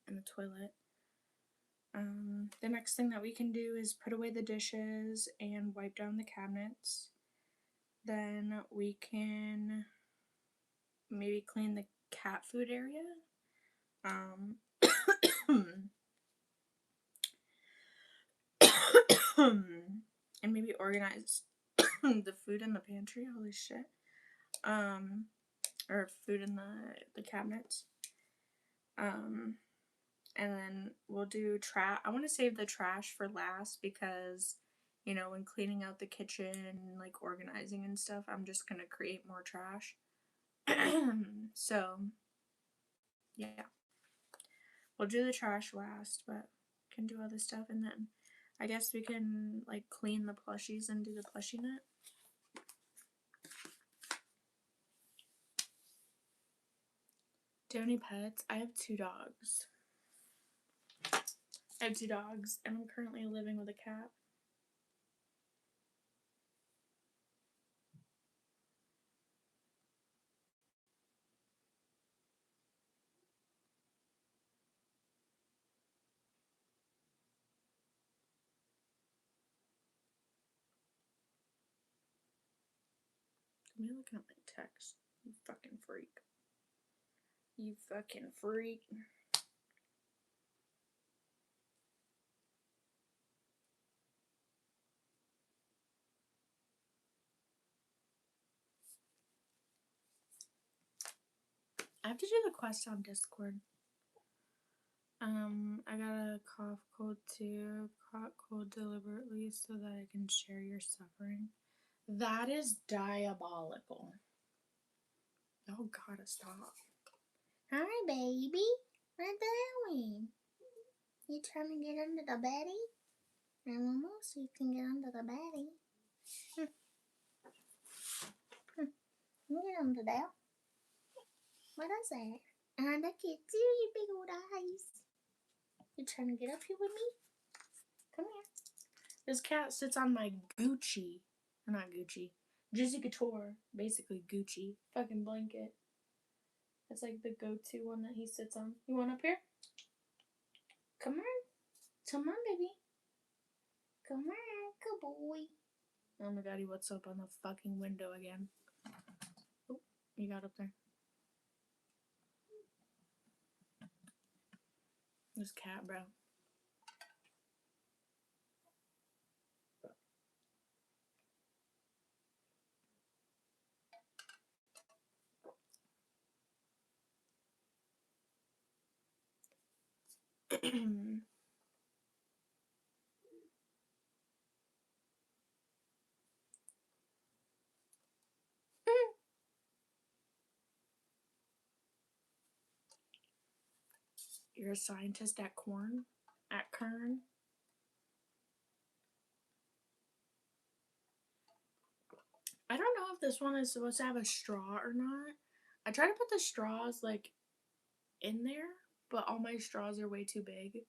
the toilet. The next thing that we can do is put away the dishes and wipe down the cabinets. Then we can maybe clean the cat food area. And maybe organize the food in the pantry. Holy shit. Or food in the cabinets. And then we'll do trash. I want to save the trash for last because, you know, when cleaning out the kitchen and like organizing and stuff, I'm just gonna create more trash. So, yeah. We'll do the trash last, but can do other stuff, and then I guess we can like clean the plushies and do the plushie net. Do you have any pets? I have 2 dogs. And I'm currently living with a cat. I'm looking at my text. You fucking freak. You fucking freak. I have to do the quest on Discord. I got a cough cold too. Caught cold deliberately so that I can share your suffering. That is diabolical. Oh, gotta stop. Hi, baby. What doing? You trying to get under the beddie? And one more so you can get under the beddie. You get under there. What is that? And look at you, you big old eyes. You trying to get up here with me? Come here. This cat sits on my Gucci. Not Gucci. Juicy Couture. Basically Gucci. Fucking blanket. That's like the go-to one that he sits on. You want up here? Come on. Come on, baby. Come on. Good boy. Oh my god, he what's up on the fucking window again. Oh, you got up there. This cat, bro. You're a scientist at Kern? At Kern? I don't know if this one is supposed to have a straw or not. I tried to put the straws like in there, but all my straws are way too big.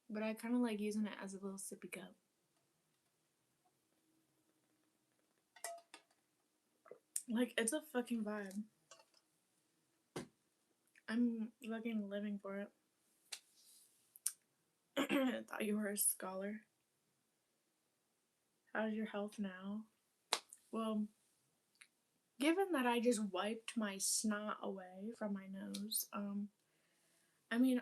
But I kind of like using it as a little sippy cup. Like, it's a fucking vibe. I'm fucking living for it. I thought you were a scholar. How's your health now? Well, given that I just wiped my snot away from my nose, I mean,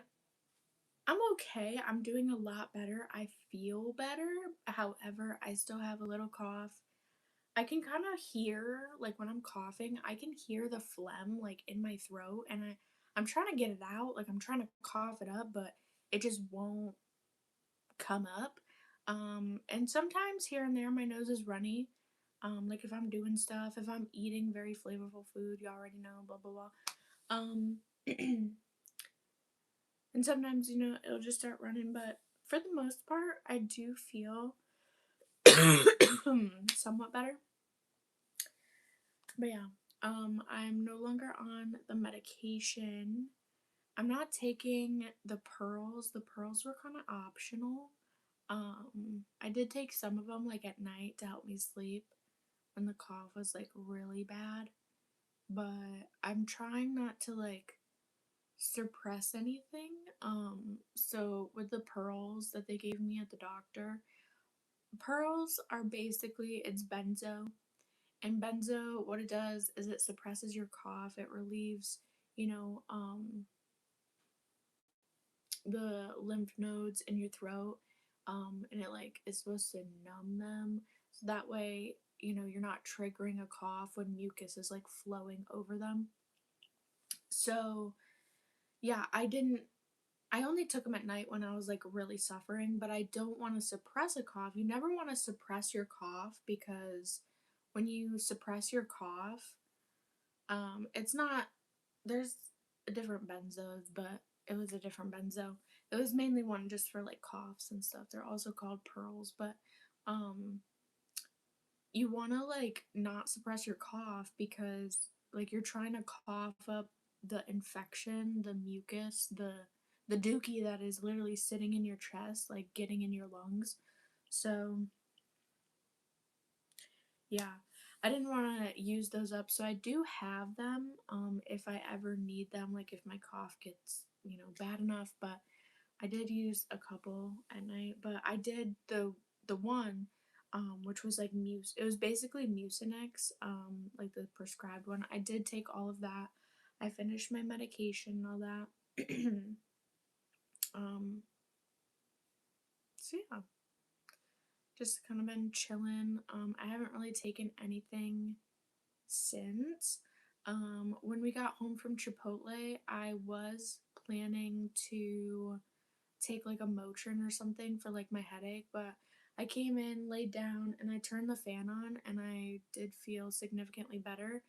I'm okay. I'm doing a lot better. I feel better. However, I still have a little cough. I can kind of hear, like when I'm coughing, I can hear the phlegm like in my throat, and I'm trying to get it out. Like I'm trying to cough it up, but it just won't come up. And sometimes here and there my nose is runny. Like if I'm doing stuff, if I'm eating very flavorful food, you already know, blah blah blah. And sometimes, it'll just start running, but for the most part, I do feel somewhat better. But yeah, I'm no longer on the medication. I'm not taking the pearls. The pearls were kind of optional. I did take some of them like at night to help me sleep when the cough was like really bad. But I'm trying not to like suppress anything. So with the pearls that they gave me at the doctor, pearls are basically it's benzo. And benzo, what it does is it suppresses your cough. It relieves, you know, the lymph nodes in your throat. And it like is supposed to numb them. So that way, you're not triggering a cough when mucus is like flowing over them. So yeah, I only took them at night when I was like really suffering, but I don't want to suppress a cough. You never want to suppress your cough because when you suppress your cough, it's not, there's a different benzos, but it was a different benzo. It was mainly one just for like coughs and stuff. They're also called pearls, but um you want to like not suppress your cough because like you're trying to cough up the infection, the mucus, the dookie that is literally sitting in your chest, like getting in your lungs. So yeah, I didn't want to use those up, so I do have them if I ever need them, like if my cough gets, bad enough, but I did use a couple at night, but I did the one which was like it was basically Mucinex, like the prescribed one. I did take all of that. I finished my medication and all that. um so yeah, just kind of been chilling. I haven't really taken anything since. When we got home from Chipotle, I was planning to take like a Motrin or something for like my headache, but I came in, laid down, and I turned the fan on, and I did feel significantly better.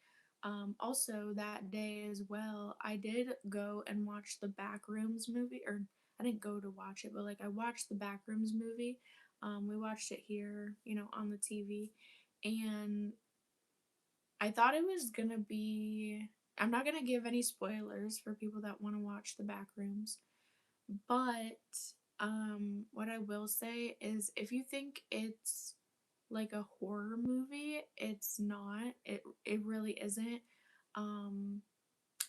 Also, that day as well, I did go and watch the Backrooms movie, or I didn't go to watch it, but like I watched the Backrooms movie. We watched it here, on the TV, and I thought it was gonna be. I'm not gonna give any spoilers for people that want to watch the Backrooms, but what I will say is if you think it's like a horror movie, it's not. It really isn't. Um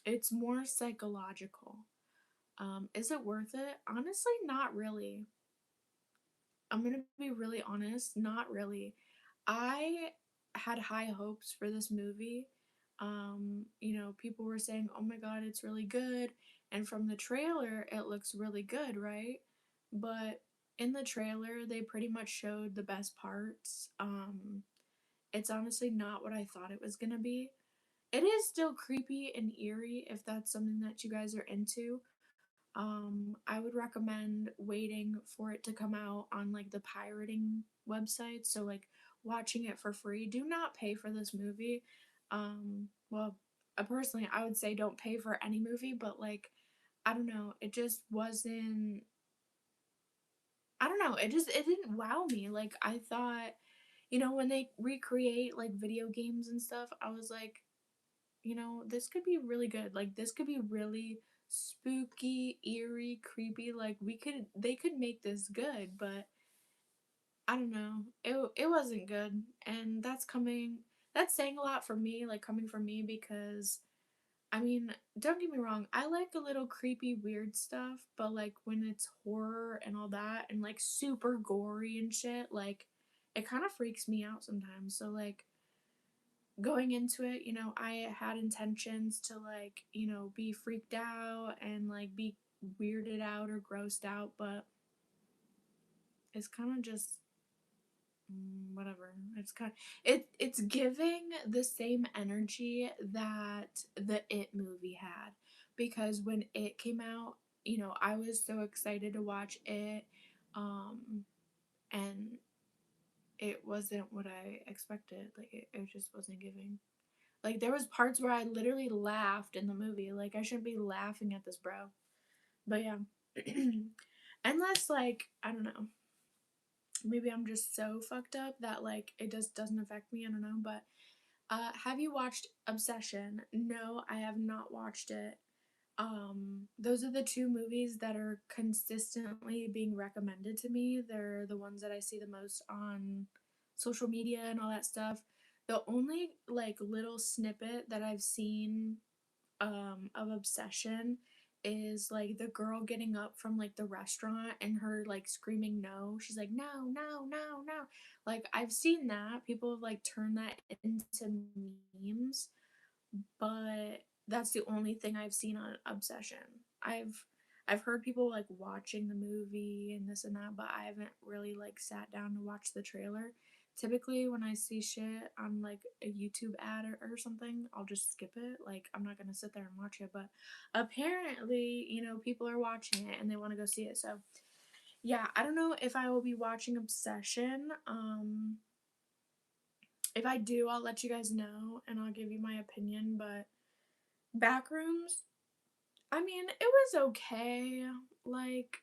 it's more psychological. Is it worth it? Honestly, not really. I'm going to be really honest, not really. I had high hopes for this movie. People were saying, "Oh my god, it's really good." And from the trailer, it looks really good, right? But in the trailer, they pretty much showed the best parts. It's honestly not what I thought it was going to be. It is still creepy and eerie if that's something that you guys are into. I would recommend waiting for it to come out on like the pirating website. So like watching it for free. Do not pay for this movie. Well, personally, I would say don't pay for any movie, but like I don't know, it just wasn't. I don't know. It didn't wow me. Like I thought you know, when they recreate like video games and stuff, I was like, you know, this could be really good. Like this could be really spooky, eerie, creepy. Like they could make this good, but I don't know. It wasn't good. And that's saying a lot for me, like coming from me, because I mean, don't get me wrong, I like a little creepy, weird stuff, but like when it's horror and all that and like super gory and shit, like it kind of freaks me out sometimes. So like going into it, you know, I had intentions to like, you know, be freaked out and like be weirded out or grossed out, but it's kind of just whatever. It's giving the same energy that the It movie had, because when it came out, you know, I was so excited to watch it, um and it wasn't what I expected. Like it just wasn't giving. Like there was parts where I literally laughed in the movie. Like I shouldn't be laughing at this, bro. But yeah. Unless like, I don't know, maybe I'm just so fucked up that like it just doesn't affect me. I don't know. But have you watched Obsession? No, I have not watched it. Those are the two movies that are consistently being recommended to me. They're the ones that I see the most on social media and all that stuff. The only like little snippet that I've seen of Obsession is like the girl getting up from like the restaurant and her like screaming no. She's like no, no, no, no. Like I've seen that. People have like turned that into memes, but that's the only thing I've seen on Obsession. I've heard people like watching the movie and this and that, but I haven't really like sat down to watch the trailer. Typically when I see shit on like a YouTube ad or something, I'll just skip it. Like I'm not gonna sit there and watch it. But apparently, you know, people are watching it and they want to go see it. So yeah, I don't know if I will be watching Obsession. If I do, I'll let you guys know and I'll give you my opinion. But Backrooms, I mean, it was okay. Like,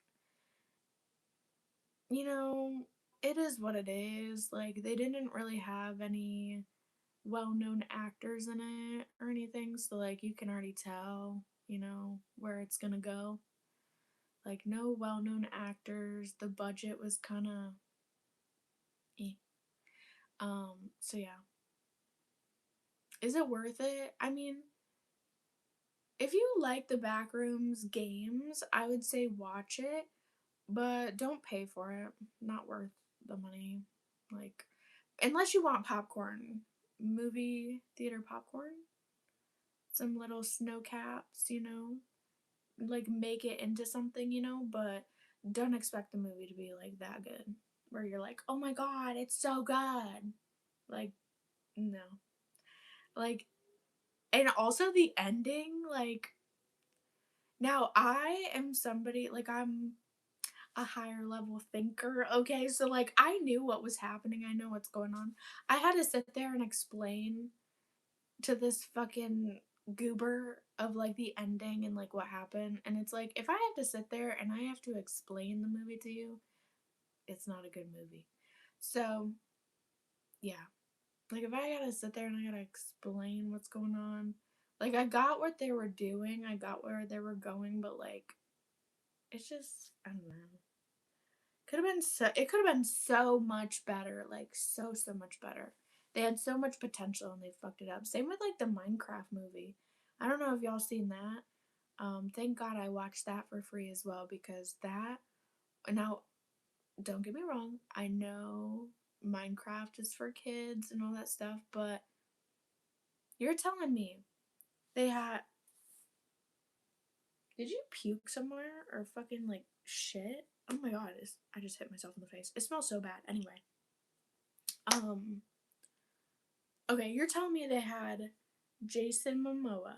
you know, it is what it is. Like, they didn't really have any well known actors in it or anything, so, like, you can already tell, you know, where it's gonna go. Like, no well known actors. The budget was kind of eh. So yeah. Is it worth it? I mean, if you like the Backrooms games, I would say watch it, but don't pay for it. Not worth the money. Like, unless you want popcorn, movie theater popcorn, some little snow caps, you know, like make it into something, you know, but don't expect the movie to be like that good, where you're like, oh my god, it's so good. Like, no. Like, and also the ending, like, now I am somebody, like, I'm a higher level thinker, okay? So like I knew what was happening. I know what's going on. I had to sit there and explain to this fucking goober of like the ending and like what happened. And it's like if I have to sit there and I have to explain the movie to you, it's not a good movie. So, yeah. Like if I got to sit there and I got to explain what's going on, like I got what they were doing, I got where they were going, but like it's just I don't know. Could have been so it could have been so much better, like so much better. They had so much potential and they fucked it up. Same with like the Minecraft movie. I don't know if y'all seen that. Thank God I watched that for free as well, because that, now don't get me wrong, I know Minecraft is for kids and all that stuff, but you're telling me they had, did you puke somewhere or fucking like shit? Oh my god, I just hit myself in the face. It smells so bad. Anyway. Um Okay, you're telling me they had Jason Momoa.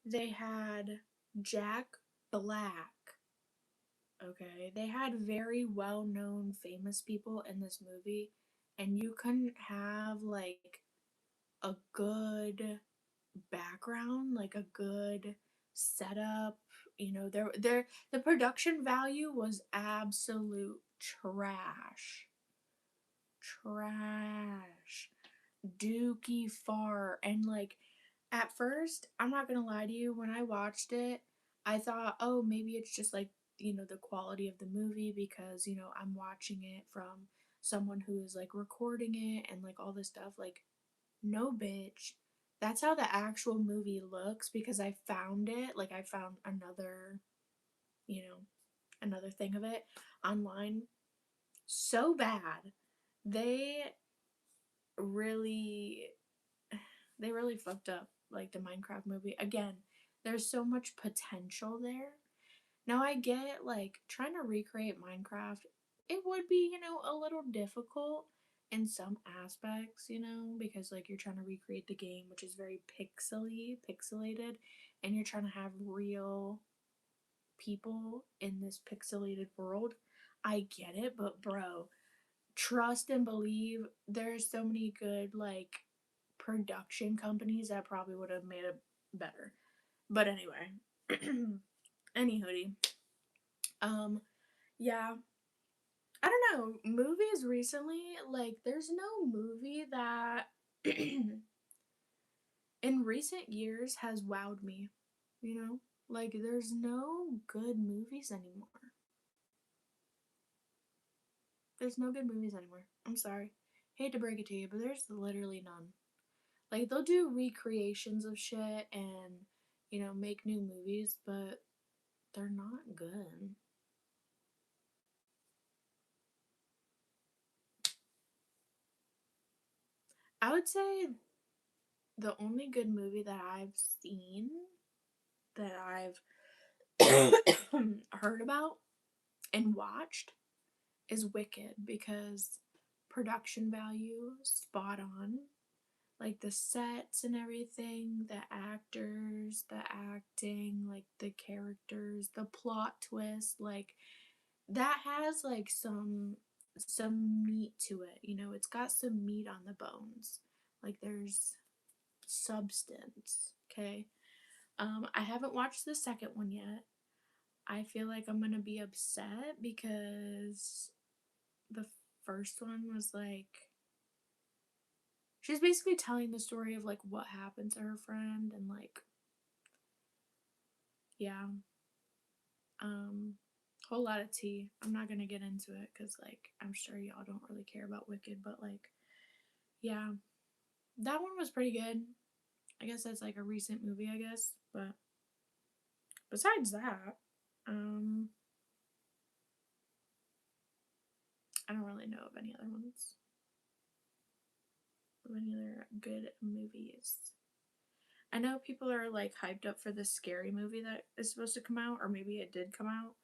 They had Jack Black. Okay, they had very well known famous people in this movie, and you couldn't have like a good background, like a good setup. You know, the production value was absolute trash. trash. Dookie far. And like, at first, I'm not gonna lie to you, when I watched it, I thought, oh, maybe it's just like, you know, the quality of the movie because, you know, I'm watching it from someone who is like recording it and like all this stuff. Like, no, bitch. That's how the actual movie looks because I found it. Like, I found another, you know, another thing of it online. So bad. They really they really fucked up like the Minecraft movie. Again, there's so much potential there. Now I get like trying to recreate Minecraft, it would be, you know, a little difficult in some aspects, you know, because like you're trying to recreate the game which is very pixelated, and you're trying to have real people in this pixelated world. I get it, but bro, trust and believe there's so many good like production companies that probably would have made it better. But anyway, any hoodie. Yeah. I don't know. Movies recently, like, there's no movie that in recent years has wowed me. You know? Like, there's no good movies anymore. There's no good movies anymore. I'm sorry. Hate to break it to you, but there's literally none. Like, they'll do recreations of shit and, you know, make new movies, but they're not good. I would say the only good movie that I've seen, that I've heard about and watched, is Wicked, because production value spot on. Like the sets and everything, the actors, the acting, like the characters, the plot twist, like that has like some meat to it, you know, it's got some meat on the bones. Like there's substance, okay? I haven't watched the second one yet. I feel like I'm gonna be upset because the first one was like, she's basically telling the story of like what happened to her friend, and like, yeah, whole lot of tea. I'm not gonna get into it because like I'm sure y'all don't really care about Wicked, but like, yeah, that one was pretty good. I guess that's like a recent movie, I guess, but besides that, I don't really know of any other ones. Of any other good movies. I know people are like hyped up for the Scary movie that is supposed to come out, or maybe it did come out.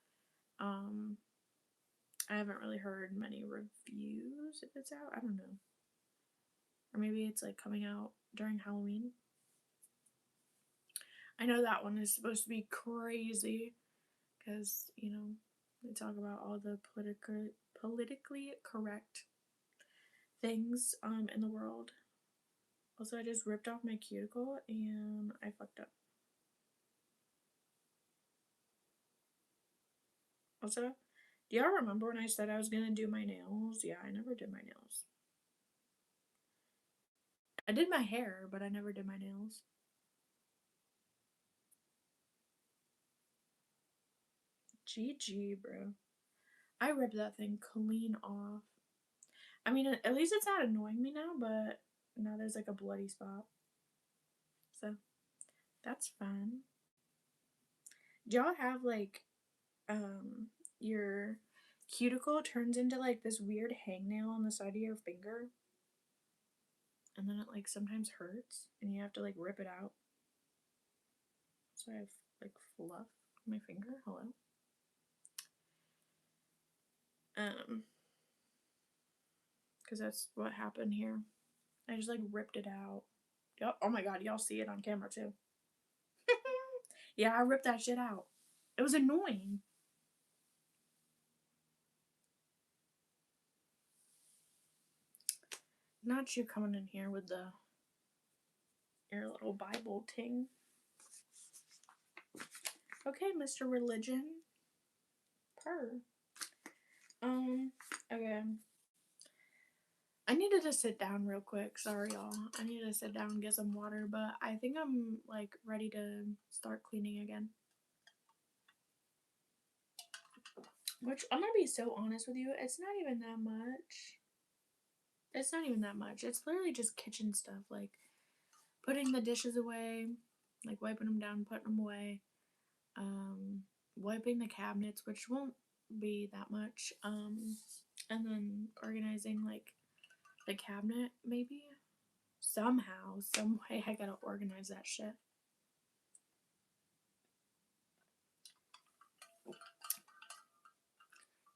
I haven't really heard many reviews if it's out. I don't know. Or maybe it's like coming out during Halloween. I know that one is supposed to be crazy because, you know, they talk about all the politically correct things in the world. Also, I just ripped off my cuticle and I fucked up. Also, do y'all remember when I said I was gonna do my nails? Yeah, I never did my nails. I did my hair, but I never did my nails. GG, bro. I ripped that thing clean off. I mean, at least it's not annoying me now, but now there's like a bloody spot. So, that's fun. Do y'all have like, your cuticle turns into like this weird hangnail on the side of your finger? And then it like sometimes hurts and you have to like rip it out. So I have like fluff on my finger. Hello. Because that's what happened here. I just like ripped it out. Oh my god, y'all see it on camera too. Yeah, I ripped that shit out. It was annoying. Not you coming in here with your little Bible ting. Okay, Mr. Religion. Purr. Okay. I needed to sit down real quick. Sorry, y'all. I needed to sit down and get some water, but I think I'm, like, ready to start cleaning again. Which, I'm gonna be so honest with you, it's not even that much. It's not even that much. It's literally just kitchen stuff, like putting the dishes away, like wiping them down, putting them away, wiping the cabinets, which won't be that much, and then organizing, like, the cabinet, maybe? Somehow, some way, I gotta organize that shit.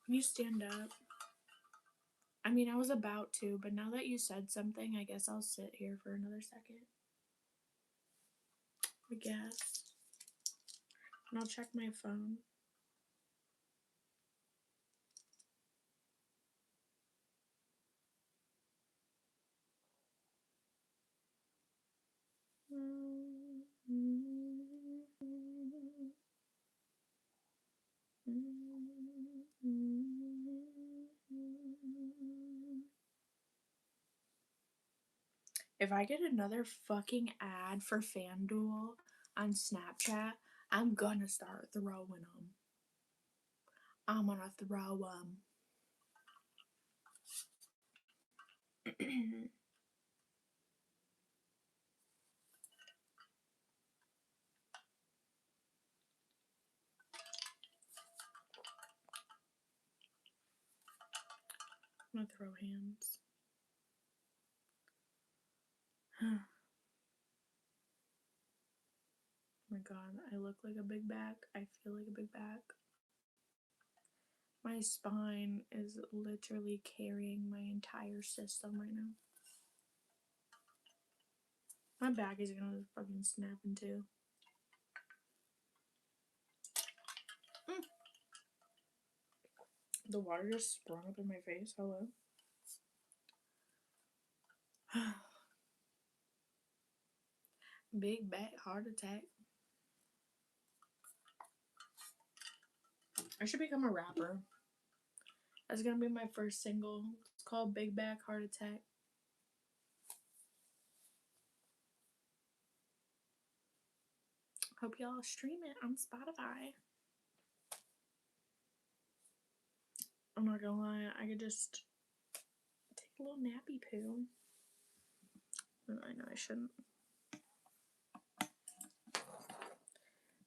Can you stand up? I mean, I was about to, but now that you said something, I guess I'll sit here for another second. I guess. And I'll check my phone. If I get another fucking ad for FanDuel on Snapchat, I'm gonna start throwing them. I'm gonna throw them. I'm gonna throw hands. Oh my god, I look like a big back. I feel like a big back. My spine is literally carrying my entire system right now. My back is gonna fucking snap in two. The water just sprung up in my face. Hello? Big back heart attack. I should become a rapper. That's gonna be my first single. It's called Big Back Heart Attack. Hope y'all stream it on Spotify. I'm not gonna lie, I could just take a little nappy poo. I know I shouldn't.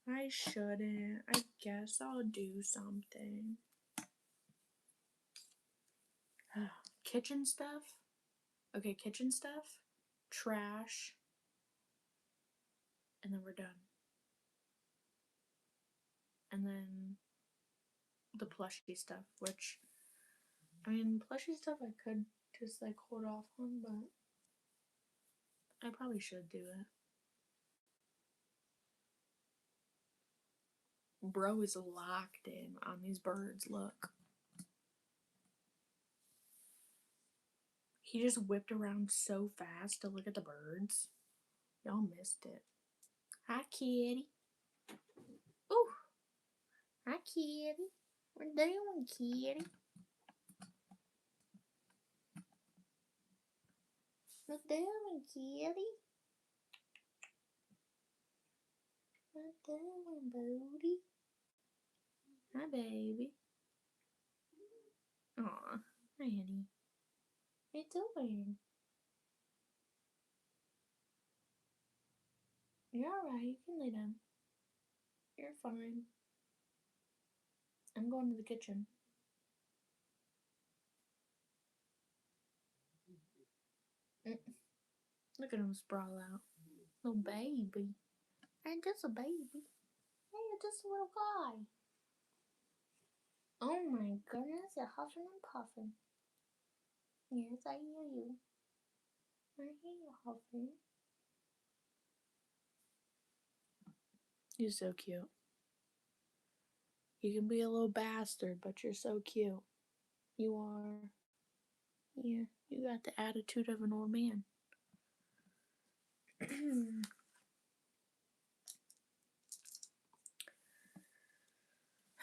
I shouldn't. I guess I'll do something. Kitchen stuff? Okay, kitchen stuff, trash, and then we're done. And then the plushie stuff, which, I mean, plushie stuff I could just, like, hold off on, but I probably should do it. Bro is locked in on these birds, look. He just whipped around so fast to look at the birds. Y'all missed it. Hi, kitty. Ooh. Hi, kitty. What you doing, kitty? What you doing, kitty? What you doing, booty? Hi, baby. Aw, hi, honey. What you doing? You're alright. You can lay down. You're fine. I'm going to the kitchen. Look at him sprawl out. Little baby. Ain't just a baby. Hey, just a little guy. Oh my goodness, you're huffing and puffing. Yes, I hear you. I hear you huffing. You're so cute. You can be a little bastard, but you're so cute. You are. Yeah, you got the attitude of an old man.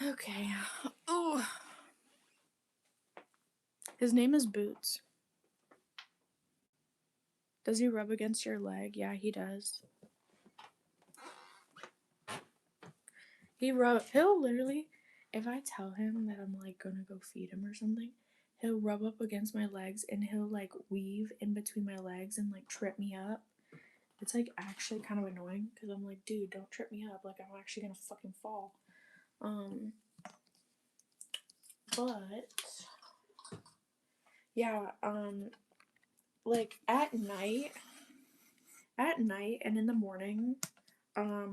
Okay. Oh. His name is Boots. Does he rub against your leg? Yeah, he does. He'll literally, if I tell him that I'm like gonna go feed him or something, he'll rub up against my legs and he'll like weave in between my legs and like trip me up. It's like actually kind of annoying because I'm like, dude, don't trip me up. Like I'm actually gonna fucking fall. But yeah, like at night and in the morning,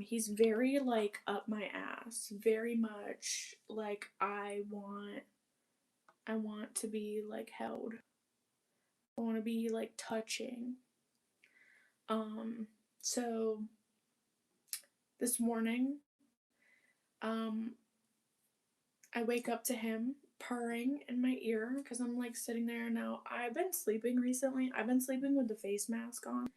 he's very like up my ass, very much like I want to be like held. I want to be like touching. So this morning, um I wake up to him purring in my ear because I'm like sitting there now. I've been sleeping recently. I've been sleeping with the face mask on.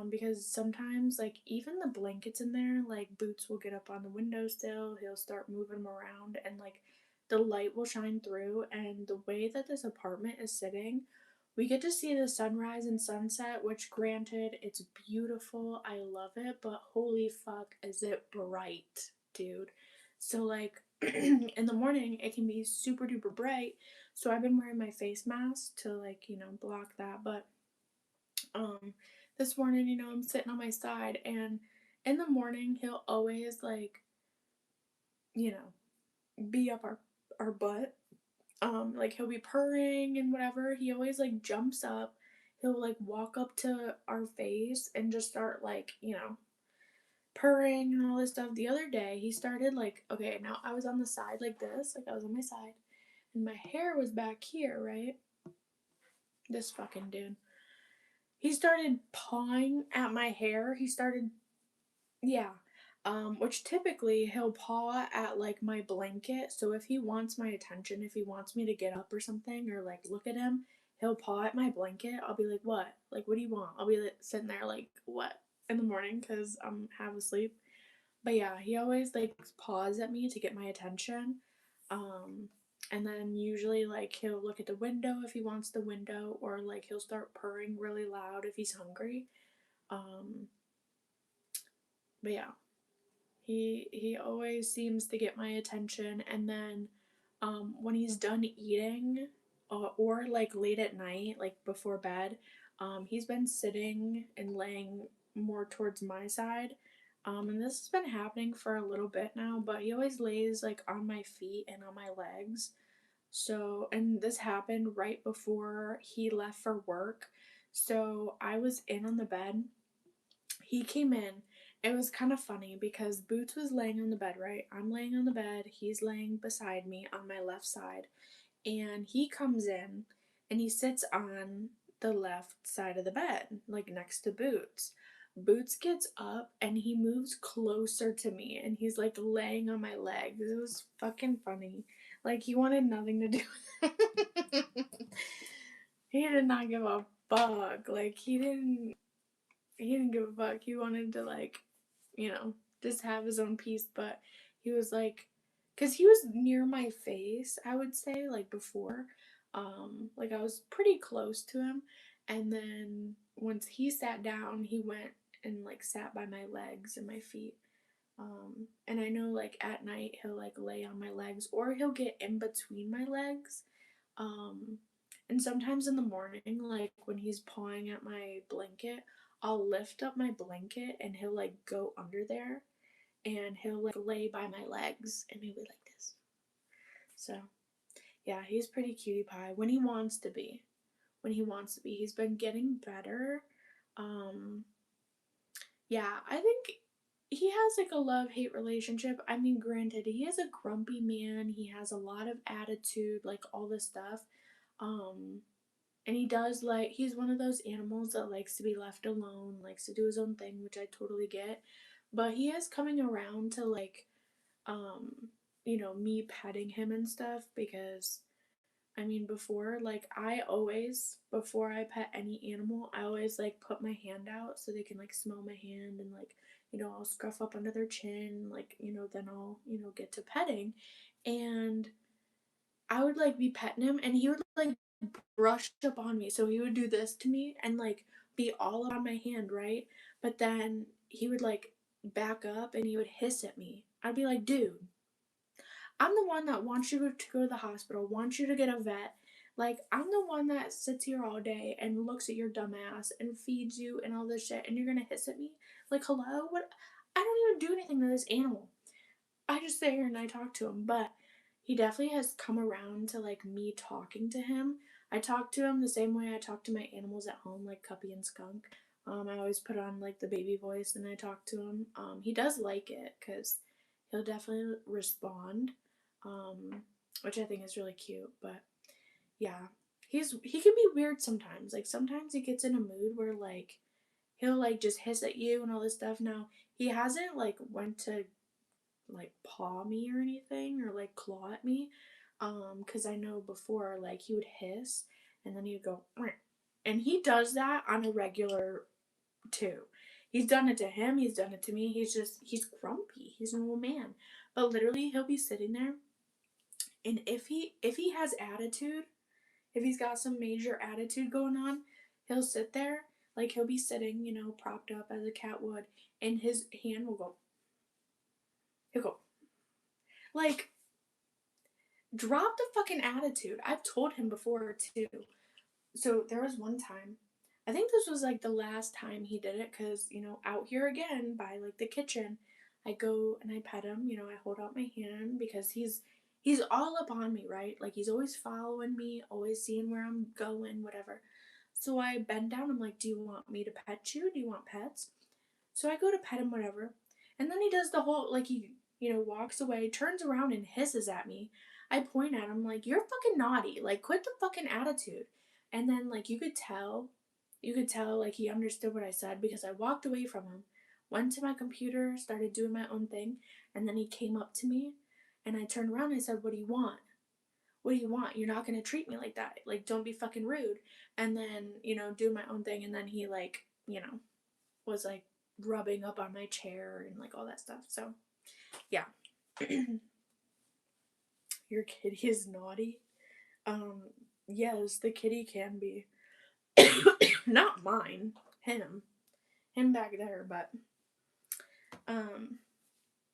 Because sometimes like even the blankets in there, like Boots will get up on the windowsill, he'll start moving them around and like the light will shine through, and the way that this apartment is sitting, we get to see the sunrise and sunset, which granted it's beautiful. I love it, but holy fuck is it bright, dude. So like in the morning it can be super duper bright. So I've been wearing my face mask to like, block that, but um this morning, I'm sitting on my side, and in the morning he'll always like, be up our butt. Like he'll be purring and whatever. He always like jumps up. He'll like walk up to our face and just start like, purring and all this stuff. The other day he started like, okay, now I was on the side like this, like I was on my side, and my hair was back here, right? This fucking dude. He started pawing at my hair. He started, yeah. Which typically he'll paw at like my blanket. So if he wants my attention, if he wants me to get up or something or like look at him, he'll paw at my blanket. I'll be like, what? Like, what do you want? I'll be like, sitting there like, what? In the morning because I'm half asleep. But yeah, he always like paws at me to get my attention. Um, and then usually like he'll look at the window if he wants the window, or like he'll start purring really loud if he's hungry. Um, but yeah, he always seems to get my attention, and then when he's done eating, or like late at night, like before bed, he's been sitting and laying more towards my side. And this has been happening for a little bit now, but he always lays like on my feet and on my legs. So, and this happened right before he left for work. So I was in on the bed, he came in. It was kind of funny because Boots was laying on the bed, right? I'm laying on the bed. He's laying beside me on my left side. And he comes in and he sits on the left side of the bed, like next to Boots. Boots gets up and he moves closer to me and he's like laying on my legs. It was fucking funny. Like he wanted nothing to do with it. He did not give a fuck. Like he didn't give a fuck. He wanted to like, just have his own peace, but he was like, cause he was near my face, I would say, like before. Like I was pretty close to him, and then once he sat down, he went and like sat by my legs and my feet. And I know like at night he'll like lay on my legs or he'll get in between my legs. Um, and sometimes in the morning, like when he's pawing at my blanket, I'll lift up my blanket and he'll like go under there and he'll like lay by my legs and he'll be like this. So, yeah, he's pretty cutie pie when he wants to be. When he wants to be. He's been getting better. Um, yeah, I think he has like a love-hate relationship. I mean, granted, he is a grumpy man. He has a lot of attitude, like all this stuff. Um, and he does like, he's one of those animals that likes to be left alone, likes to do his own thing, which I totally get. But he is coming around to like, um, me petting him and stuff because I mean, before, like, before I pet any animal, I always, like, put my hand out so they can, like, smell my hand and, like, I'll scruff up under their chin, like, then I'll, get to petting. And I would, like, be petting him and he would, like, brush up on me. So he would do this to me and, like, be all on my hand, right? But then he would like back up and he would hiss at me. I'd be like, dude, I'm the one that wants you to go to the hospital, wants you to get a vet. Like, I'm the one that sits here all day and looks at your dumb ass and feeds you and all this shit, and you're gonna hiss at me? Like, hello? What? I don't even do anything to this animal. I just sit here and I talk to him, but he definitely has come around to like me talking to him. I talk to him the same way I talk to my animals at home, like Cuppy and Skunk. I always put on like the baby voice and I talk to him. He does like it because he'll definitely respond, which I think is really cute. But yeah, he can be weird sometimes. Like sometimes he gets in a mood where like he'll like just hiss at you and all this stuff. Now he hasn't like went to like paw me or anything or like claw at me, because I know before like he would hiss and then he'd go "Meow." And he does that on a regular too. He's done it to him, he's done it to me. He's grumpy, he's an old man, but literally he'll be sitting there, and if he has attitude, if he's got some major attitude going on, he'll sit there, like he'll be sitting, propped up as a cat would, and his hand will go, he'll go like, drop the fucking attitude. I've told him before too. So there was one time, I think this was like the last time he did it, because, out here again by like the kitchen, I go and I pet him, I hold out my hand because he's all up on me, right? Like he's always following me, always seeing where I'm going, whatever. So I bend down, I'm like, do you want me to pet you? Do you want pets? So I go to pet him, whatever. And then he does the whole, like, he walks away, turns around and hisses at me. I point at him, like, you're fucking naughty. Like, quit the fucking attitude. And then, like, you could tell, like, he understood what I said because I walked away from him, went to my computer, started doing my own thing, and then he came up to me, and I turned around and I said, what do you want? What do you want? You're not gonna treat me like that. Like, don't be fucking rude. And then, do my own thing, and then he, like, was like rubbing up on my chair and like all that stuff. So yeah. Your kitty is naughty. Yes, the kitty can be. Not mine. Him back there. But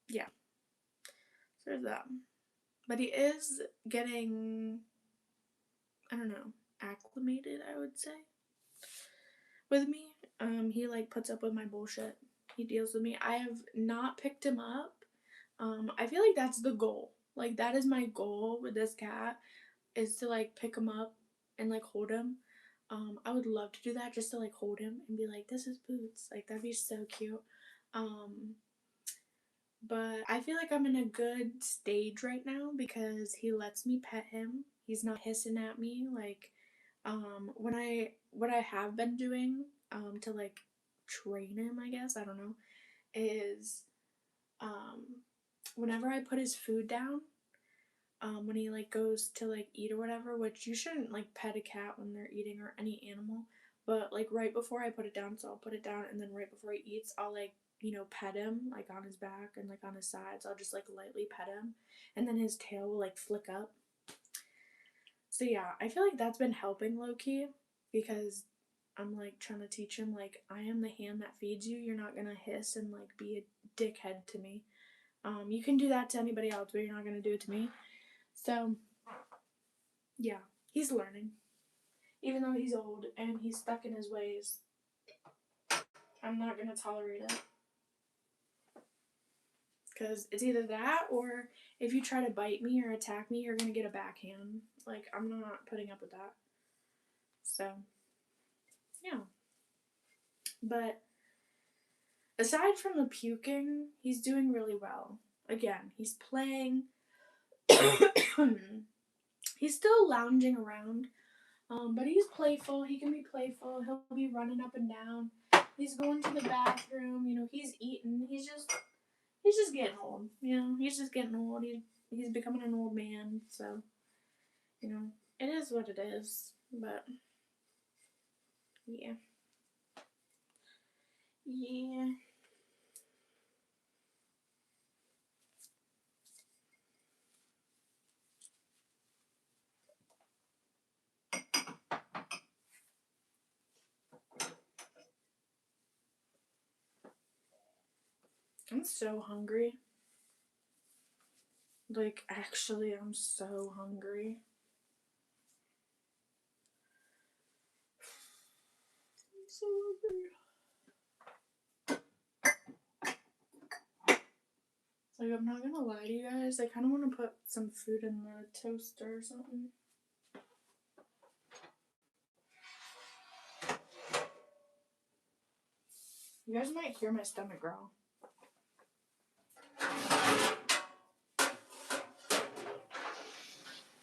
yeah, so there's that. But he is getting, I don't know, acclimated, I would say, with me. He like puts up with my bullshit. He deals with me. I have not picked him up. I feel like that's the goal. Like, that is my goal with this cat, is to like pick him up and like hold him. I would love to do that, just to like hold him and be like, this is Boots. Like, that'd be so cute. But I feel like I'm in a good stage right now because he lets me pet him. He's not hissing at me. Like, what I have been doing, to like train him, I guess, I don't know, is, whenever I put his food down, when he like goes to like eat or whatever, which you shouldn't like pet a cat when they're eating, or any animal, but like right before I put it down, so I'll put it down, and then right before he eats, I'll like, pet him like on his back and like on his sides. I'll just like lightly pet him, and then his tail will like flick up. So yeah, I feel like that's been helping low key, because I'm like trying to teach him, like, I am the hand that feeds you. You're not gonna hiss and like be a dickhead to me. You can do that to anybody else, but you're not gonna do it to me. So yeah, he's learning. Even though he's old and he's stuck in his ways, I'm not gonna tolerate it. Because it's either that, or if you try to bite me or attack me, you're gonna get a backhand. Like, I'm not putting up with that. So, yeah. But aside from the puking, he's doing really well. Again, he's playing. He's still lounging around. But he's playful. He can be playful. He'll be running up and down. He's going to the bathroom. He's eating. He's just getting old. He's just getting old. He's becoming an old man. So, it is what it is. But yeah, yeah. I'm so hungry. Like, actually, I'm so hungry. I'm so hungry. Like, I'm not gonna lie to you guys. I kind of want to put some food in the toaster or something. You guys might hear my stomach growl.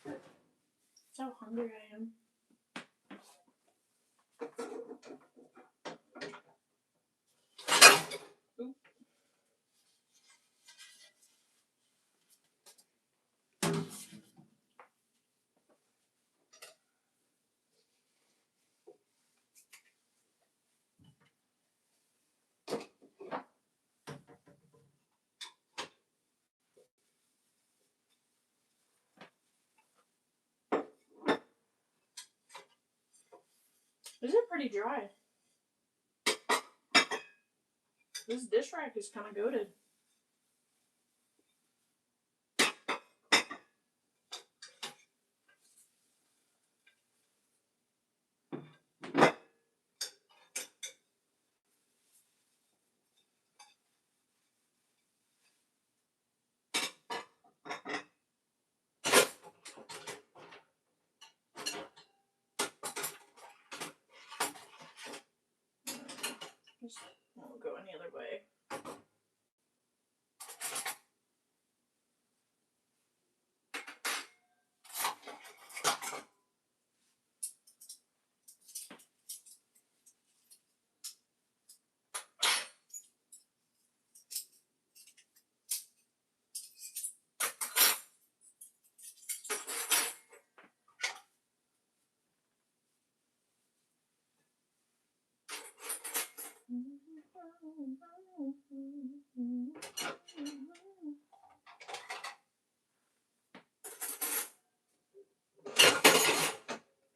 That's how hungry I am. Oop. This is pretty dry. This dish rack is kind of goated. Just won't go any other way.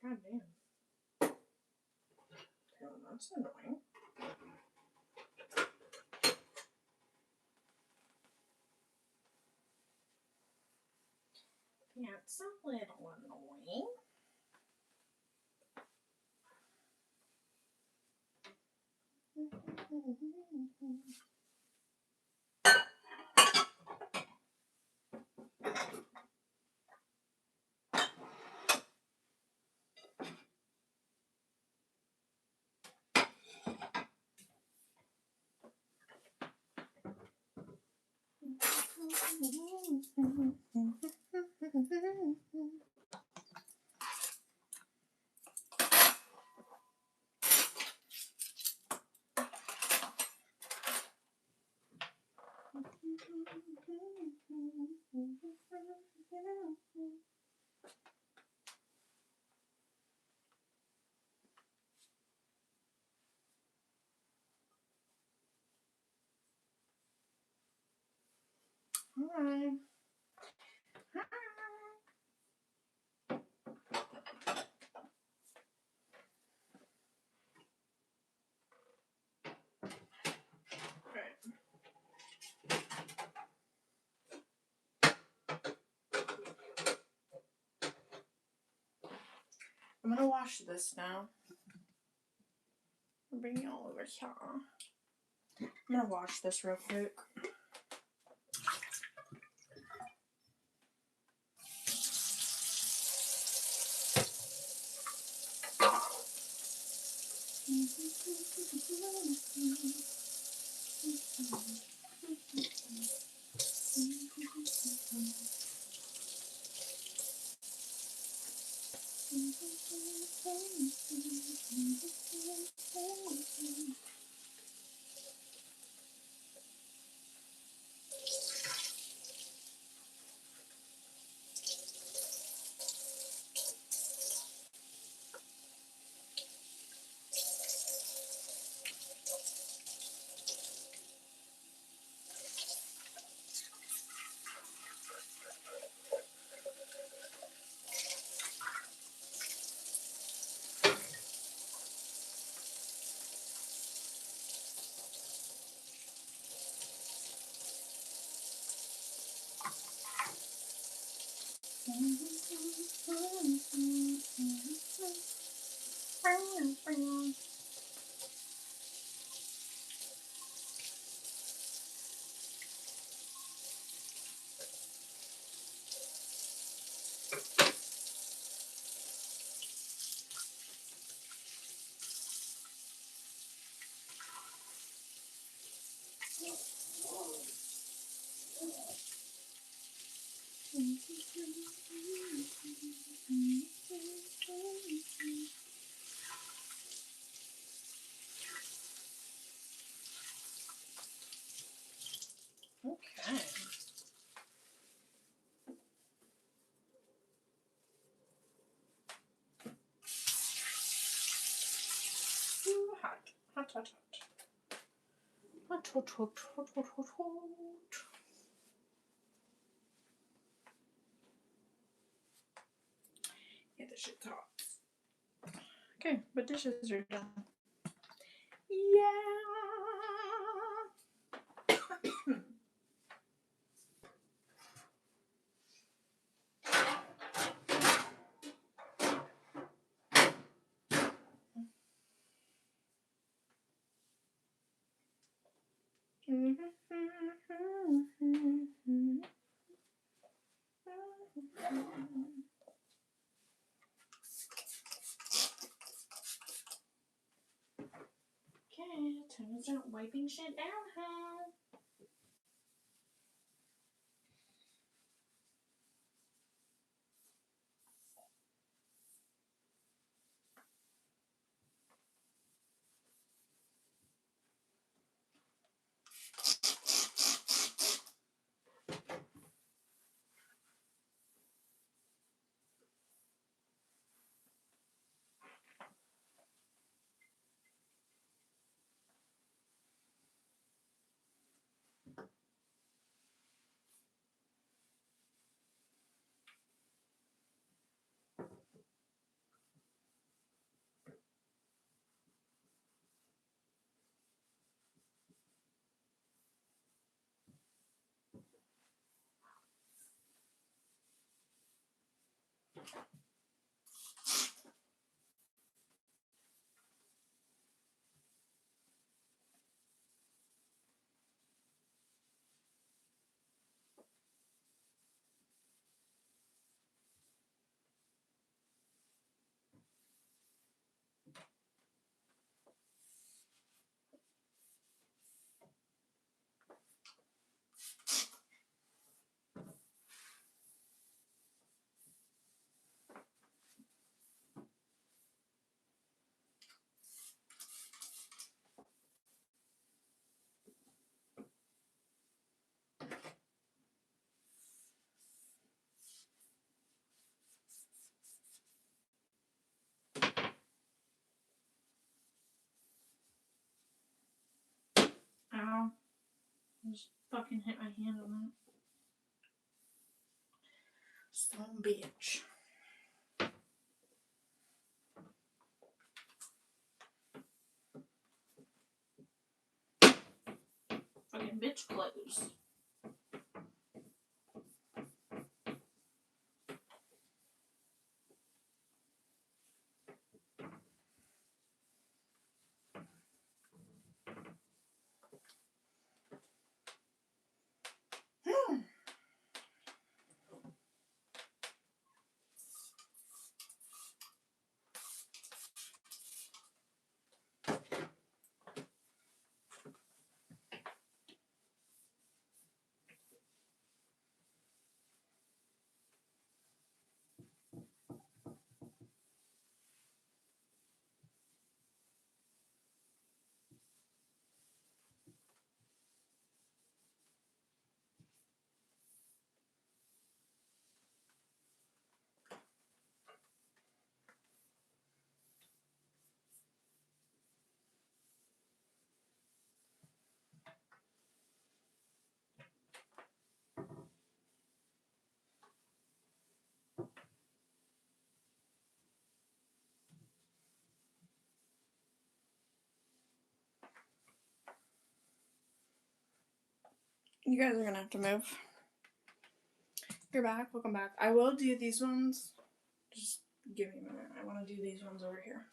God damn. Oh, that's annoying. Yeah, it's a little annoying. Hi. I'm gonna wash this now. I'll bring you all over here. I'm gonna wash this real quick. Okay. Ooh, hot. Hot, hot, hot. Hot, hot, hot, hot, hot, hot, hot. Yeah, this shit's hot. Okay, but dishes are done. Yeah. Okay, time to start wiping shit down, huh? Ow. I just fucking hit my hand on that. Stone bitch. Fucking bitch clothes. You guys are gonna have to move. You're back. Welcome back. I will do these ones. Just give me a minute. I want to do these ones over here.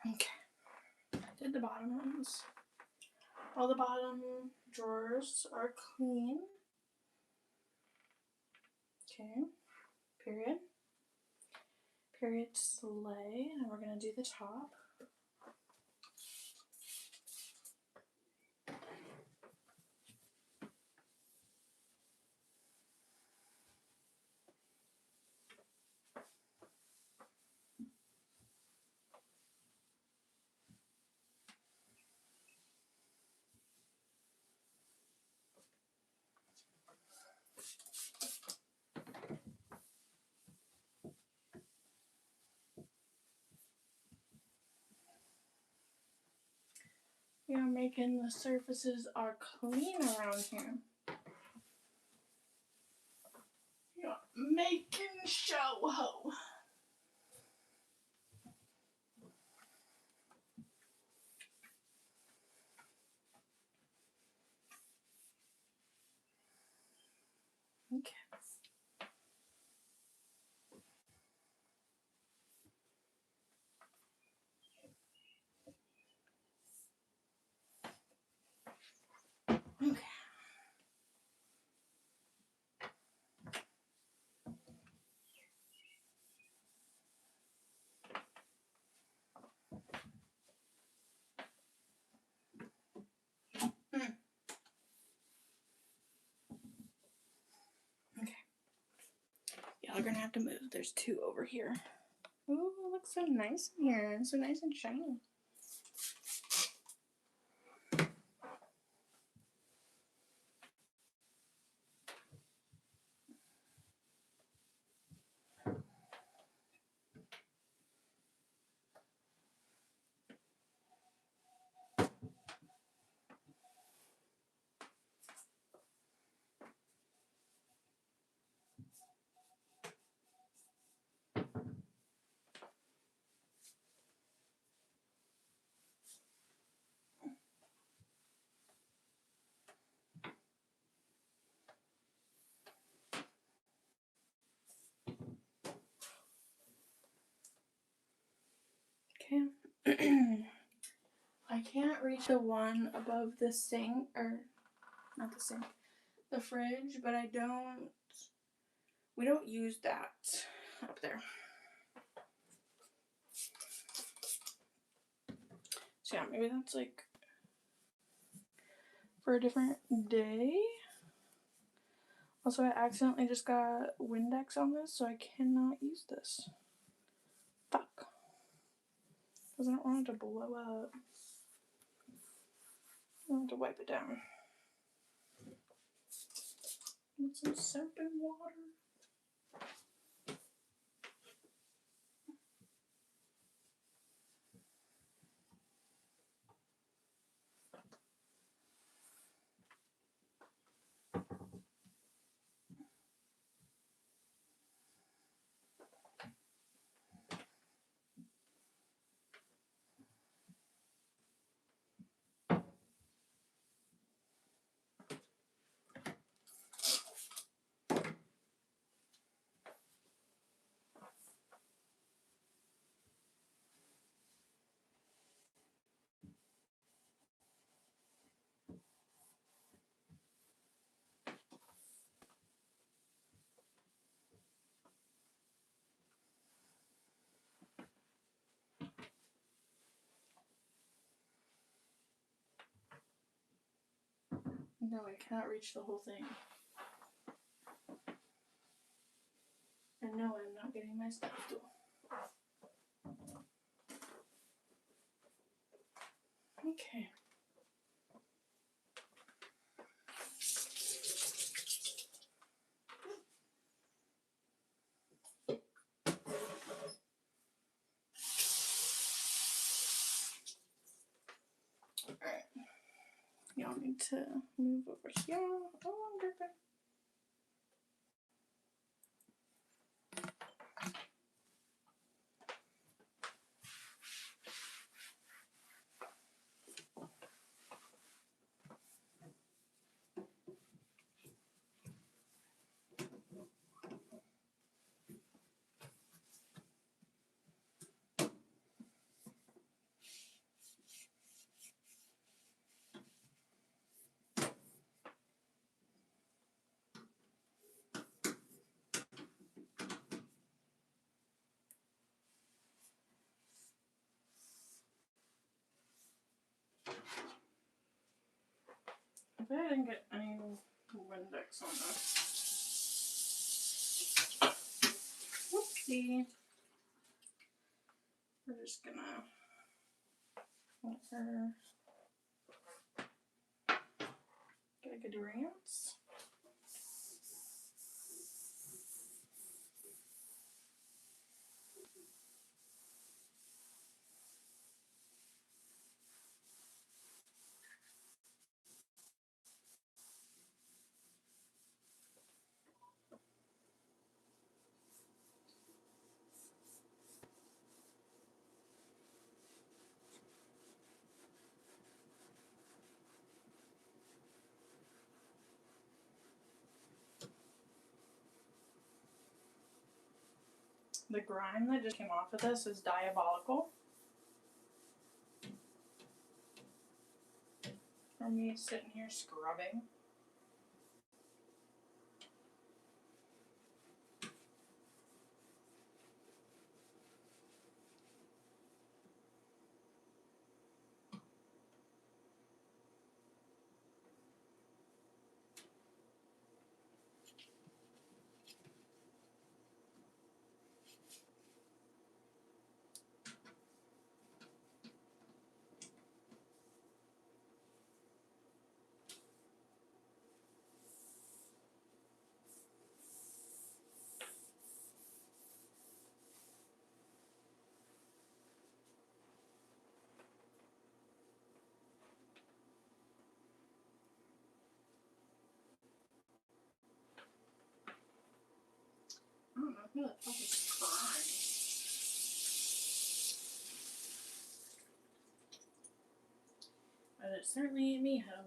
Okay. Did the bottom ones. All the bottom drawers are clean. Okay. Period. Period slay. And we're going to do the top. We are making the surfaces are clean around here. You're making show ho. Okay. Okay. Okay. Y'all are gonna have to move. There's two over here. Ooh, it looks so nice in here. It's so nice and shiny. Okay. I can't reach the one above the sink, or not the sink, the fridge, but we don't use that up there. So yeah, maybe that's like for a different day. Also, I accidentally just got Windex on this, so I cannot use this. Fuck. Because I don't want it to blow up. I want to wipe it down. With some soap and water. No, I cannot reach the whole thing. And no, I'm not getting my step stool. Okay. Alright. Y'all need to move over here a longer bit. I bet I didn't get any Windex on this. Whoopsie. We're just gonna let her get a good rinse. The grime that just came off of this is diabolical. For me sitting here scrubbing. I don't know who the fuck is crying. But it certainly ain't me, ho.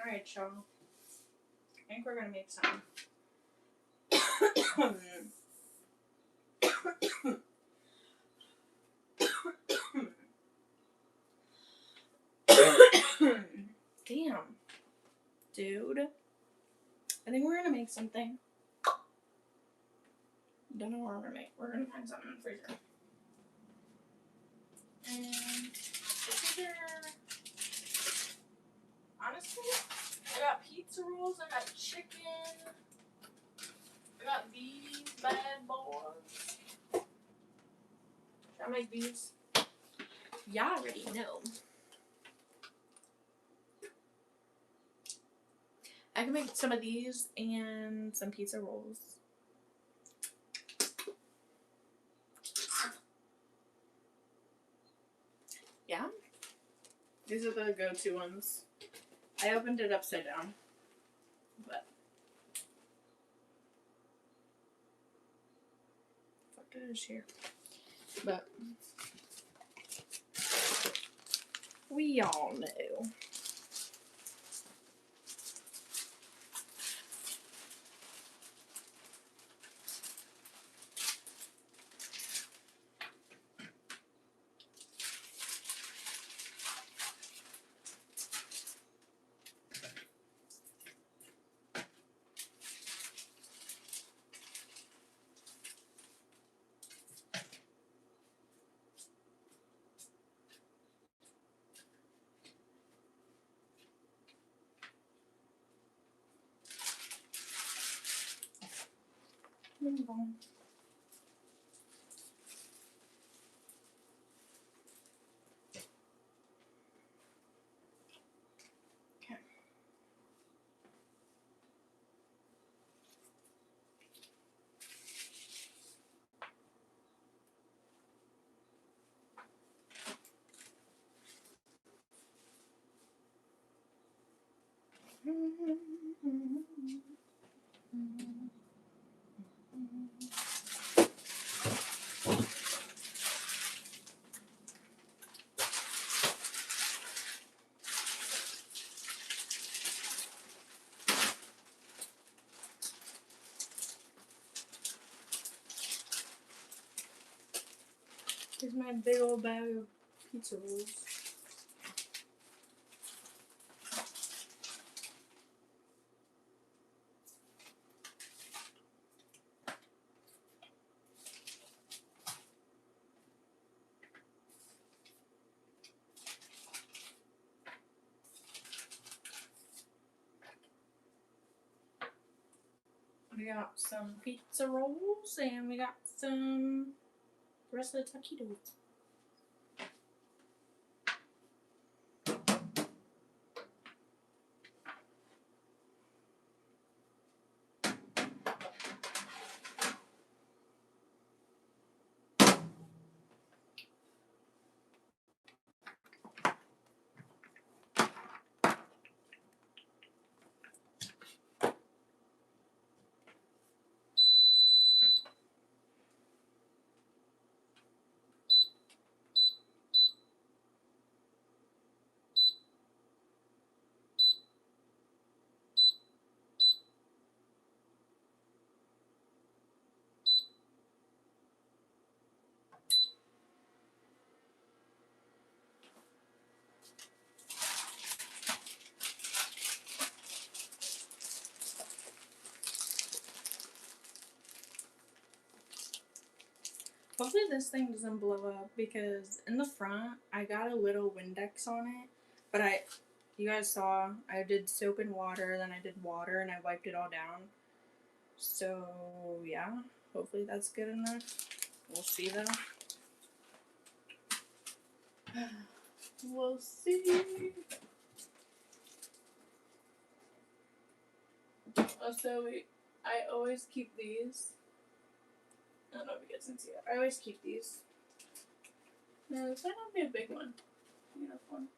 Alright, y'all. I think we're gonna make some. Damn. Dude. I think we're gonna make something. Don't know what we're gonna make. We're gonna find something in the freezer. And it's either, honestly, I got pizza rolls, I got chicken, I got these bad boys. Should I make these? Y'all already know. I can make some of these and some pizza rolls. Yeah? These are the go-to ones. I opened it upside down. But fuck it is here. But we all know. Move on. Okay. Here's my big old bag of pizza rolls. We got some pizza rolls and we got some the rest of the taquitos. Hopefully this thing doesn't blow up because in the front I got a little Windex on it, but you guys saw I did soap and water, then I did water and I wiped it all down. So yeah, hopefully that's good enough. We'll see though. We'll see. Also, I always keep these. I don't know if you guys can see it. I always keep these. No, this might not be a big one. Enough one.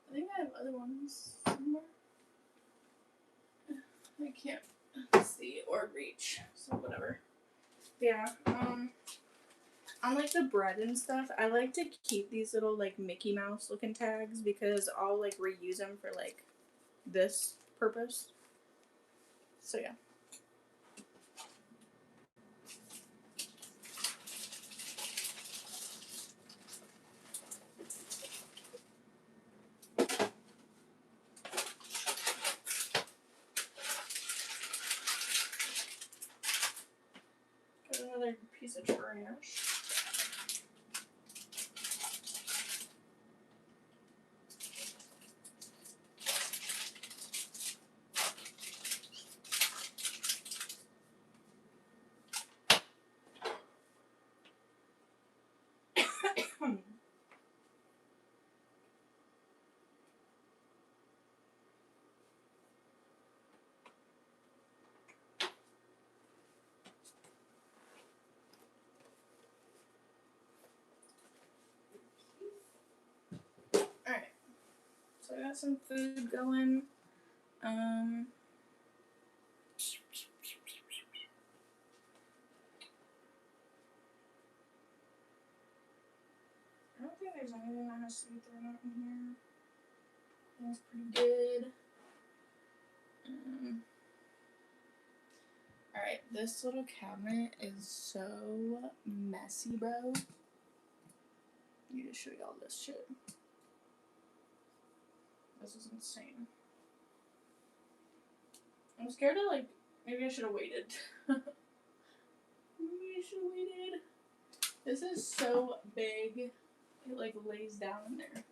I think I have other ones somewhere. I can't see or reach, so whatever. Yeah, on like the bread and stuff, I like to keep these little like Mickey Mouse looking tags because I'll like reuse them for like this purpose. So yeah. Got another piece of trash. Alright, so I got some food going. I don't think there's anything that has to be thrown out in here. That's pretty good. Alright, this little cabinet is so messy, bro. Need to show y'all this shit. This is insane. I'm scared to like, maybe I should have waited. Maybe I should have waited. This is so big. It like lays down in there.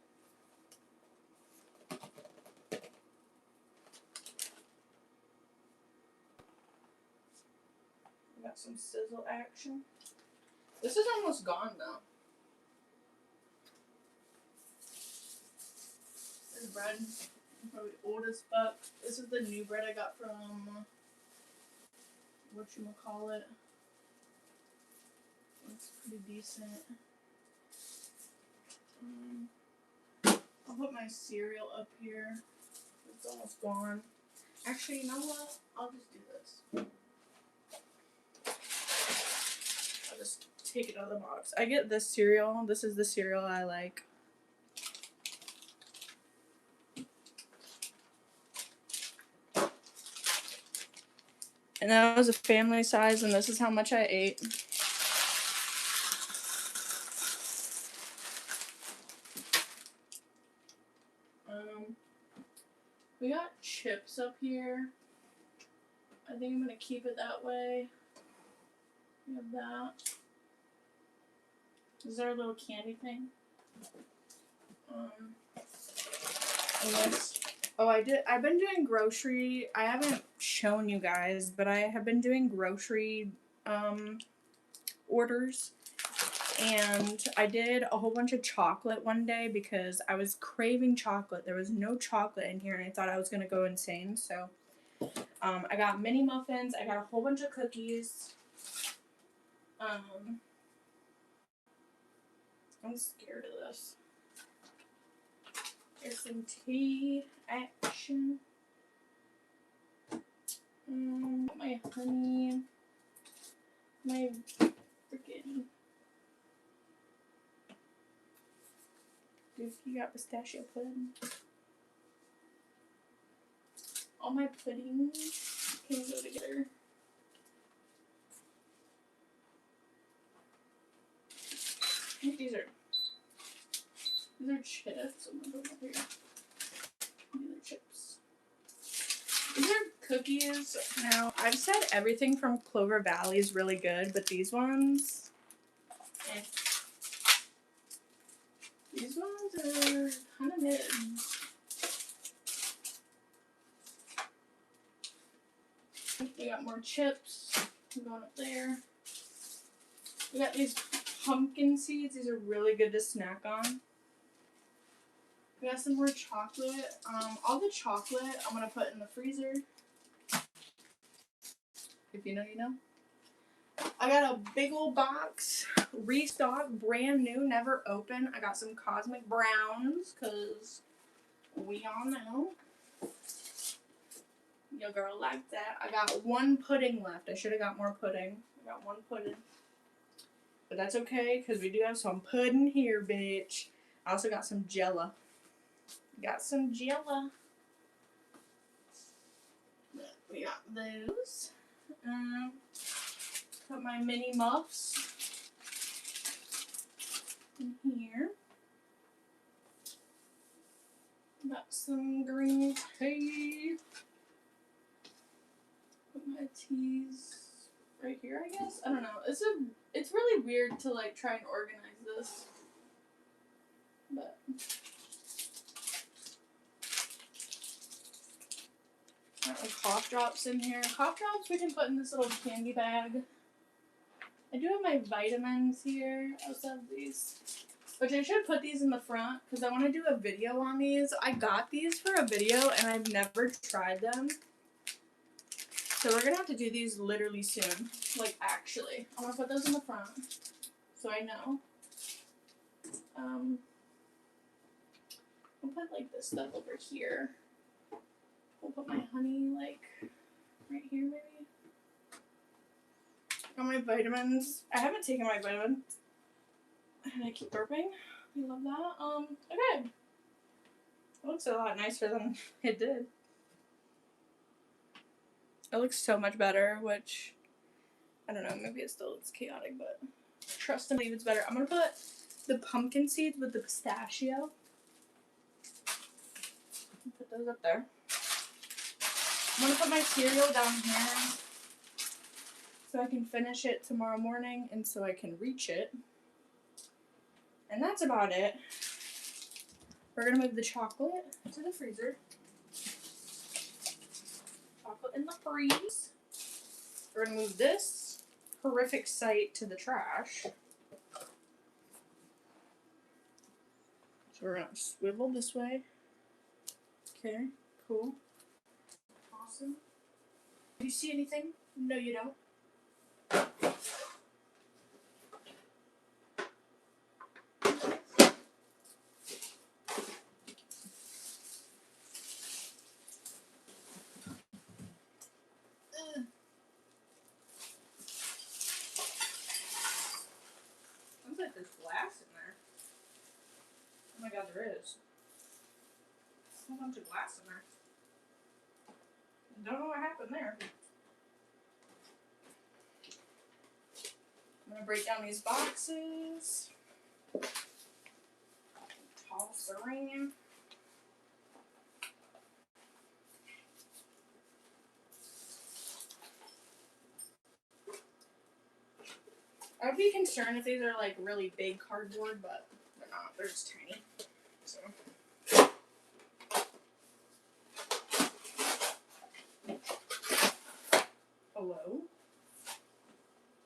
We got some sizzle action. This is almost gone though. This bread is probably old as fuck. This is the new bread I got from whatchamacallit. Looks pretty decent. I'll put my cereal up here. It's almost gone. Actually, you know what? I'll just do this. I'll just take it out of the box. I get this cereal. This is the cereal I like. And that was a family size, and this is how much I ate. We got chips up here. I think I'm gonna keep it that way. We have that. This is our little candy thing. I've been doing grocery. I haven't shown you guys, but I have been doing grocery orders. And I did a whole bunch of chocolate one day because I was craving chocolate. There was no chocolate in here and I thought I was going to go insane. So I got mini muffins. I got a whole bunch of cookies. I'm scared of this. There's some tea action. My honey. My freaking... Dude, you got pistachio pudding. All my puddings can go together. I think these are chips. I'm gonna put them up here. These are chips. These are cookies. Now, I've said everything from Clover Valley is really good, but these ones, these ones are kind of mid. We got more chips going up there. We got these pumpkin seeds. These are really good to snack on. We got some more chocolate. All the chocolate I'm going to put in the freezer. If you know, you know. I got a big old box. Restock. Brand new. Never open. I got some Cosmic Browns. Because we all know. Your girl liked that. I got one pudding left. I should have got more pudding. I got one pudding. But that's okay, because we do have some pudding here, bitch. I also got some Jella. Got some Jella. We got those. Put my mini muffs in here. Got some green tea. Put my teas right here, I guess. I don't know. It's really weird to like try and organize this. But got like cough drops in here. Cough drops we can put in this little candy bag. I do have my vitamins here. I also have these. Which I should put these in the front because I want to do a video on these. I got these for a video and I've never tried them. So we're going to have to do these literally soon. Like, actually. I'm going to put those in the front so I know. I'll put, like, this stuff over here. We'll put my honey, like, right here, maybe. Got my vitamins. I haven't taken my vitamins. And I keep burping. We love that. Okay. It looks a lot nicer than it did. It looks so much better, which, I don't know, maybe it still looks chaotic, but trust and believe it's better. I'm going to put the pumpkin seeds with the pistachio. Put those up there. I'm going to put my cereal down here so I can finish it tomorrow morning and so I can reach it. And that's about it. We're going to move the chocolate to the freezer. Chocolate in the freeze. We're going to move this horrific sight to the trash. So we're going to swivel this way. Okay, cool. Awesome. Do you see anything? No, you don't. Sounds like there's glass in there. Oh my god, there is. A whole bunch of glass in there. Don't know what happened there. I'm gonna break down these boxes. Toss around. I would be concerned if these are like really big cardboard, but they're not. They're just tiny. So. Hello?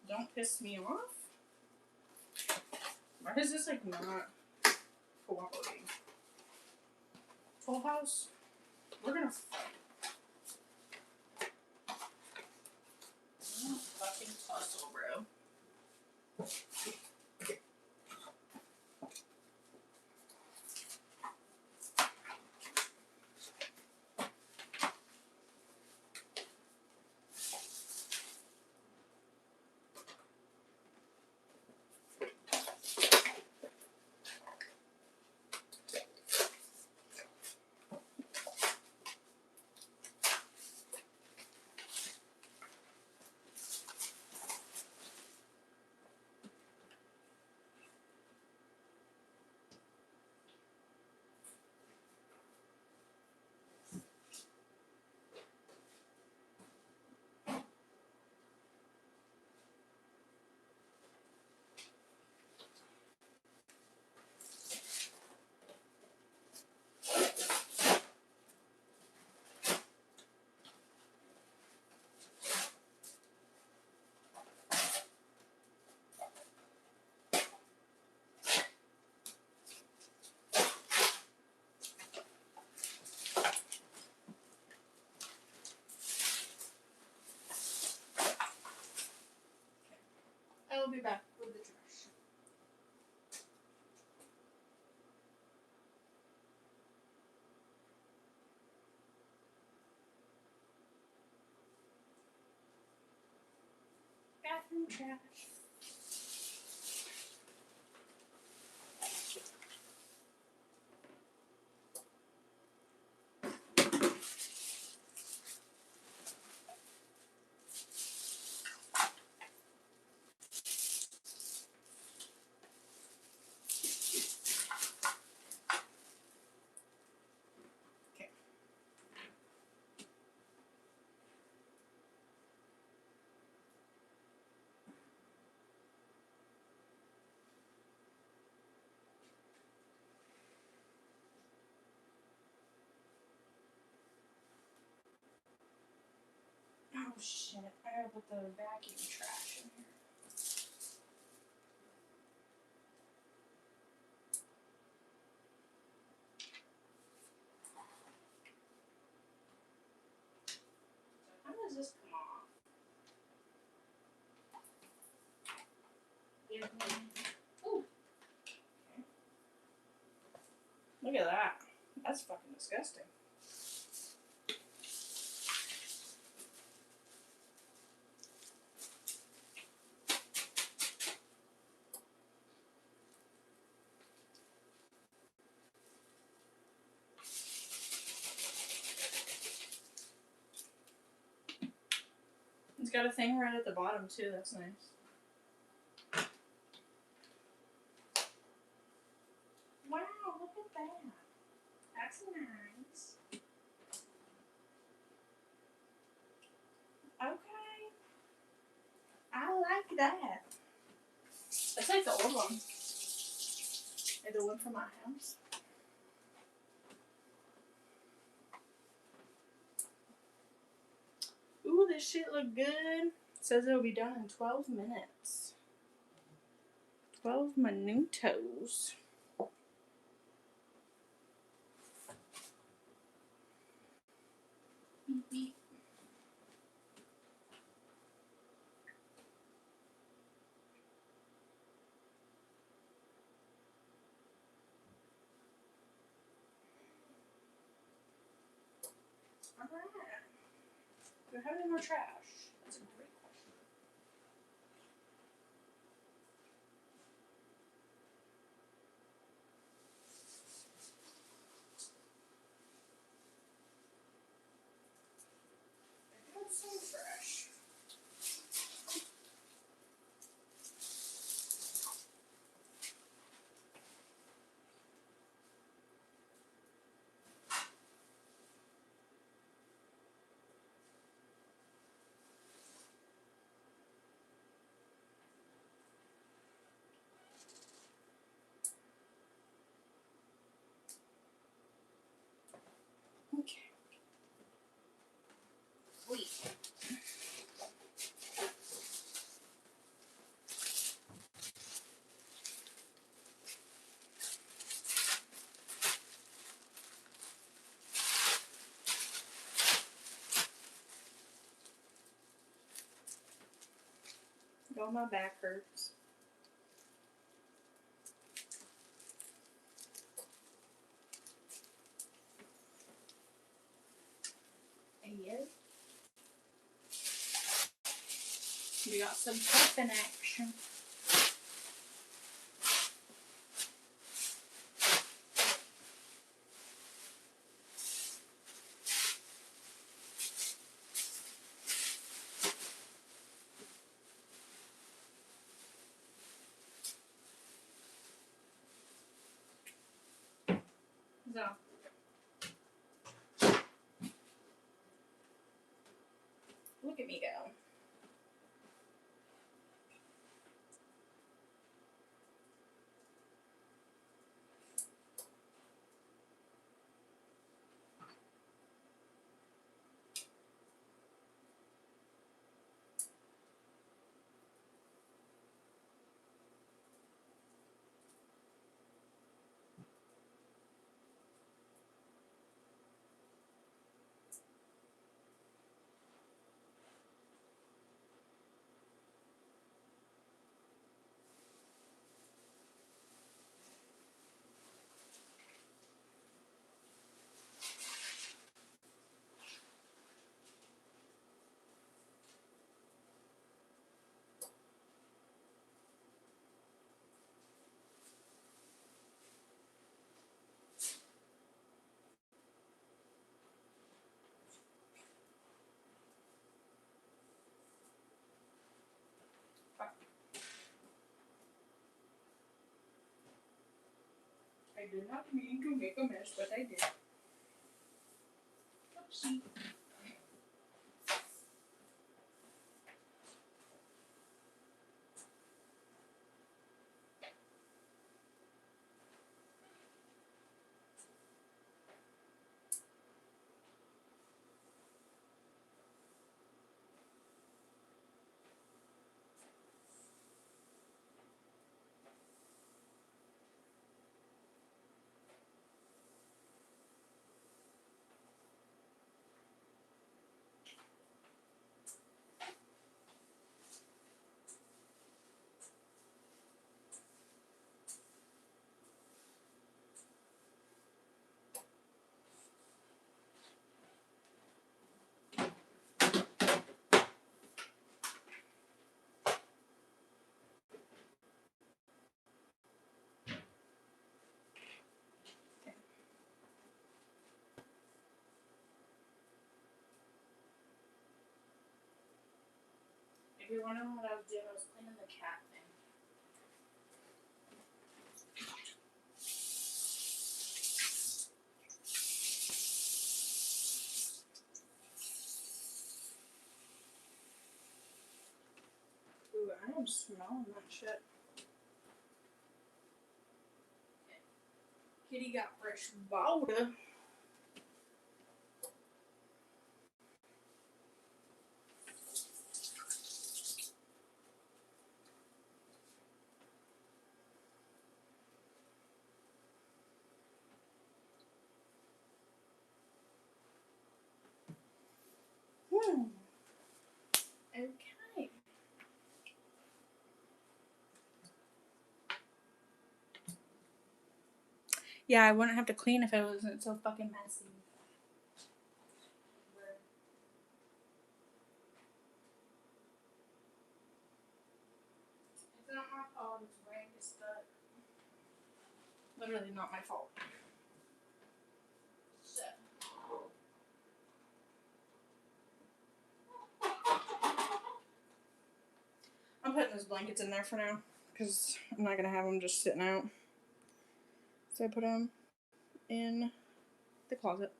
Don't piss me off? Why is this like not cooperating? Full House? We're gonna fight. Fucking tussle, bro. I will be back with the trash. trash. Oh shit, I gotta put the vacuum trash in here. How does this come off? Ooh. Okay. Look at that. That's fucking disgusting. It's got a thing right at the bottom too, that's nice. Wow, look at that. That's nice. Okay. I like that. That's like the old one. Like the one from my house. Ooh, this shit look good. It says it'll be done in 12 minutes. 12 minutos. Beep, beep. Alright. Do I have any more trash? That's a great question. I got some trash. Okay. Sweet. Oh, my back hurts. Yeah. We got some stuff in action. So. Look at me go. I did not mean to make a mess, but I did. Oopsie. If you're wondering what I was doing, I was cleaning the cat thing. Ooh, I am smelling that shit. Kitty got fresh water. Okay. Yeah, I wouldn't have to clean if it wasn't so fucking messy. It's not my fault, it's rain is stuck. Literally not my fault. So. I'm putting those blankets in there for now, because I'm not going to have them just sitting out. So I put them in the closet.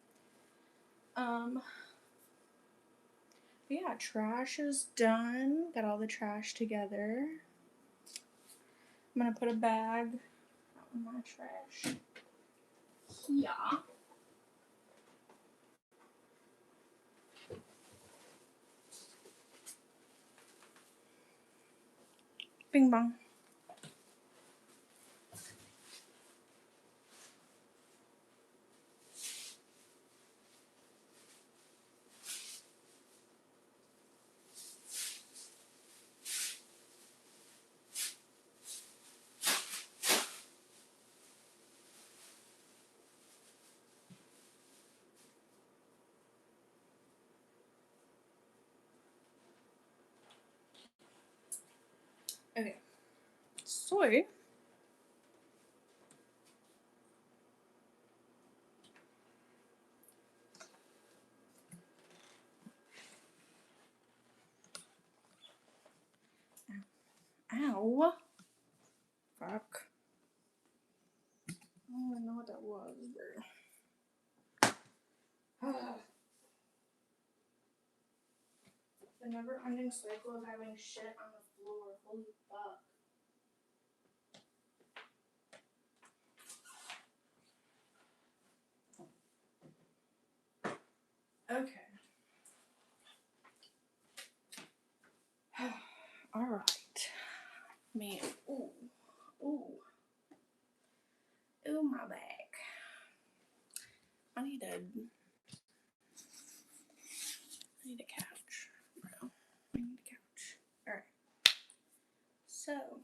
Yeah, trash is done. Got all the trash together. I'm going to put a bag out in my trash. Yeah. Bing bong. Okay. So. Ow. Fuck. I don't even know what that was, bro. The never-ending cycle of having shit on the floor. Holy fuck. Okay. Alright. Man. Ooh. Ooh. Ooh, my back. I need a couch. Bro. I need a couch. Alright. So,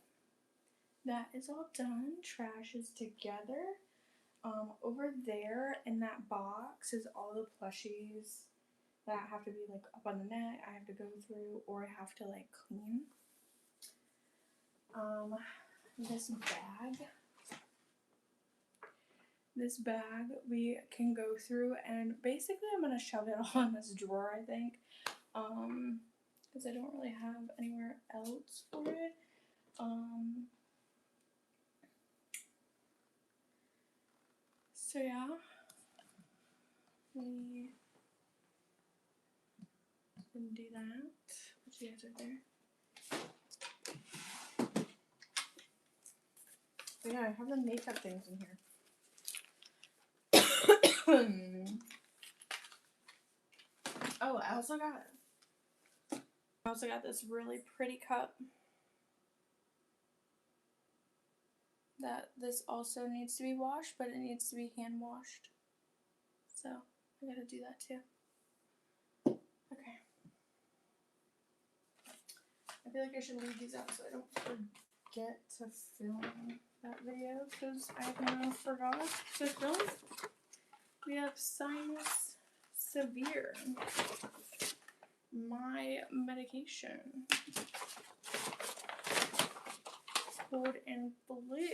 that is all done. Trash is together. Over there in that box is all the plushies that have to be like up on the net. I have to go through, or I have to like clean. This bag we can go through, and basically I'm gonna shove it all in this drawer, I think, because I don't really have anywhere else for it. So yeah, we can do that. Put you guys right there. But yeah, I have the makeup things in here. Oh, I also got this really pretty cup that this also needs to be washed, but it needs to be hand washed. So I gotta do that too. Okay. I feel like I should leave these out so I don't forget to film that video because I now forgot to film. We have sinus severe. My medication. Cold and flu.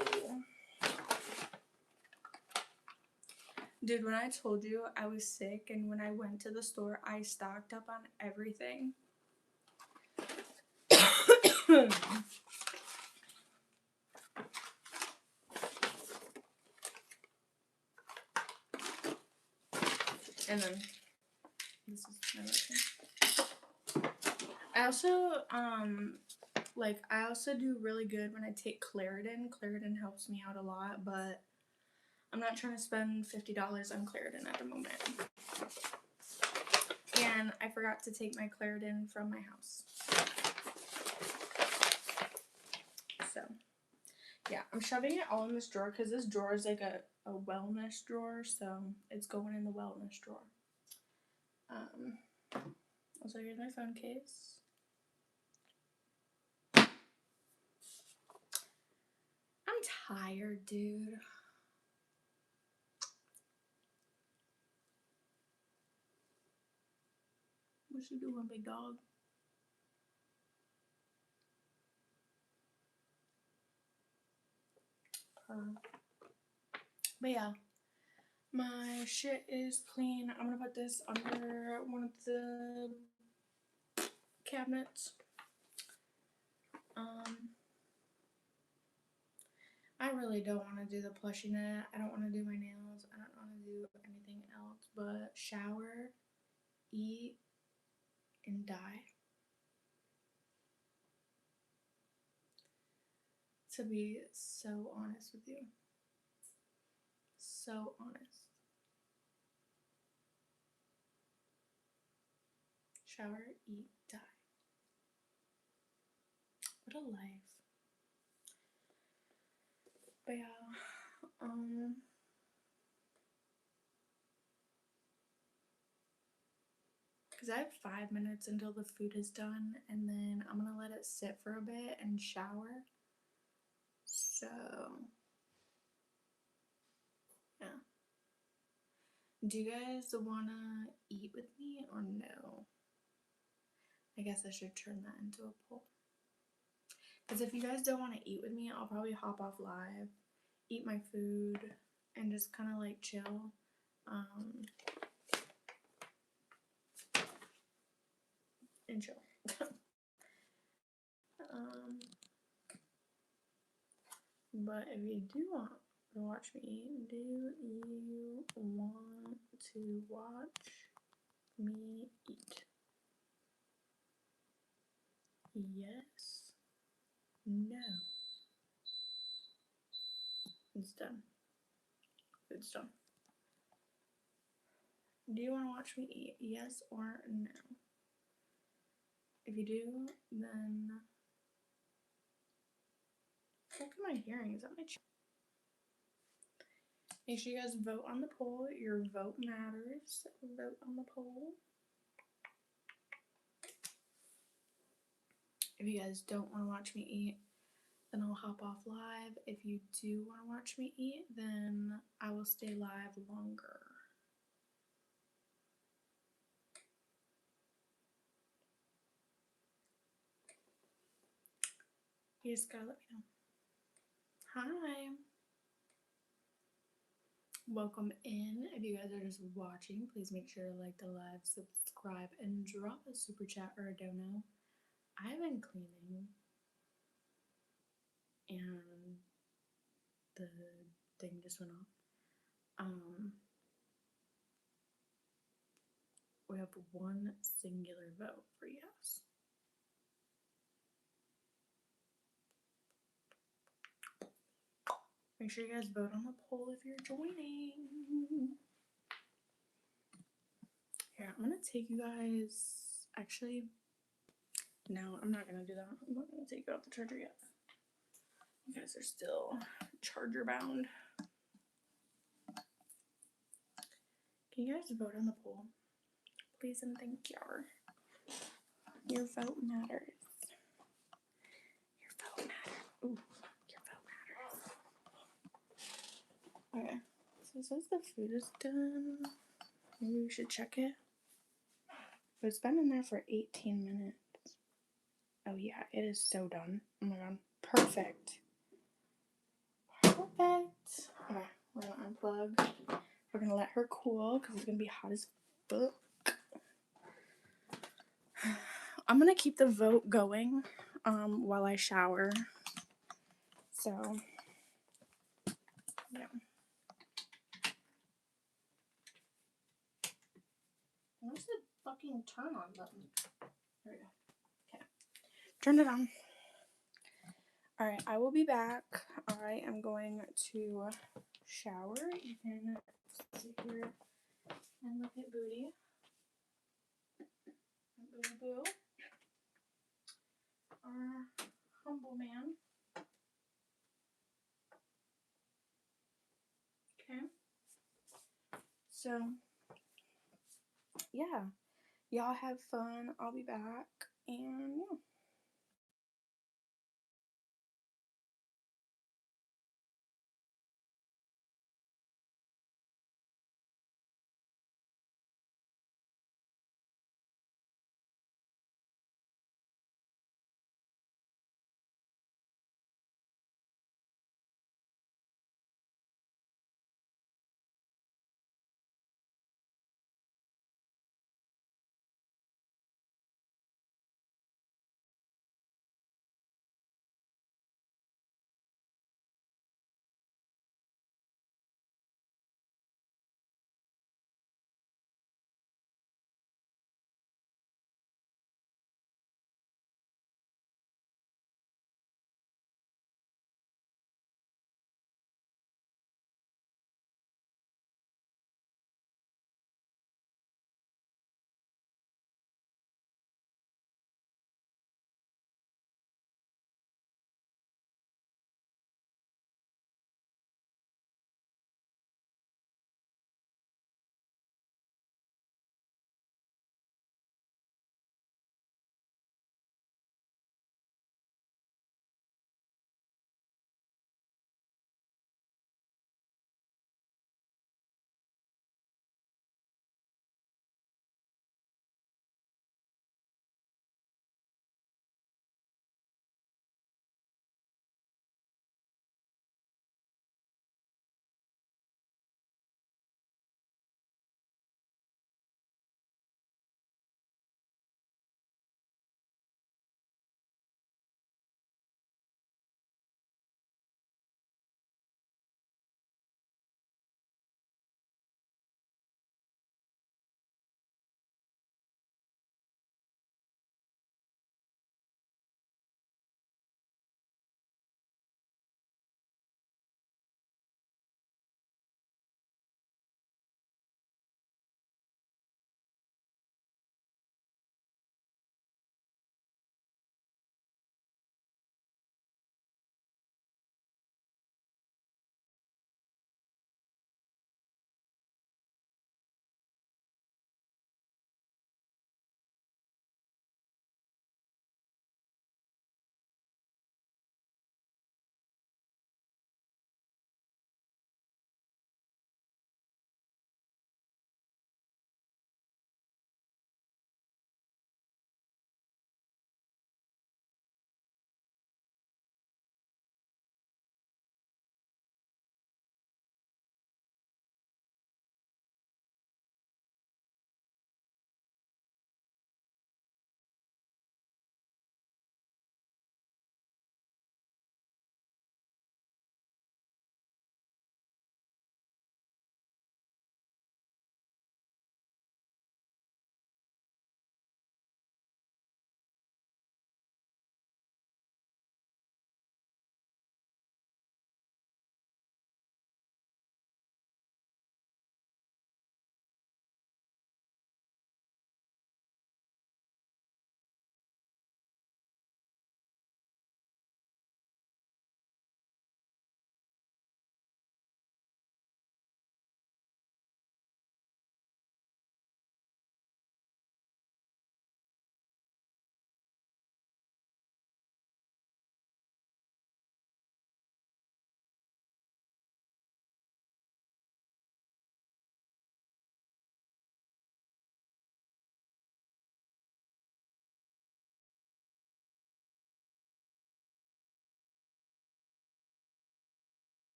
Dude, when I told you I was sick and when I went to the store, I stocked up on everything. And then this is my medicine. I also I also do really good when I take Claritin. Claritin helps me out a lot, but I'm not trying to spend $50 on Claritin at the moment. And I forgot to take my Claritin from my house. So, yeah, I'm shoving it all in this drawer because this drawer is like a wellness drawer, so it's going in the wellness drawer. Also, here's my phone case. I'm tired, dude. What you doing, big dog? But yeah, my shit is clean. I'm gonna put this under one of the cabinets. I really don't want to do the plushie net. I don't want to do my nails. I don't want to do anything else but shower, eat, and die. To be so honest with you. So honest. Shower, eat, die. What a life. But yeah, because I have 5 minutes until the food is done, and then I'm gonna let it sit for a bit and shower. So, yeah. Do you guys wanna eat with me or no? I guess I should turn that into a poll. Because if you guys don't want to eat with me, I'll probably hop off live, eat my food, and just kind of like chill. And chill. But if you do want to watch me eat, do you want to watch me eat? Yes. No. It's done. It's done. Do you want to watch me eat? Yes or no? If you do, then look at my hearing. Is that my Make sure you guys vote on the poll. Your vote matters. Vote on the poll. If you guys don't want to watch me eat, then I'll hop off live. If you do want to watch me eat, then I will stay live longer. You just gotta let me know. Hi. Welcome in. If you guys are just watching, please make sure to like the live, subscribe, and drop a super chat or a dono. I've been cleaning and the thing just went off. We have one singular vote for yes. Make sure you guys vote on the poll if you're joining. Here, I'm gonna take you guys. Actually, no, I'm not gonna do that. I'm not gonna take you out the charger yet. You guys are still charger bound. Can you guys vote on the poll? Please and thank you. Your vote matters. Your vote matters. Ooh, your vote matters. Okay, so it says the food is done. Maybe we should check it. But it's been in there for 18 minutes. Oh yeah, it is so done. Oh my god. Perfect. Perfect. Okay, we're gonna unplug. We're gonna let her cool because it's gonna be hot as fuck. I'm gonna keep the vote going while I shower. So yeah. Where's the fucking turn on button? There we go. Okay. Turned it on. Alright, I will be back. I am going to shower. You can sit here and look at Booty. Boo Boo. Our humble man. Okay. So, yeah. Y'all have fun. I'll be back. And yeah.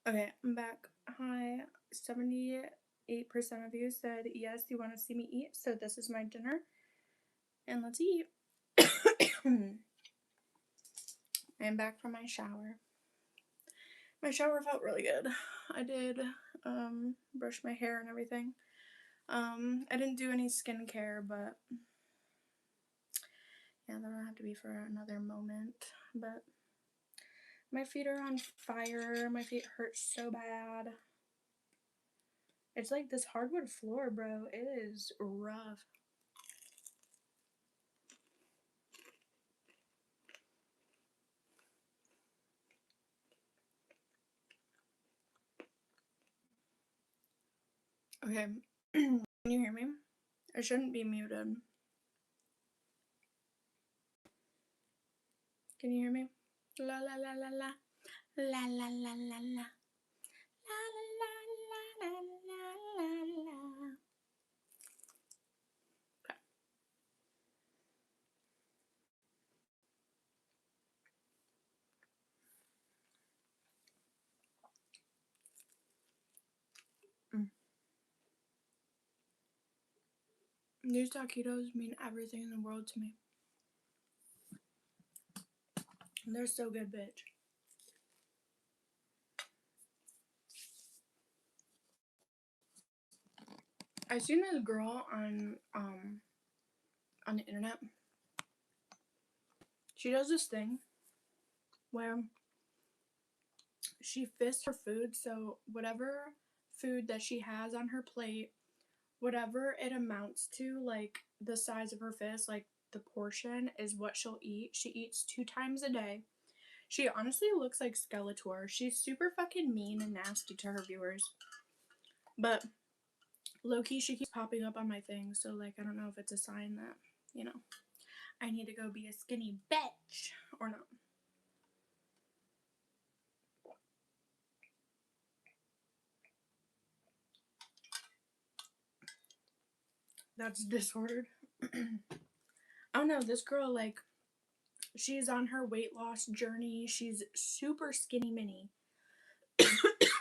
Okay, I'm back. Hi, 78% of you said yes, you want to see me eat, so this is my dinner. And let's eat. I'm back from my shower. My shower felt really good. I did brush my hair and everything. I didn't do any skincare, but yeah, that'll have to be for another moment. But my feet are on fire. My feet hurt so bad. It's like this hardwood floor, bro. It is rough. Okay, can you hear me? I shouldn't be muted. Can you hear me? La la la la la. La la la la la. La la la la la la la. Okay. These taquitos mean everything in the world to me. They're so good, bitch. I seen this girl on the internet. She does this thing where she fists her food, so whatever food that she has on her plate, whatever it amounts to, like the size of her fist, like the portion is what she'll eat. She eats 2 times a day. She honestly looks like Skeletor. She's super fucking mean and nasty to her viewers. But low-key, she keeps popping up on my thing, so like I don't know if it's a sign that, you know, I need to go be a skinny bitch or not. That's disordered. I don't know, this girl, like, she's on her weight loss journey. She's super skinny mini.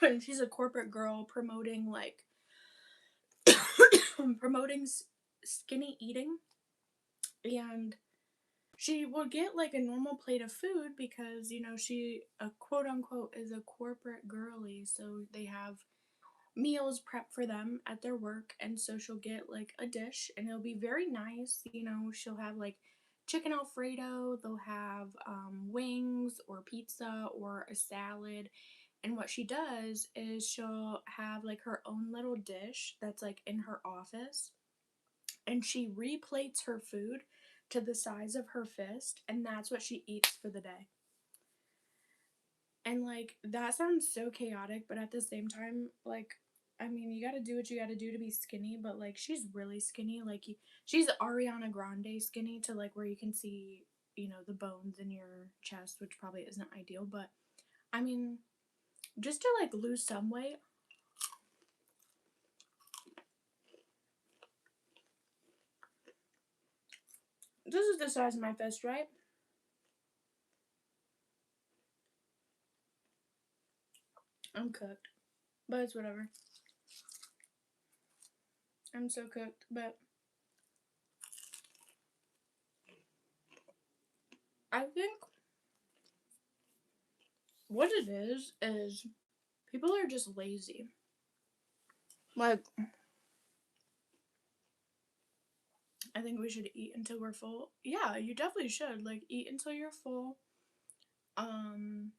And she's a corporate girl promoting, like, promoting skinny eating. And she will get, like, a normal plate of food because, you know, she, quote unquote, is a corporate girly. So they have meals prepped for them at their work, and so she'll get like a dish and it'll be very nice. You know, she'll have like chicken alfredo, they'll have wings or pizza or a salad. And what she does is she'll have like her own little dish that's like in her office, and she replates her food to the size of her fist, and that's what she eats for the day. And like that sounds so chaotic, but at the same time, like, I mean, you gotta do what you gotta do to be skinny, but like she's really skinny. Like she's Ariana Grande skinny to like where you can see, you know, the bones in your chest, which probably isn't ideal, but I mean, just to like lose some weight. This is the size of my fist, right? I'm cooked, but it's whatever. I'm so cooked, but I think what it is people are just lazy. Like, I think we should eat until we're full. Yeah, you definitely should. Like, eat until you're full. Um,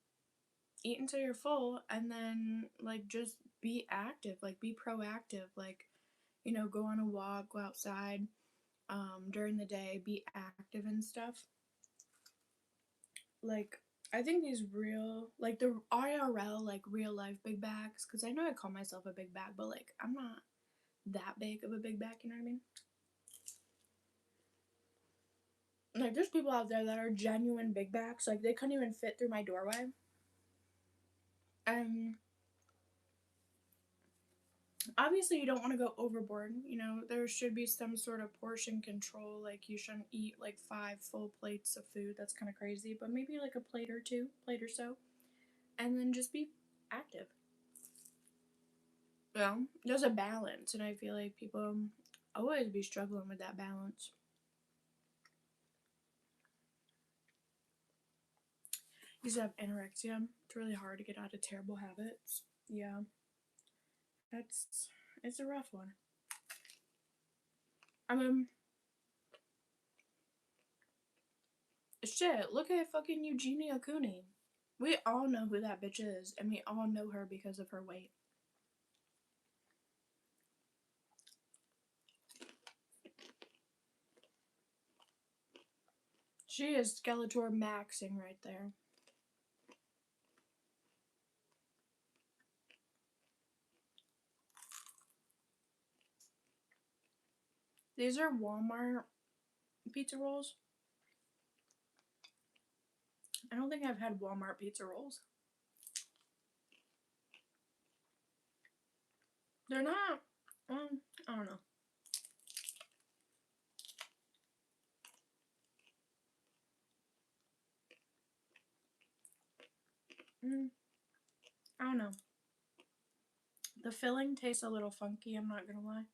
Eat until you're full, and then like just be active. Like, be proactive. Like, you know, go on a walk, go outside. During the day, be active and stuff. Like, I think these real, like the IRL, like real life big bags, because I know I call myself a big bag, but like I'm not that big of a big bag. You know what I mean? Like, there's people out there that are genuine big backs. Like, they couldn't even fit through my doorway. And obviously, you don't want to go overboard. You know, there should be some sort of portion control. Like, you shouldn't eat like 5 full plates of food. That's kind of crazy. But maybe like a plate or 2, plate or so. And then just be active. Well, there's a balance, and I feel like people always be struggling with that balance. You used to have anorexia. It's really hard to get out of terrible habits. Yeah, it's a rough one. I mean, shit, look at fucking Eugenia Cooney. We all know who that bitch is, and we all know her because of her weight. She is Skeletor maxing right there. These are Walmart pizza rolls. I don't think I've had Walmart pizza rolls. They're not, I don't know. I don't know. The filling tastes a little funky, I'm not gonna lie.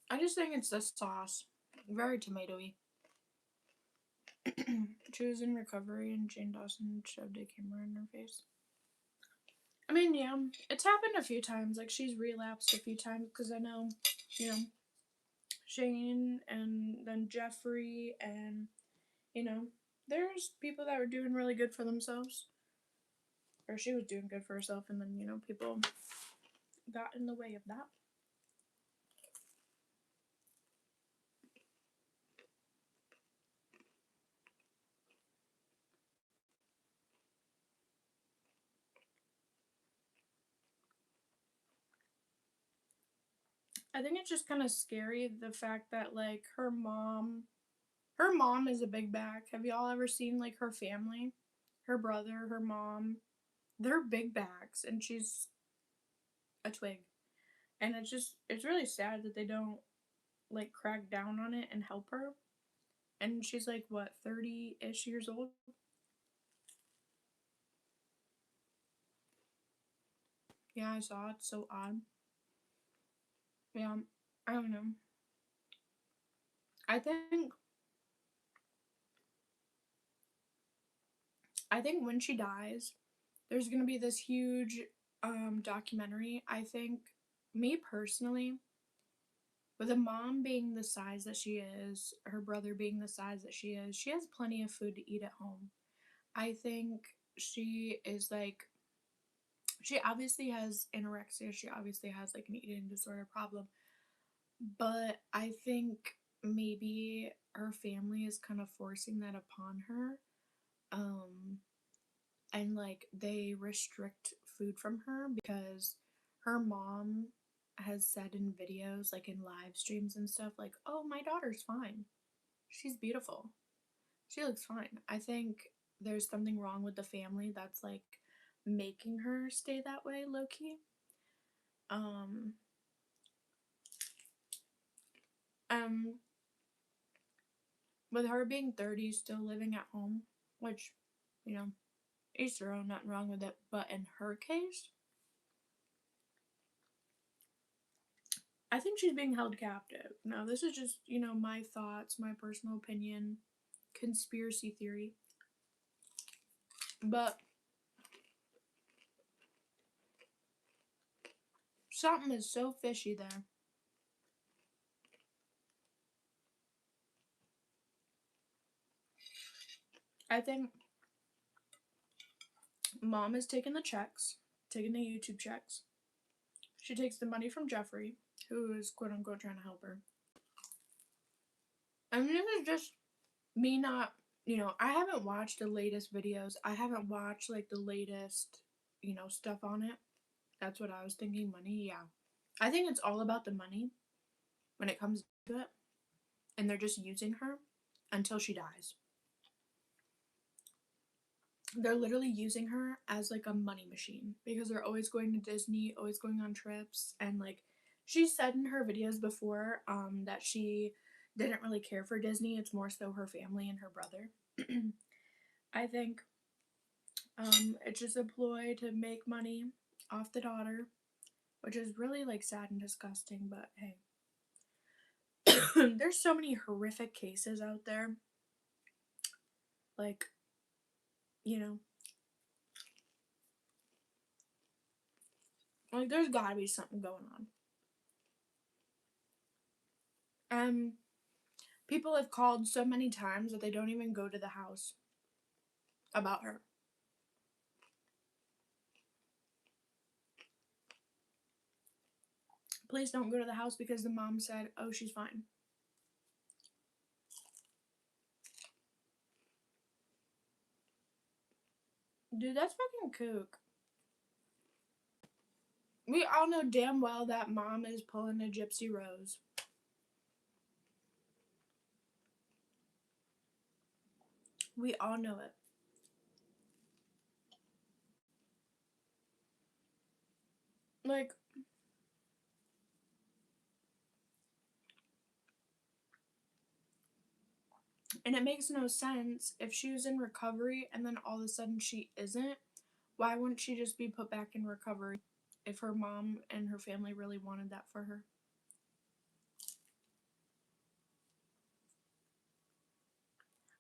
I just think it's the sauce. Very tomatoey. She was in recovery and Jane Dawson shoved a camera in her face. I mean, yeah, it's happened a few times. Like, she's relapsed a few times because I know, you know, Shane and then Jeffrey and, you know, there's people that were doing really good for themselves. Or she was doing good for herself, and then, you know, people got in the way of that. I think it's just kind of scary, the fact that, like, her mom is a big bag. Have y'all ever seen, like, her family? Her brother, her mom, they're big bags, and she's a twig. And it's really sad that they don't, like, crack down on it and help her. And she's, like, what, 30-ish years old? Yeah, I saw it. It's so odd. Yeah, I don't know. I think when she dies, there's gonna be this huge documentary. I think, me personally, with a mom being the size that she is, her brother being the size that she has plenty of food to eat at home. I think she is like, she obviously has anorexia, she obviously has like an eating disorder problem, but I think maybe her family is kind of forcing that upon her. And like they restrict food from her because her mom has said in videos, like in live streams and stuff, like, oh, my daughter's fine, she's beautiful, she looks fine. I think there's something wrong with the family that's like making her stay that way, low-key. um um with her being 30, still living at home, which, you know, each their own, nothing wrong with it, but in her case, I think she's being held captive. Now, this is just, you know, my thoughts, my personal opinion, conspiracy theory. But something is so fishy there. I think mom is taking the checks, taking the YouTube checks. She takes the money from Jeffrey, who is quote unquote trying to help her. I mean, this is just me not, you know, I haven't watched the latest videos. I haven't watched like the latest, you know, stuff on it. That's what I was thinking. Money, yeah. I think it's all about the money when it comes to it. And they're just using her until she dies. They're literally using her as like a money machine because they're always going to Disney, always going on trips, and like she said in her videos before that she didn't really care for Disney. It's more so her family and her brother. I think It's just a ploy to make money off the daughter, which is really like sad and disgusting, but hey. There's so many horrific cases out there. Like, you know, like there's gotta be something going on. People have called so many times that they don't even go to the house about her. Please don't go to the house because the mom said, oh, she's fine. Dude, that's fucking kook. We all know damn well that mom is pulling a Gypsy Rose. We all know it. Like, and it makes no sense if she was in recovery and then all of a sudden she isn't. Why wouldn't she just be put back in recovery if her mom and her family really wanted that for her?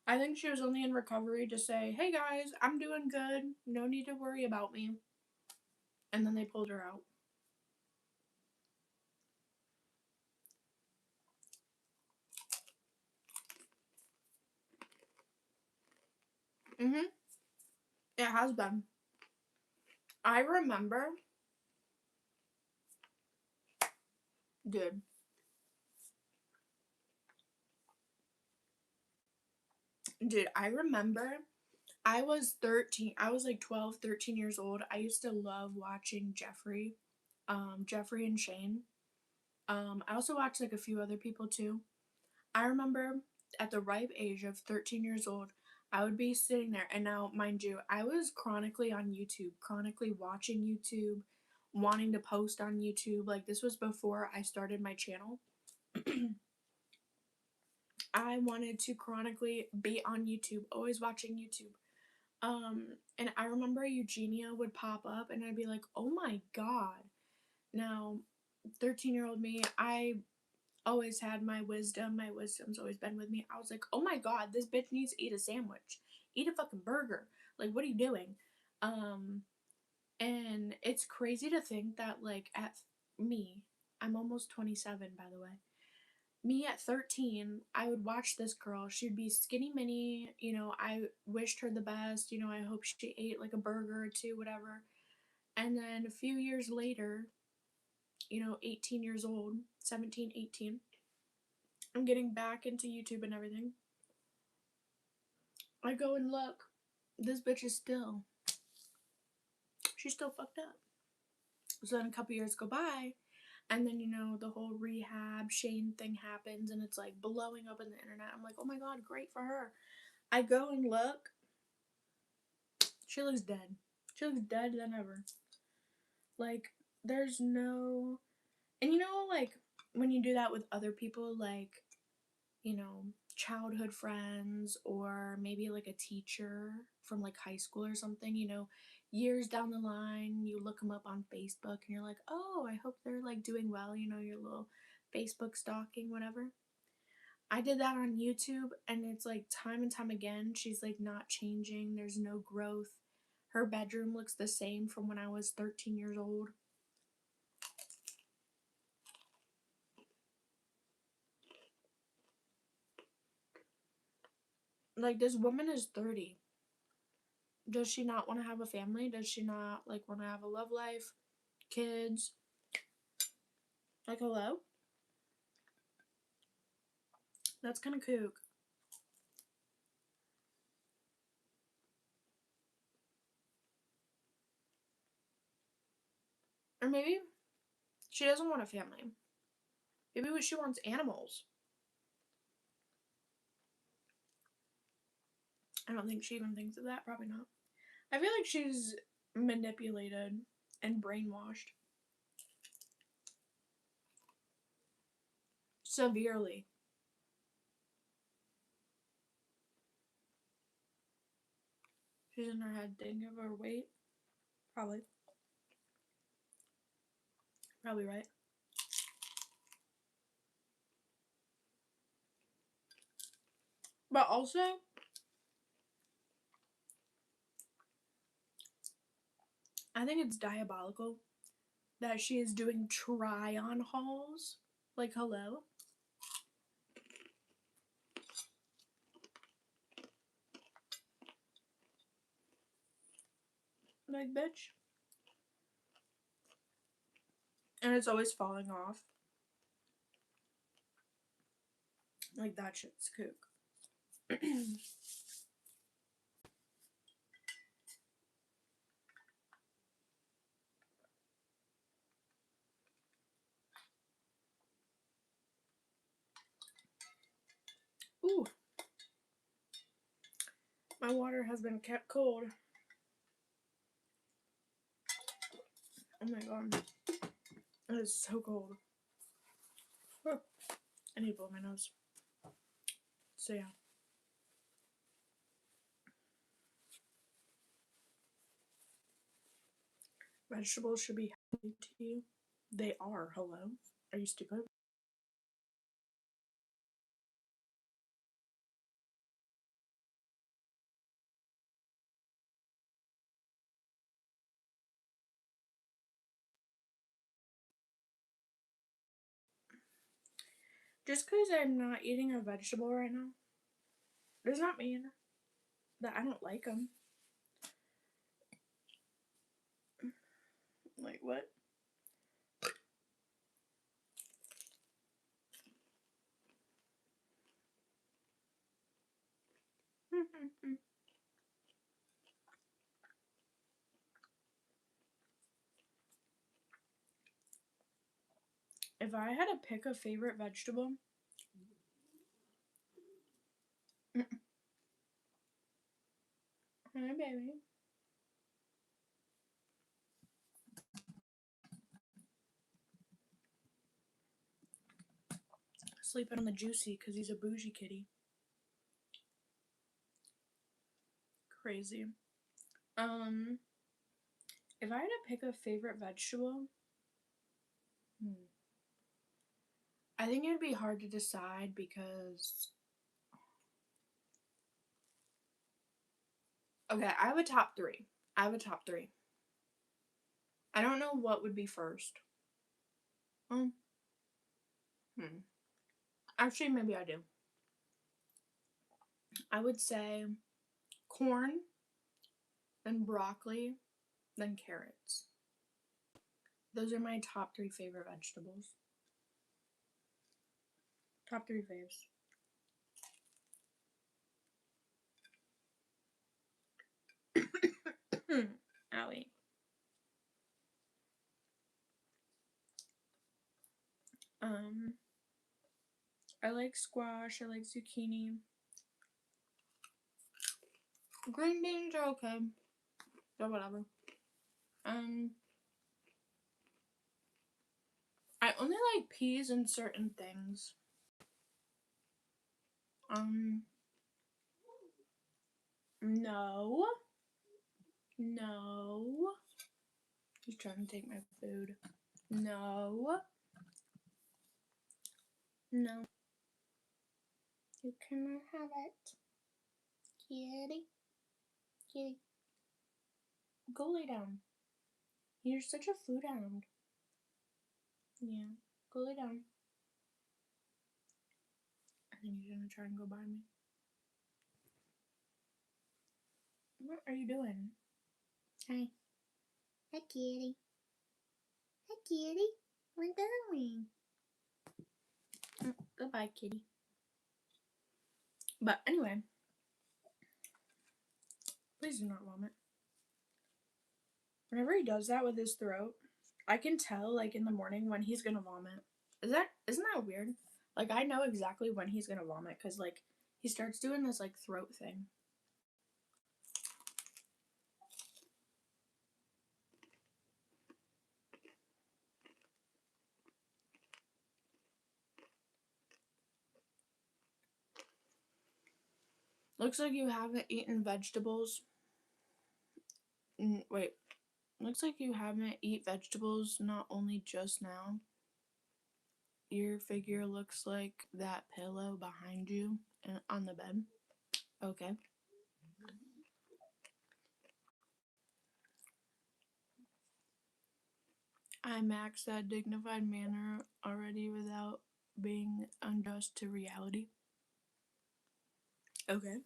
I think she was only in recovery to say, hey guys, I'm doing good. No need to worry about me. And then they pulled her out. Mm-hmm. It has been. I remember, dude, I remember I was 13. I was like 12, 13 years old. I used to love watching Jeffree and Shane. I also watched like a few other people too. I remember at the ripe age of 13 years old, I would be sitting there, and now, mind you, I was chronically on YouTube, chronically watching YouTube, wanting to post on YouTube. Like, this was before I started my channel. I wanted to chronically be on YouTube, always watching YouTube. And I remember Eugenia would pop up, and I'd be like, oh my god. Now, 13-year-old me, I always had my wisdom. My wisdom's always been with me. I was like, oh my god, this bitch needs to eat a sandwich. Eat a fucking burger. Like, what are you doing? And it's crazy to think that, like, at me, I'm almost 27, by the way. Me at 13, I would watch this girl. She'd be skinny mini. You know, I wished her the best. You know, I hope she ate like a burger or two, whatever. And then a few years later, you know, 18 years old, 17, 18, I'm getting back into YouTube and everything. I go and look. This bitch is still. She's still fucked up. So then a couple years go by, and then, you know, the whole rehab Shane thing happens, and it's like blowing up in the internet. I'm like, oh my god, great for her. I go and look. She looks dead. She looks dead than ever. Like, there's no. And you know, like, when you do that with other people, like, you know, childhood friends, or maybe like a teacher from like high school or something, you know, years down the line, you look them up on Facebook and you're like, oh, I hope they're like doing well, you know, your little Facebook stalking, whatever. I did that on YouTube, and it's like time and time again, she's like not changing. There's no growth. Her bedroom looks the same from when I was 13 years old. Like, this woman is 30. Does she not want to have a family? Does she not, like, want to have a love life? Kids? Like, hello? That's kind of kook. Or maybe she doesn't want a family. Maybe she wants animals. I don't think she even thinks of that. Probably not. I feel like she's manipulated and brainwashed. Severely. She's in her head thinking of her weight. Probably. Probably right. But also, I think it's diabolical that she is doing try-on hauls. Like, hello? Like, bitch. And it's always falling off. Like, that shit's kook. Ooh. My water has been kept cold. Oh my god. It is so cold. I need to blow my nose. So yeah. Vegetables should be healthy to you. They are. Hello? Are you stupid? Just because I'm not eating a vegetable right now does not mean that I don't like them. Like, what? If I had to pick a favorite vegetable, hi baby. Sleeping on the juicy because he's a bougie kitty. Crazy. If I had to pick a favorite vegetable, I think it'd be hard to decide because, okay, I have a top three. I don't know what would be first. Actually, maybe I do. I would say corn, then broccoli, then carrots. Those are my top three favorite vegetables. Top three faves. Owie. I like squash, I like zucchini. Green beans are okay. They're whatever. I only like peas and certain things. No. No. He's trying to take my food. No. No. You cannot have it. Kitty. Kitty. Go lay down. You're such a food hound. Yeah. Go lay down. I think he's gonna try and go by me. What are you doing? Hi. Hi, kitty. Hi, kitty. We're going. Goodbye, kitty. But anyway. Please do not vomit. Whenever he does that with his throat, I can tell, like, in the morning when he's gonna vomit. Isn't that weird? Like, I know exactly when he's gonna vomit because, like, he starts doing this, like, throat thing. Looks like you haven't eaten vegetables Wait. Looks like you haven't eat vegetables not only just now. Your figure looks like that pillow behind you on the bed. Okay. I maxed that dignified manner already without being unjust to reality. Okay.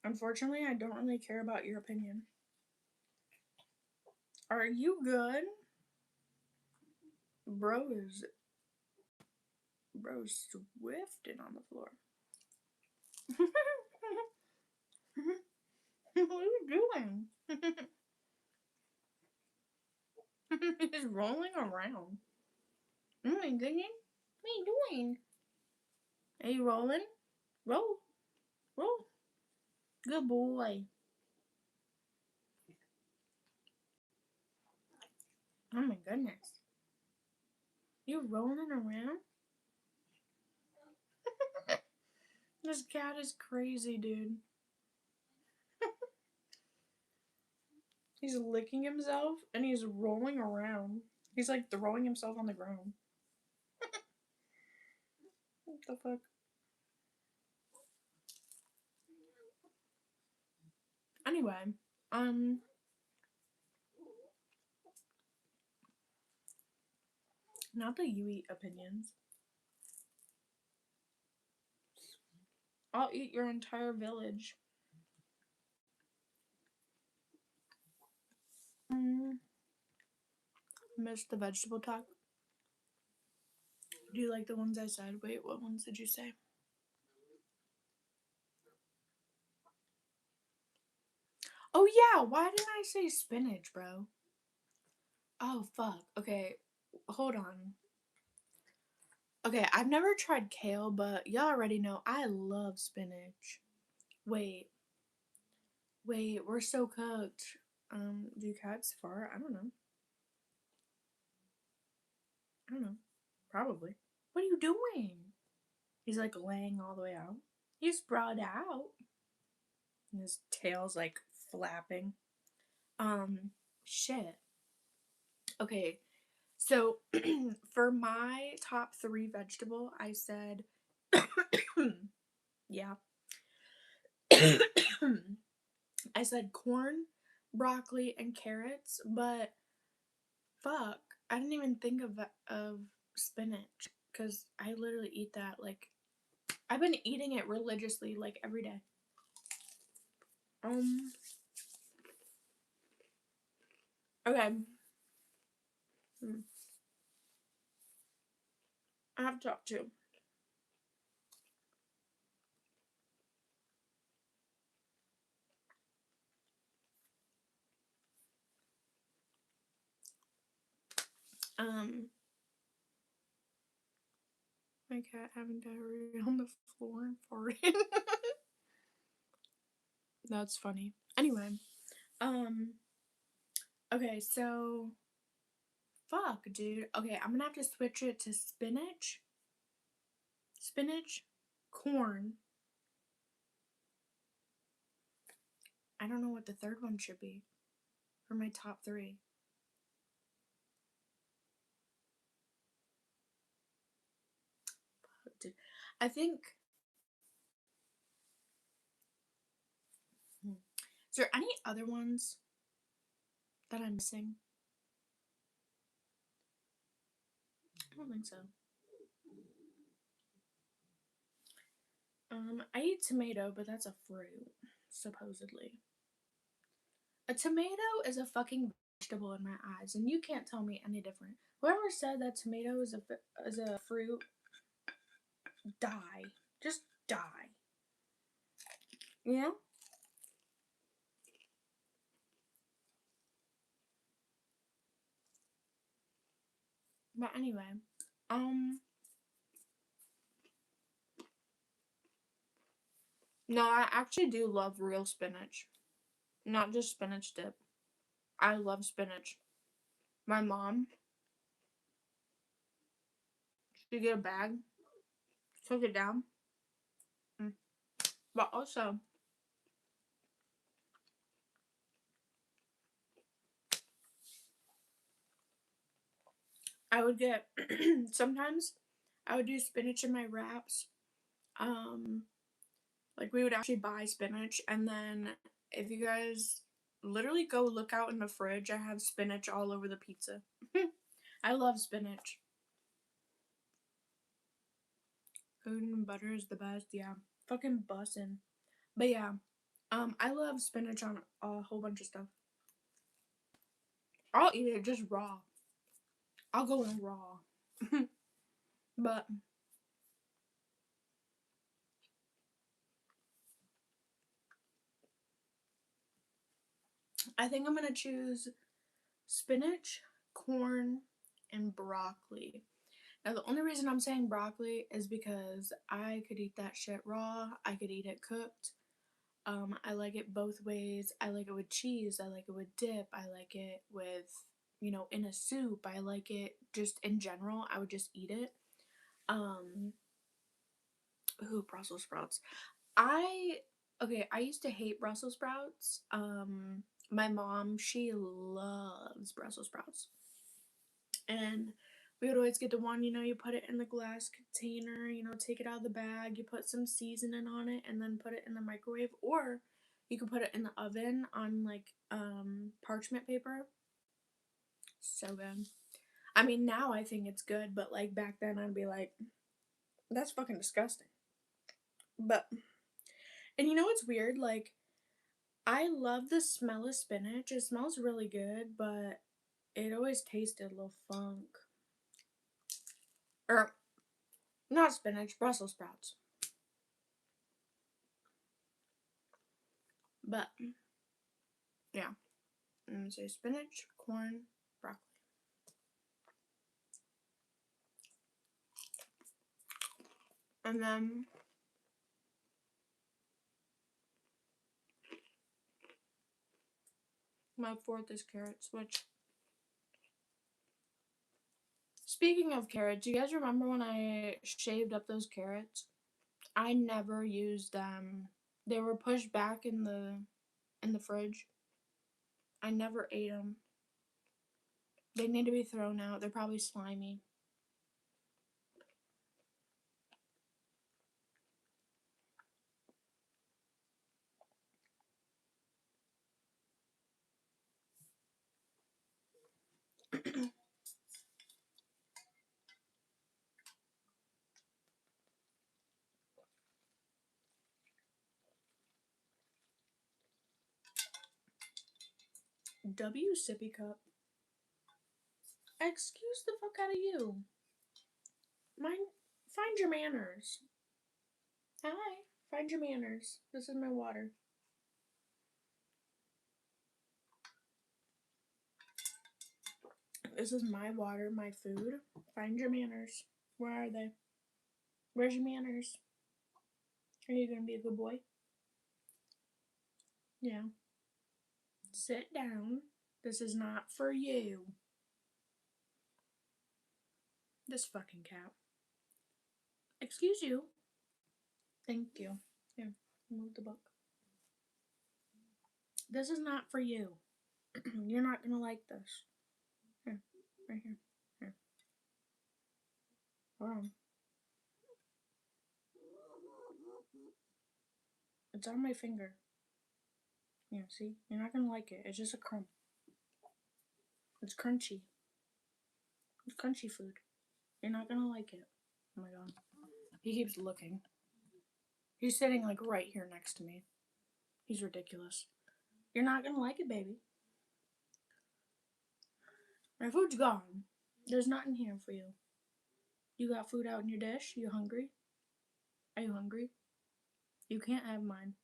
Unfortunately, I don't really care about your opinion. Are you good? Bro's swifting on the floor. What are you doing? He's rolling around. Oh my goodness. What are you doing? Are you rolling? Roll. Roll. Good boy. Oh my goodness. You rolling around? This cat is crazy, dude. He's licking himself and he's rolling around. He's like throwing himself on the ground. What the fuck? Anyway, not that you eat opinions. I'll eat your entire village. Missed the vegetable talk. Do you like the ones I said? Wait, what ones did you say? Oh yeah, why didn't I say spinach, bro? Oh fuck. Okay, hold on. Okay, I've never tried kale, but y'all already know I love spinach. Wait, we're so cooked. Do cats fart? I don't know. Probably. What are you doing? He's like laying all the way out. He's brought out. And his tail's like flapping. Shit. Okay, so for my top 3 vegetable, I said, yeah. I said corn, broccoli, and carrots, but fuck, I didn't even think of spinach because I literally eat that like I've been eating it religiously like every day. Okay. I have top 2. My cat having diarrhea on the floor and farting. That's funny. Anyway, okay, so fuck, dude. Okay, I'm gonna have to switch it to spinach, corn. I don't know what the third one should be for my top 3. Fuck, dude. I think. Is there any other ones that I'm missing? I don't think so. I eat tomato, but that's a fruit, supposedly. A tomato is a fucking vegetable in my eyes, and you can't tell me any different. Whoever said that tomato is a fruit, die. Just die. You know? But anyway, no, I actually do love real spinach. Not just spinach dip. I love spinach. My mom, she get a bag, took it down. But also, I would get sometimes I would do spinach in my wraps. Like we would actually buy spinach, and then if you guys literally go look out in the fridge, I have spinach all over the pizza. I love spinach. Food and butter is the best, yeah. Fucking bussin'. But yeah, I love spinach on a whole bunch of stuff. I'll eat it just raw. I'll go in raw. But I think I'm gonna choose spinach, corn, and broccoli. Now the only reason I'm saying broccoli is because I could eat that shit raw. I could eat it cooked. I like it both ways. I like it with cheese. I like it with dip. I like it with, in a soup. I like it just in general. I would just eat it. Ooh, Brussels sprouts. I used to hate Brussels sprouts. My mom, she loves Brussels sprouts. And we would always get the one, you put it in the glass container, take it out of the bag, you put some seasoning on it, and then put it in the microwave. Or you could put it in the oven on, like, parchment paper. So good. I mean, now I think it's good, but, like, back then I'd be like, that's fucking disgusting. But, and you know what's weird? Like, I love the smell of spinach. It smells really good, but it always tasted a little funk. Or, not spinach, Brussels sprouts. But, yeah. I'm gonna say spinach, corn, broccoli. And then my fourth is carrots, which, speaking of carrots, you guys remember when I shaved up those carrots? I never used them. They were pushed back in the fridge. I never ate them. They need to be thrown out. They're probably slimy. Sippy cup. Excuse the fuck out of you. Find your manners. Hi. Find your manners. This is my water. This is my water, my food. Find your manners. Where are they? Where's your manners? Are you gonna be a good boy? Yeah. Sit down. This is not for you. This fucking cat. Excuse you. Thank you. Here, move the book. This is not for you. You're not gonna like this. Here, right here. Here. Hold on. It's on my finger. Yeah, see? You're not gonna like it. It's just a crumb. It's crunchy. It's crunchy food. You're not gonna like it. Oh my god. He keeps looking. He's sitting, like, right here next to me. He's ridiculous. You're not gonna like it, baby. My food's gone. There's nothing here for you. You got food out in your dish? You hungry? Are you hungry? You can't have mine.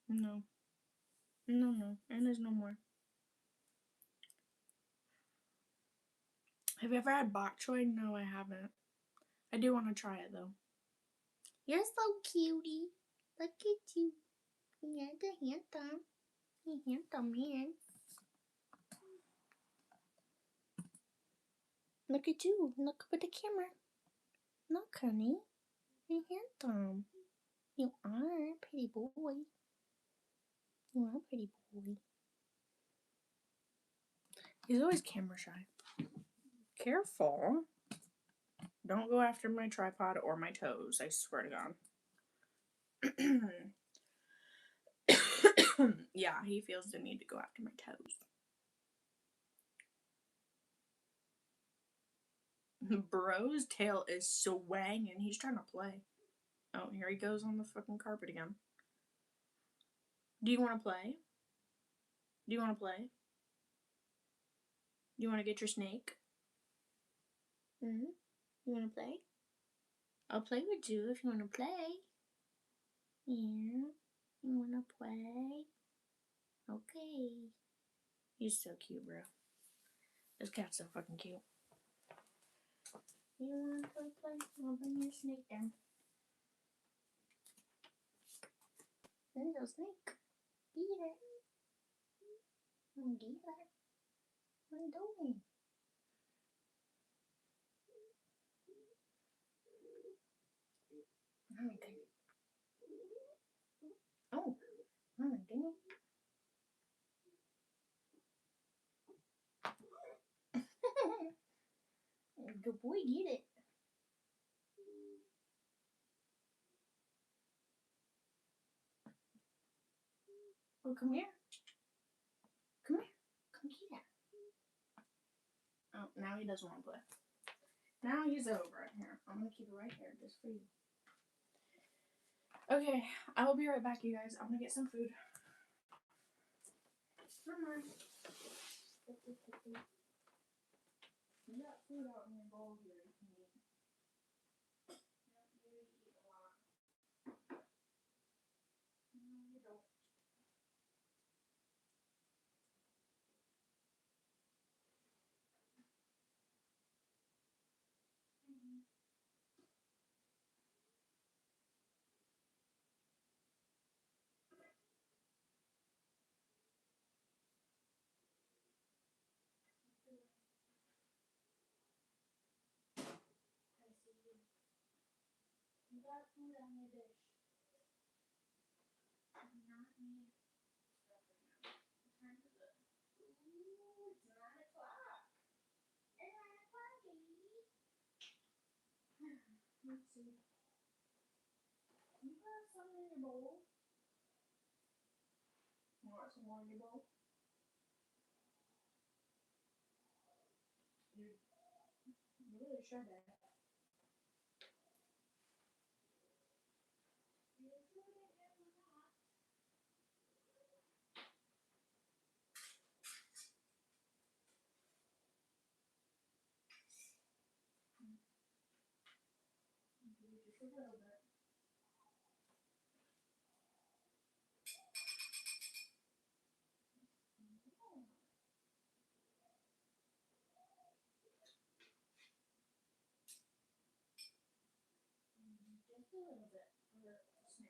No. No. And there's no more. Have you ever had bok choy? No, I haven't. I do want to try it, though. You're so cutie. Look at you. You're the handsome. You're handsome man. Look at you. Look up at the camera. Look, honey. You're handsome. You are a pretty boy. You are a pretty boy. He's always camera shy. Careful. Don't go after my tripod or my toes, I swear to God. Yeah, he feels the need to go after my toes. Bro's tail is swanging. He's trying to play. Oh, here he goes on the fucking carpet again. Do you want to play? Do you want to play? Do you want to get your snake? You want to play? I'll play with you if you want to play. Yeah. You want to play? Okay. He's so cute, bro. This cat's so fucking cute. You want to play? I'll bring your snake down. There's a snake. Get it. Get it. What are you doing? Oh my goodness. Oh my goodness. Good boy, get it. Oh, come here. Come here. Come get it. Oh, now he doesn't want to play. Now he's over it. Here, I'm going to keep it right here just for you. Okay, I will be right back, you guys. I'm going to get some food. Come on. You got food out in your bowl here you can eat. You need to eat a lot. No, you don't. I see you. You got food on your dish. Not me. What time is it? Ooh, it's 9 o'clock. It's 9 o'clock, baby. Let's see. You got something in your bowl? You want some more in your bowl? You really should have. Just a little bit. Just a little bit for the snack.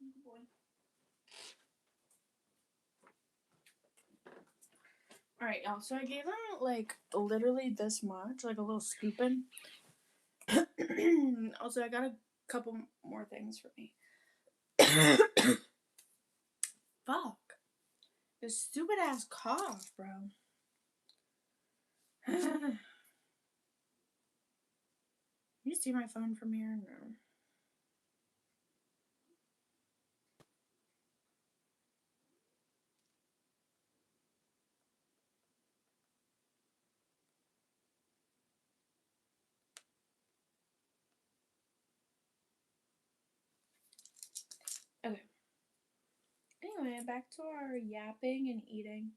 Good boy. Alright, y'all, so I gave him, like, literally this much, like a little scooping. Also, I got a couple more things for me. Fuck. This stupid ass cough, bro. You see my phone from here? No. Okay. Anyway, back to our yapping and eating.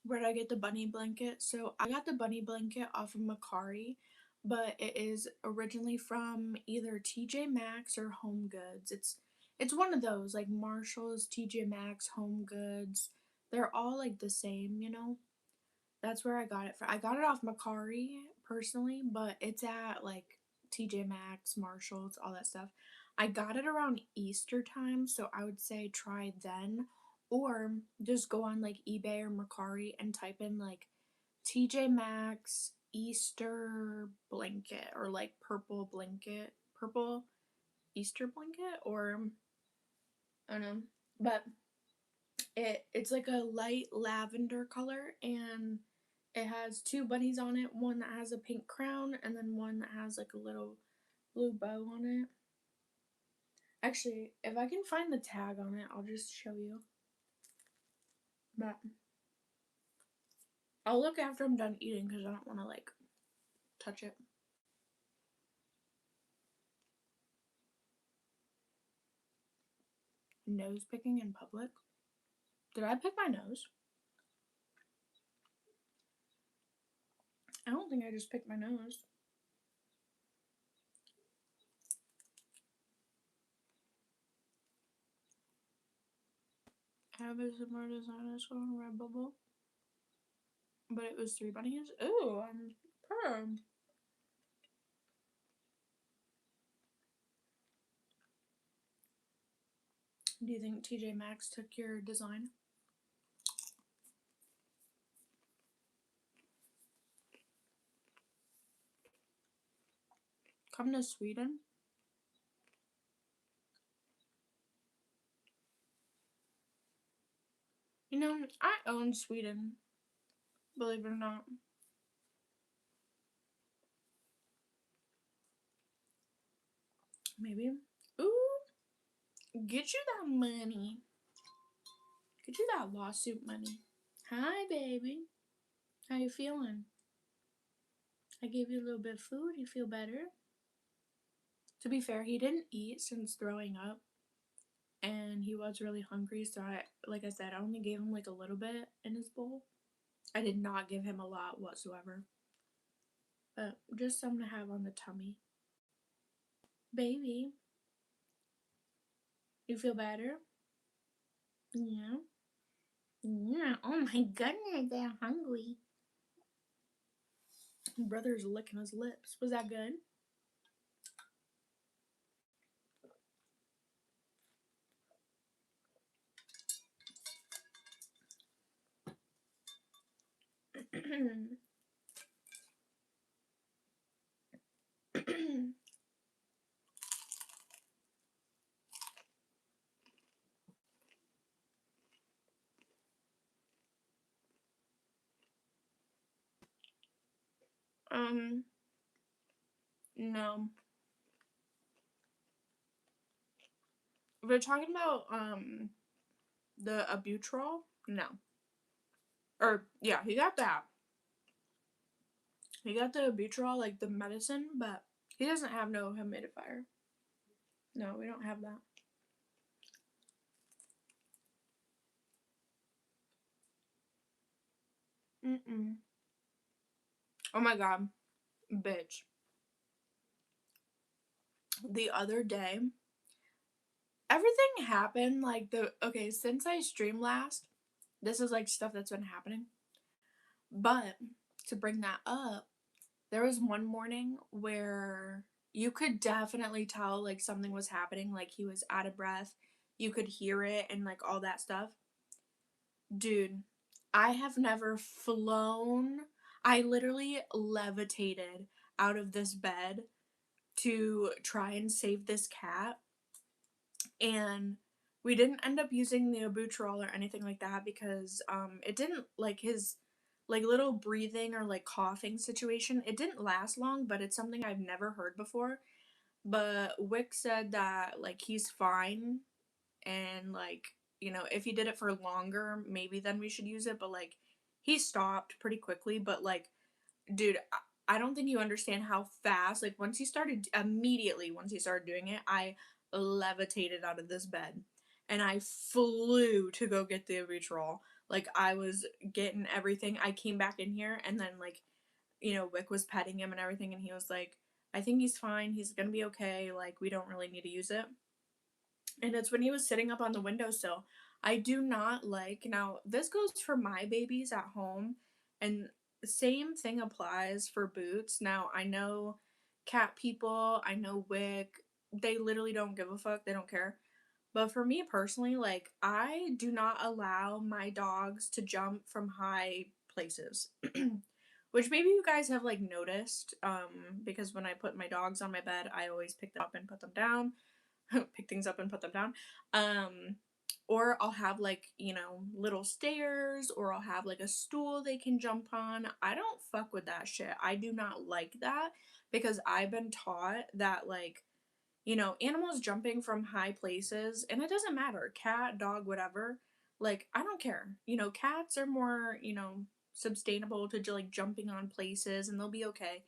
Where did I get the bunny blanket? So I got the bunny blanket off of Macari, but it is originally from either TJ Maxx or Home Goods. It's one of those, like Marshalls, TJ Maxx, Home Goods. They're all like the same, you know? That's where I got it from. I got it off Macari personally, but it's at like TJ Maxx, Marshalls, all that stuff. I got it around Easter time, so I would say try then, or just go on like eBay or Macari and type in like TJ Maxx Easter blanket or like purple blanket, purple Easter blanket, or I don't know, but it's like a light lavender color, and it has two bunnies on it, one that has a pink crown and then one that has like a little blue bow on it. Actually, if I can find the tag on it, I'll just show you. But I'll look after I'm done eating because I don't want to like touch it. Nose picking in public? Did I pick my nose? I don't think I just picked my nose. Have a similar design as on Redbubble, but it was 3 bunnies. Ooh, I'm perm. Do you think TJ Maxx took your design? Come to Sweden? You know, I own Sweden, believe it or not. Maybe. Ooh, get you that money. Get you that lawsuit money. Hi, baby. How you feeling? I gave you a little bit of food. You feel better? To be fair, he didn't eat since throwing up, and he was really hungry, so like I said, I only gave him like a little bit in his bowl. I did not give him a lot whatsoever, but just some to have on the tummy. Baby, you feel better? Yeah. Yeah. Oh my goodness, they're hungry. Brother's licking his lips. Was that good? No. We're talking about the Abutrol? No. Or yeah, he got that. He got the Abutrol, like the medicine, but he doesn't have no humidifier. No, we don't have that. Mm-mm. Oh my god. Bitch. The other day, everything happened like okay, since I streamed last, this is like stuff that's been happening. But to bring that up, there was one morning where you could definitely tell like something was happening, like he was out of breath. You could hear it and like all that stuff. Dude, I have never flown. I literally levitated out of this bed to try and save this cat. And we didn't end up using the Abutrol or anything like that because it didn't like his like little breathing or like coughing situation. It didn't last long, but it's something I've never heard before. But Wick said that like he's fine, and like, you know, if he did it for longer, maybe then we should use it, but like he stopped pretty quickly. But like, dude, I don't think you understand how fast, like once he started, immediately once he started doing it, I levitated out of this bed and I flew to go get the Abutrol. Like, I was getting everything. I came back in here, and then, like, you know, Wick was petting him and everything, and he was like, I think he's fine. He's gonna be okay. Like, we don't really need to use it. And it's when he was sitting up on the windowsill. I do not like, now, this goes for my babies at home, and the same thing applies for Boots. Now, I know cat people, I know Wick, they literally don't give a fuck, they don't care. But for me personally, like, I do not allow my dogs to jump from high places. Which maybe you guys have, like, noticed, because when I put my dogs on my bed, I always pick them up and put them down. Pick things up and put them down. Or I'll have, like, you know, little stairs, or I'll have like a stool they can jump on. I don't fuck with that shit. I do not like that, because I've been taught that, like, you know, animals jumping from high places, and it doesn't matter, cat, dog, whatever. Like, I don't care. You know, cats are more, you know, sustainable to like jumping on places, and they'll be okay.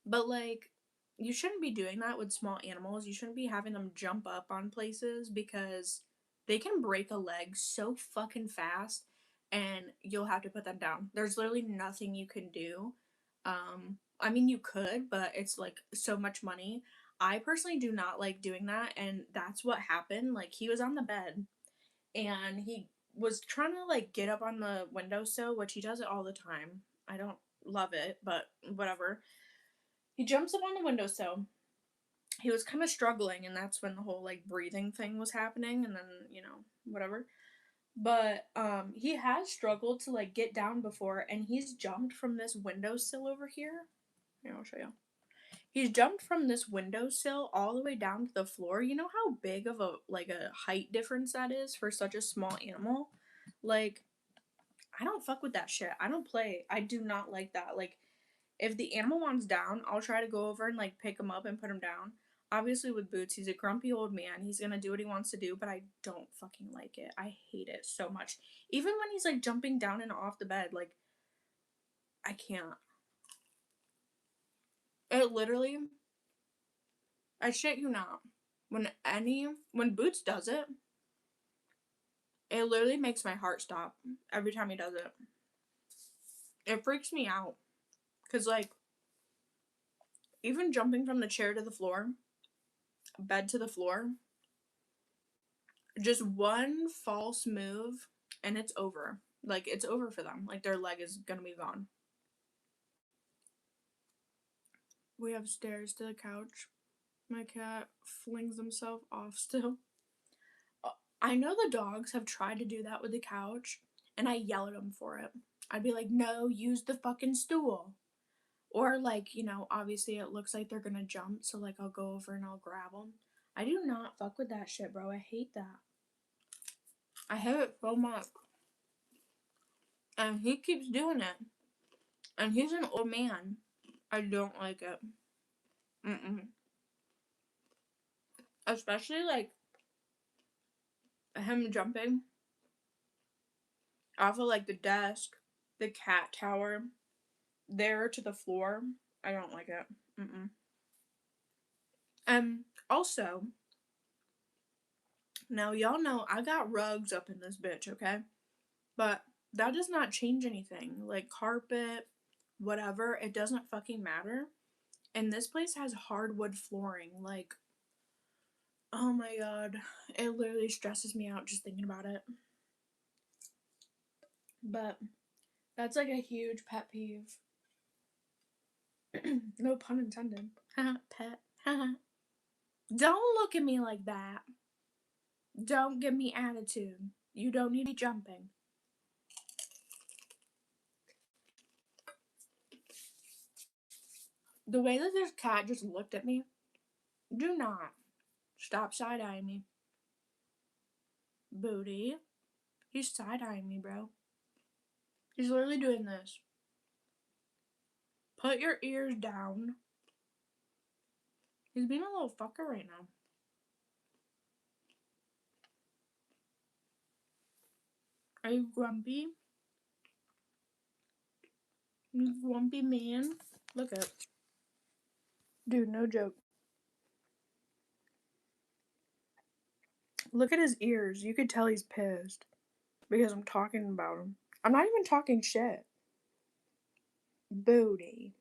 But like, you shouldn't be doing that with small animals. You shouldn't be having them jump up on places, because they can break a leg so fucking fast, and you'll have to put them down. There's literally nothing you can do. I mean, you could, but it's like so much money. I personally do not like doing that, and that's what happened. Like, he was on the bed, and he was trying to like get up on the windowsill, which he does it all the time. I don't love it, but whatever. He jumps up on the windowsill. He was kind of struggling, and that's when the whole like breathing thing was happening, and then, you know, whatever. But he has struggled to like get down before, and he's jumped from this windowsill over here. Here, I'll show you. He's jumped from this windowsill all the way down to the floor. You know how big of a like a height difference that is for such a small animal? Like, I don't fuck with that shit. I don't play. I do not like that. Like, if the animal wants down, I'll try to go over and like pick him up and put him down. Obviously with Boots, he's a grumpy old man. He's gonna do what he wants to do, but I don't fucking like it. I hate it so much. Even when he's like jumping down and off the bed, like, I can't. It literally, I shit you not. When Boots does it, it literally makes my heart stop every time he does it. It freaks me out. Cause like, even jumping from the chair to the floor, bed to the floor, just one false move and it's over. Like, it's over for them. Like, their leg is gonna be gone. We have stairs to the couch. My cat flings himself off still. I know the dogs have tried to do that with the couch, and I yell at them for it. I'd be like, no, use the fucking stool. Or, like, you know, obviously it looks like they're gonna jump, so, like, I'll go over and I'll grab them. I do not fuck with that shit, bro. I hate that. I hate it so much. And he keeps doing it. And he's an old man. I don't like it. Mm-mm. Especially, like, him jumping off of, like, the desk, the cat tower, there to the floor. I don't like it. Mm-mm. Also, now y'all know I got rugs up in this bitch, okay? But that does not change anything. Like, carpet, whatever, it doesn't fucking matter. And this place has hardwood flooring. Like, oh my god. It literally stresses me out just thinking about it. But that's like a huge pet peeve. No pun intended. Pet. Don't look at me like that. Don't give me attitude. You don't need to be jumping. The way that this cat just looked at me, do not stop side-eyeing me. Booty. He's side-eyeing me, bro. He's literally doing this. Put your ears down. He's being a little fucker right now. Are you grumpy? You grumpy man? Look at. Dude, no joke. Look at his ears. You could tell he's pissed because I'm talking about him. I'm not even talking shit. Booty.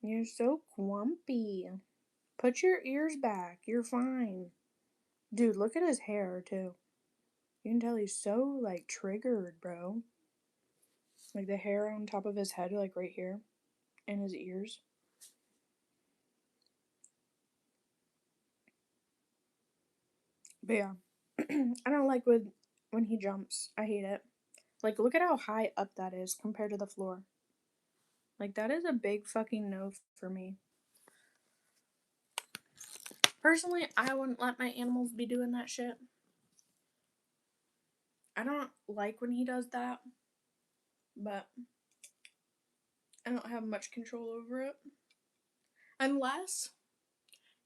You're so grumpy. Put your ears back. You're fine. Dude, look at his hair, too. You can tell he's so, like, triggered, bro. Like, the hair on top of his head, like, right here. And his ears. But yeah. I don't like when he jumps. I hate it. Like, look at how high up that is compared to the floor. Like, that is a big fucking no for me. Personally, I wouldn't let my animals be doing that shit. I don't like when he does that, but I don't have much control over it. Unless,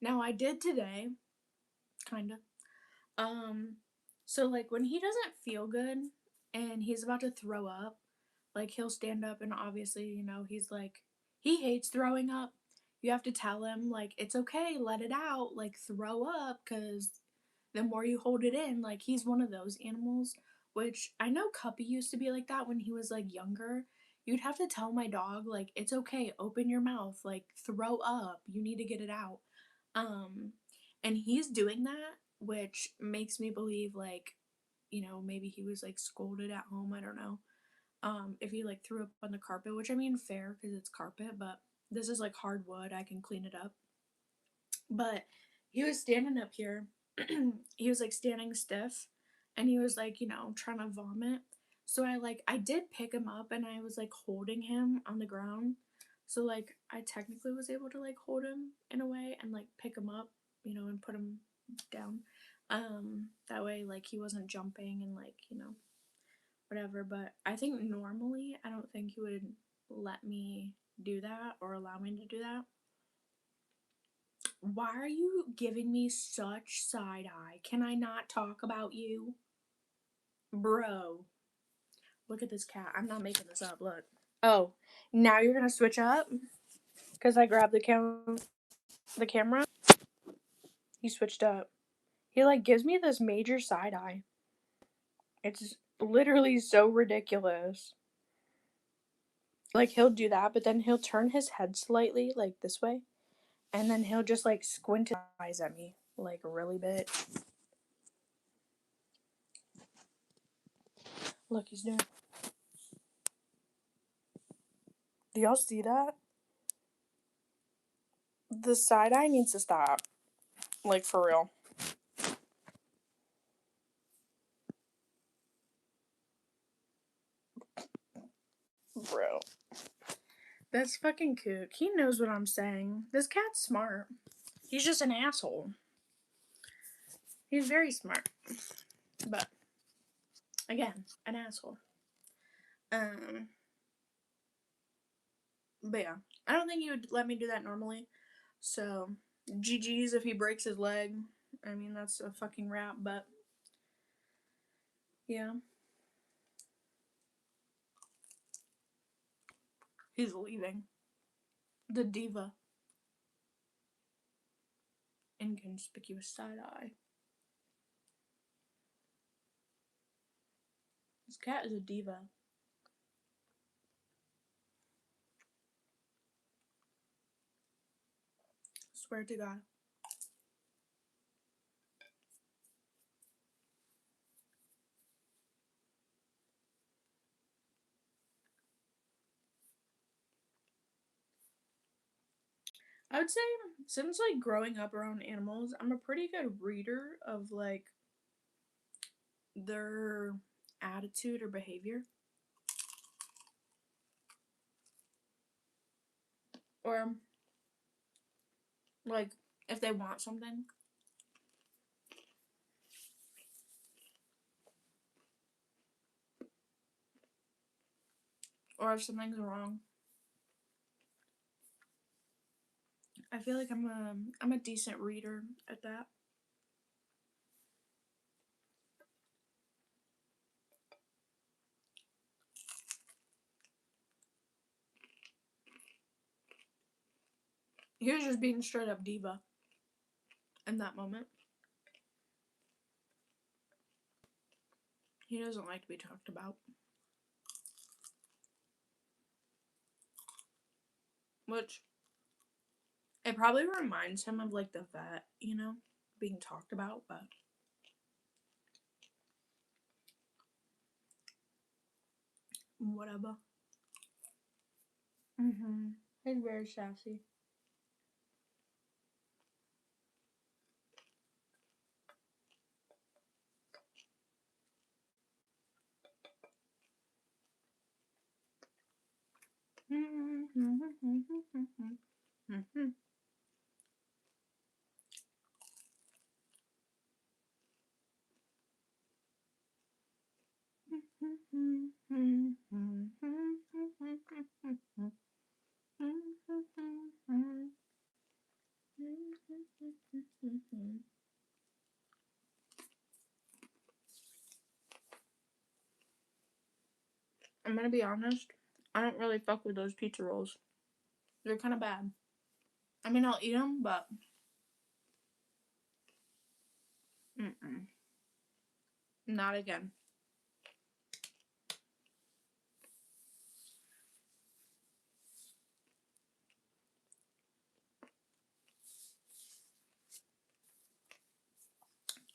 now I did today, kinda. So like when he doesn't feel good and he's about to throw up, like he'll stand up and obviously, you know, he's like, he hates throwing up. You have to tell him, like, it's okay, let it out, like, throw up, because the more you hold it in, like, he's one of those animals, which I know Cuppy used to be like that when he was, like, younger. You'd have to tell my dog, like, it's okay, open your mouth, like, throw up, you need to get it out. Um, and he's doing that, which makes me believe, like, you know, maybe he was, like, scolded at home, I don't know. If he, like, threw up on the carpet, which I mean, fair, because it's carpet, but this is, like, hardwood, I can clean it up. But he was standing up here. He was like standing stiff and he was like, you know, trying to vomit. So I did pick him up and I was like holding him on the ground. So like I technically was able to like hold him in a way and like pick him up, you know, and put him down. That way like he wasn't jumping and like, you know, whatever. But I think normally I don't think he would let me do that or allow me to do that. Why are you giving me such side eye? Can I not talk about you? Bro. Look at this cat. I'm not making this up. Look. Oh, now you're gonna switch up? Because I grabbed the camera? He switched up. He like gives me this major side eye. It's literally so ridiculous. Like he'll do that, but then he'll turn his head slightly, like this way. And then he'll just like squint his eyes at me. Like really big. Look, he's doing. Do y'all see that? The side eye needs to stop. Like, for real. Bro. That's fucking kook. He knows what I'm saying. This cat's smart. He's just an asshole. He's very smart. But, again, an asshole. But yeah. I don't think he would let me do that normally. So, GG's if he breaks his leg. I mean, that's a fucking wrap, but yeah. He's leaving. The diva. Inconspicuous side eye. This cat is a diva. Swear to God. I would say since like growing up around animals, I'm a pretty good reader of like their attitude or behavior. Or like if they want something. Or if something's wrong. I feel like I'm a decent reader at that. He was just being straight up diva in that moment. He doesn't like to be talked about. Which, it probably reminds him of, like, the vet, you know, being talked about, but whatever. He's very sassy. I'm gonna be honest, I don't really fuck with those pizza rolls. They're kind of bad. I mean, I'll eat them, but not again.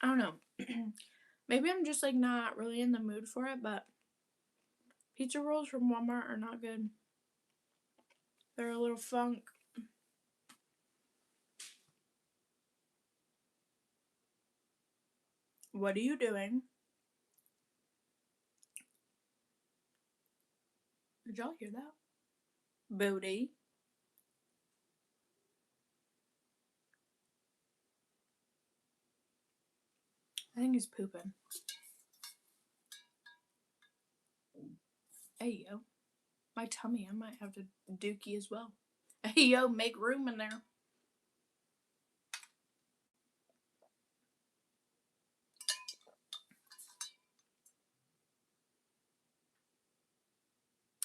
I don't know. Maybe I'm just, like, not really in the mood for it, but pizza rolls from Walmart are not good. They're a little funk. What are you doing? Did y'all hear that? Booty. I think he's pooping. Hey, yo. My tummy, I might have to dookie as well. Hey, yo, make room in there.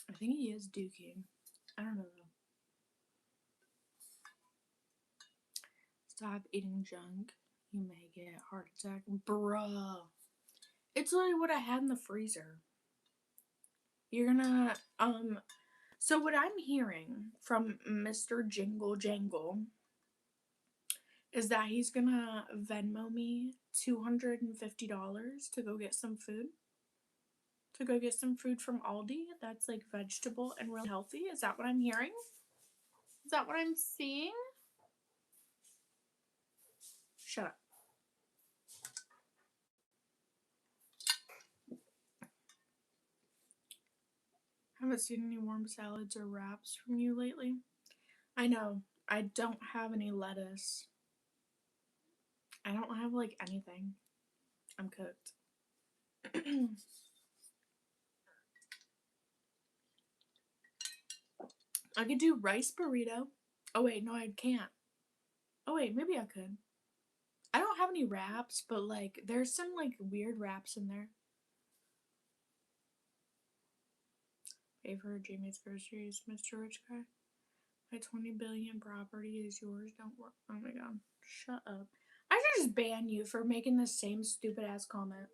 I think he is dookie. I don't know though. Stop eating junk. You may get a heart attack. Bruh. It's literally what I had in the freezer. You're gonna, so what I'm hearing from Mr. Jingle Jangle is that he's gonna Venmo me $250 to go get some food. To go get some food from Aldi that's, like, vegetable and really healthy. Is that what I'm hearing? Is that what I'm seeing? Shut up. Haven't seen any warm salads or wraps from you lately. I know. I don't have any lettuce. I don't have, like, anything. I'm cooked. I could do rice burrito. Oh wait, no, I can't. Oh wait, maybe I could. I don't have any wraps, but, like, there's some, like, weird wraps in there. Pay for Jamie's groceries, Mr. Rich Guy. My 20 billion property is yours. Don't work. Oh my god. Shut up. I should just ban you for making the same stupid ass comment.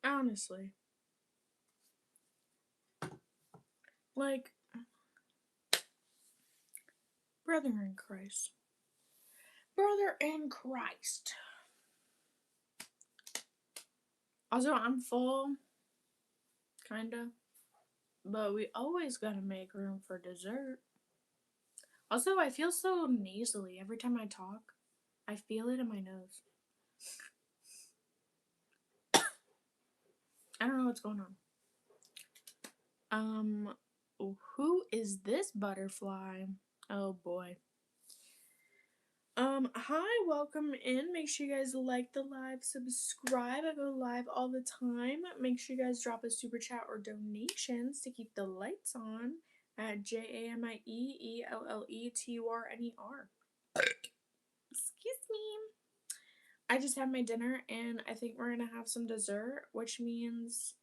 Honestly. Like, brother in Christ. Brother in Christ. Also, I'm full. Kinda. But we always gotta make room for dessert. Also, I feel so nasally every time I talk. I feel it in my nose. I don't know what's going on. Who is this butterfly? Oh boy. Hi, welcome in. Make sure you guys like the live, subscribe. I go live all the time. Make sure you guys drop a super chat or donations to keep the lights on at JamieELleturner. Excuse me. I just had my dinner and I think we're gonna have some dessert, which means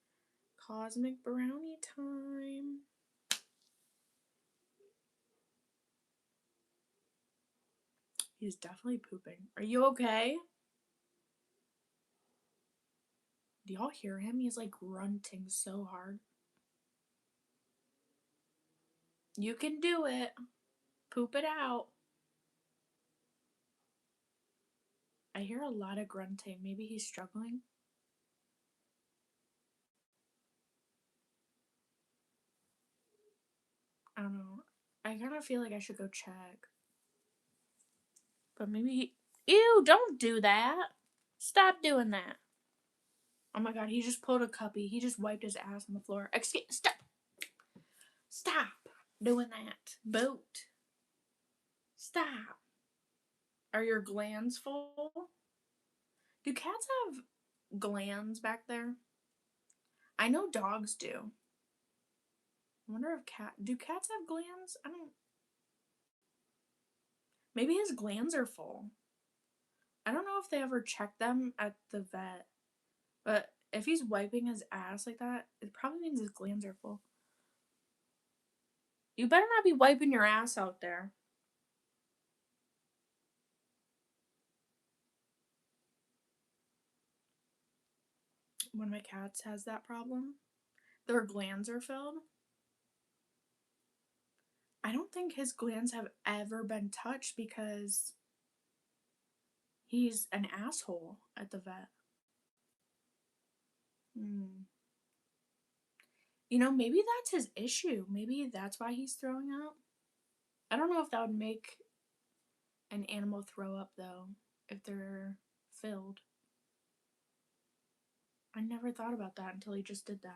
cosmic brownie time. He's definitely pooping. Are you okay? Do y'all hear him? He's like grunting so hard. You can do it. Poop it out. I hear a lot of grunting. Maybe he's struggling. I don't know. I kind of feel like I should go check. But maybe he... Ew, don't do that. Stop doing that. Oh my god, he just pulled a cuppy. He just wiped his ass on the floor. Excuse... Stop. Stop doing that. Boat. Stop. Are your glands full? Do cats have glands back there? I know dogs do. I wonder if do cats have glands? I don't... Maybe his glands are full. I don't know if they ever check them at the vet. But if he's wiping his ass like that, it probably means his glands are full. You better not be wiping your ass out there. One of my cats has that problem. Their glands are filled. I don't think his glands have ever been touched because he's an asshole at the vet. You know, maybe that's his issue. Maybe that's why he's throwing up. I don't know if that would make an animal throw up, though, if they're filled. I never thought about that until he just did that.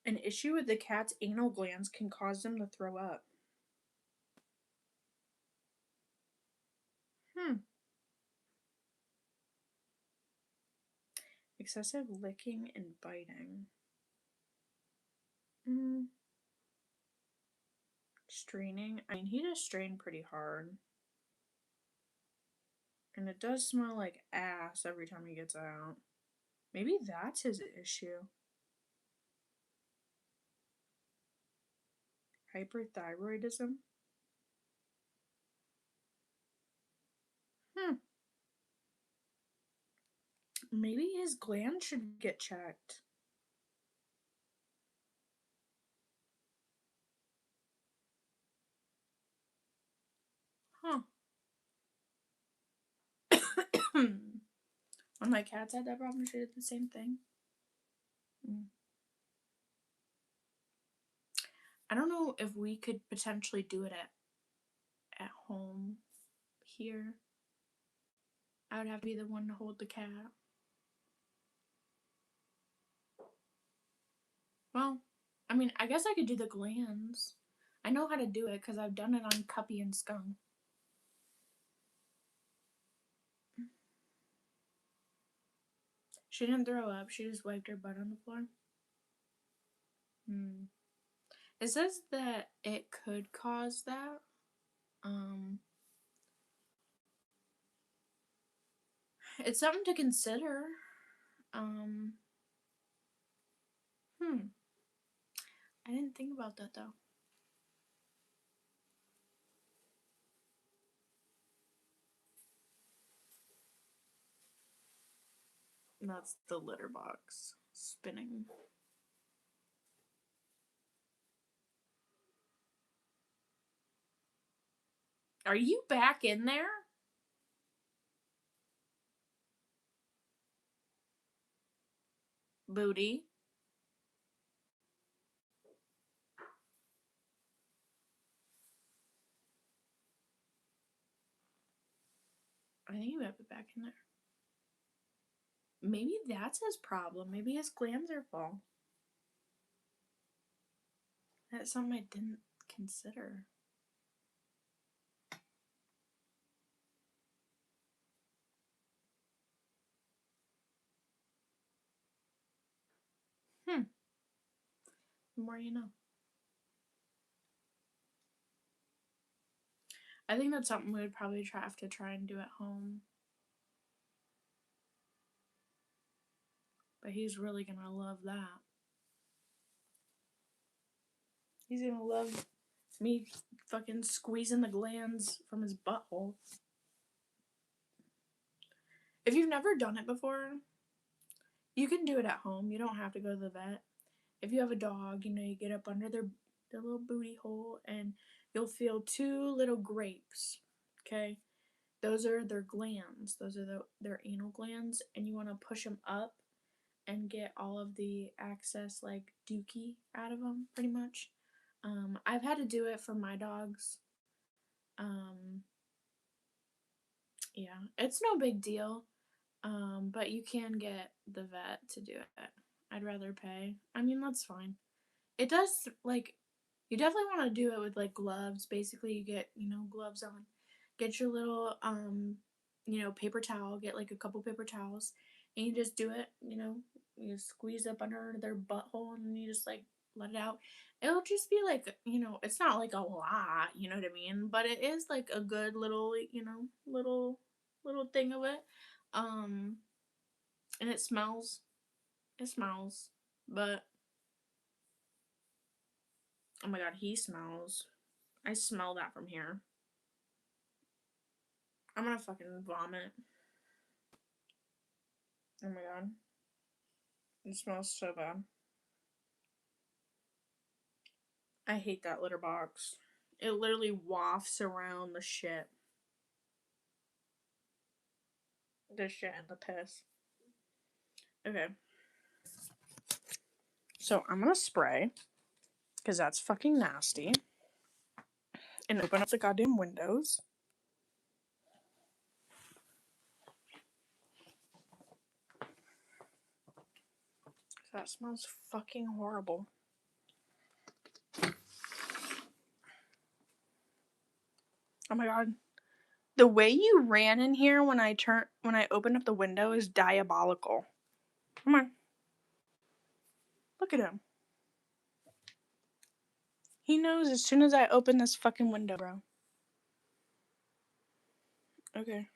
An issue with the cat's anal glands can cause them to throw up. Excessive licking and biting. Straining. I mean, he does strain pretty hard. And it does smell like ass every time he gets out. Maybe that's his issue. Hyperthyroidism? Maybe his gland should get checked. When my cats had that problem, she did the same thing. I don't know if we could potentially do it at home here. I would have to be the one to hold the cat. Well, I mean, I guess I could do the glands. I know how to do it because I've done it on Cuppy and Skunk. She didn't throw up. She just wiped her butt on the floor. It says that it could cause that. It's something to consider. I didn't think about that though. That's the litter box spinning. Are you back in there? Booty. I think you have it back in there. Maybe that's his problem. Maybe his glands are full. That's something I didn't consider. The more you know. I think that's something we would probably have to try and do at home. But he's really gonna love that. He's gonna love me fucking squeezing the glands from his butthole. If you've never done it before, you can do it at home. You don't have to go to the vet. If you have a dog, you know, you get up under their little booty hole and you'll feel 2 little grapes. Okay? Those are their glands. Those are their anal glands, and you want to push them up and get all of the excess, like, dookie out of them, pretty much. I've had to do it for my dogs. Yeah, it's no big deal. But you can get the vet to do it. I'd rather pay. I mean, that's fine. It does, like, you definitely want to do it with, like, gloves. Basically, you get, you know, gloves on. Get your little, you know, paper towel. Get, like, a couple paper towels. And you just do it, you know. You squeeze up under their butthole and you just, like, let it out. It'll just be, like, you know, it's not, like, a lot, you know what I mean? But it is, like, a good little, you know, little thing of it. And it smells. It smells. But, oh my god, he smells. I smell that from here. I'm gonna fucking vomit. Oh my god. It smells so bad. I hate that litter box. It literally wafts around the shit. The shit and the piss. Okay. So I'm gonna spray. Because that's fucking nasty. And open up the goddamn windows. That smells fucking horrible. Oh my god. The way you ran in here when I opened up the window is diabolical. Come on. Look at him. He knows as soon as I open this fucking window, bro. Okay.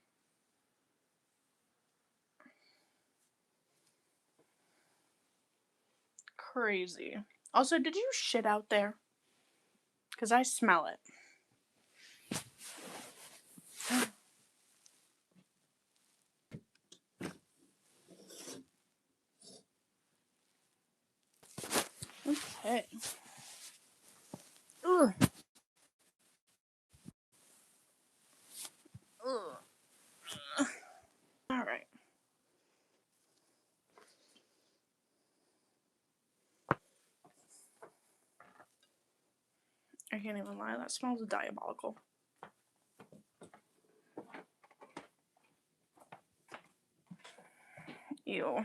Crazy. Also, did you shit out there? Because I smell it. Okay. Ugh. Ugh. Alright. I can't even lie, that smells diabolical. Ew.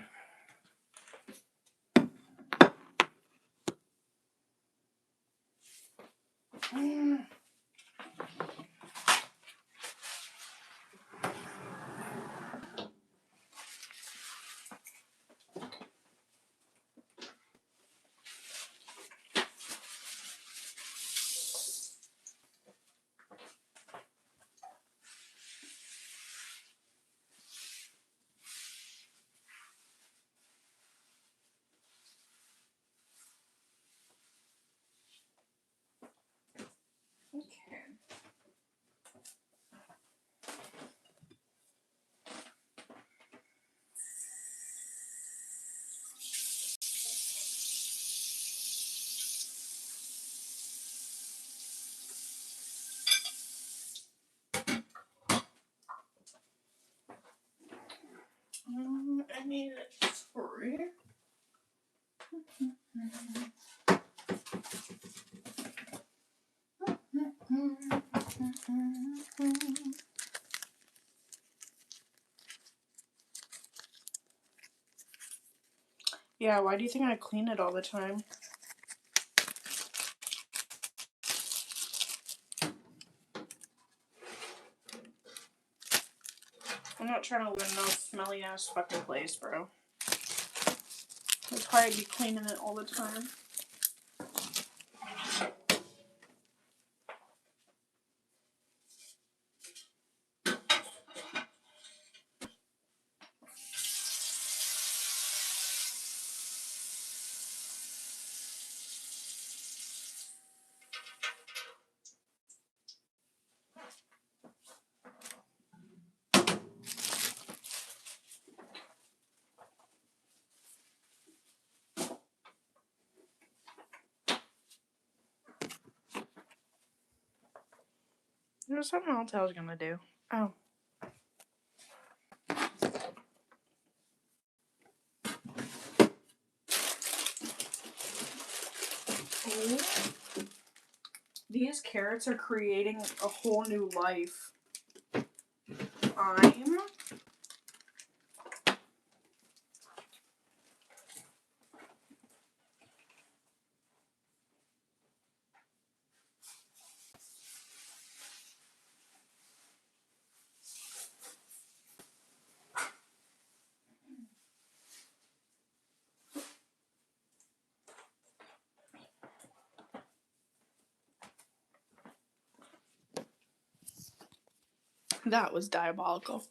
Okay. I need a spray. Yeah, why do you think I clean it all the time? I'm not trying to live in no smelly ass fucking place, bro. That's why I'd be cleaning it all the time. there's something else I was gonna do. Oh. These carrots are creating a whole new life. That was diabolical.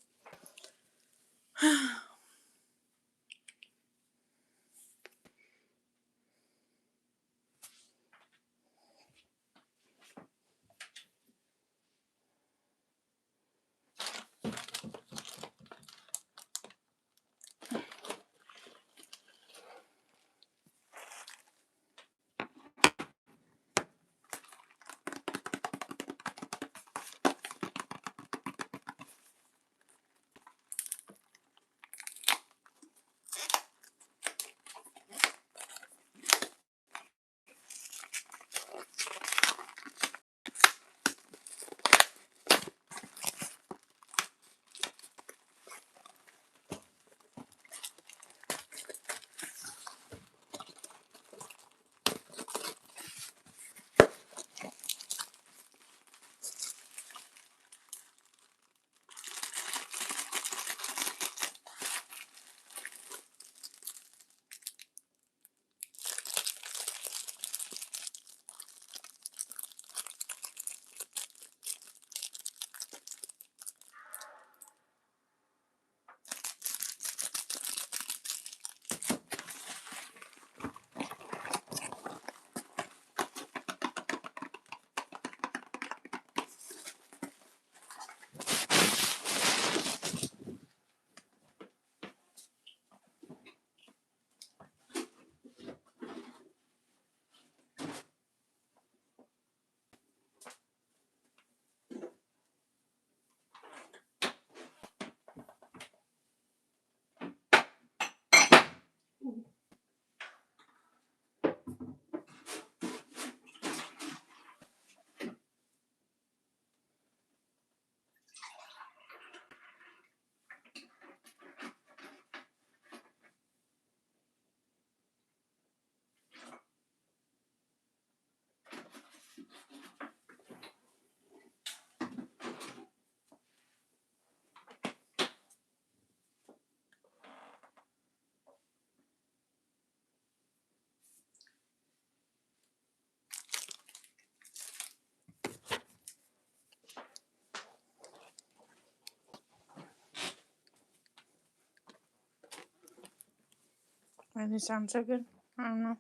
Why do they sound so good? I don't know.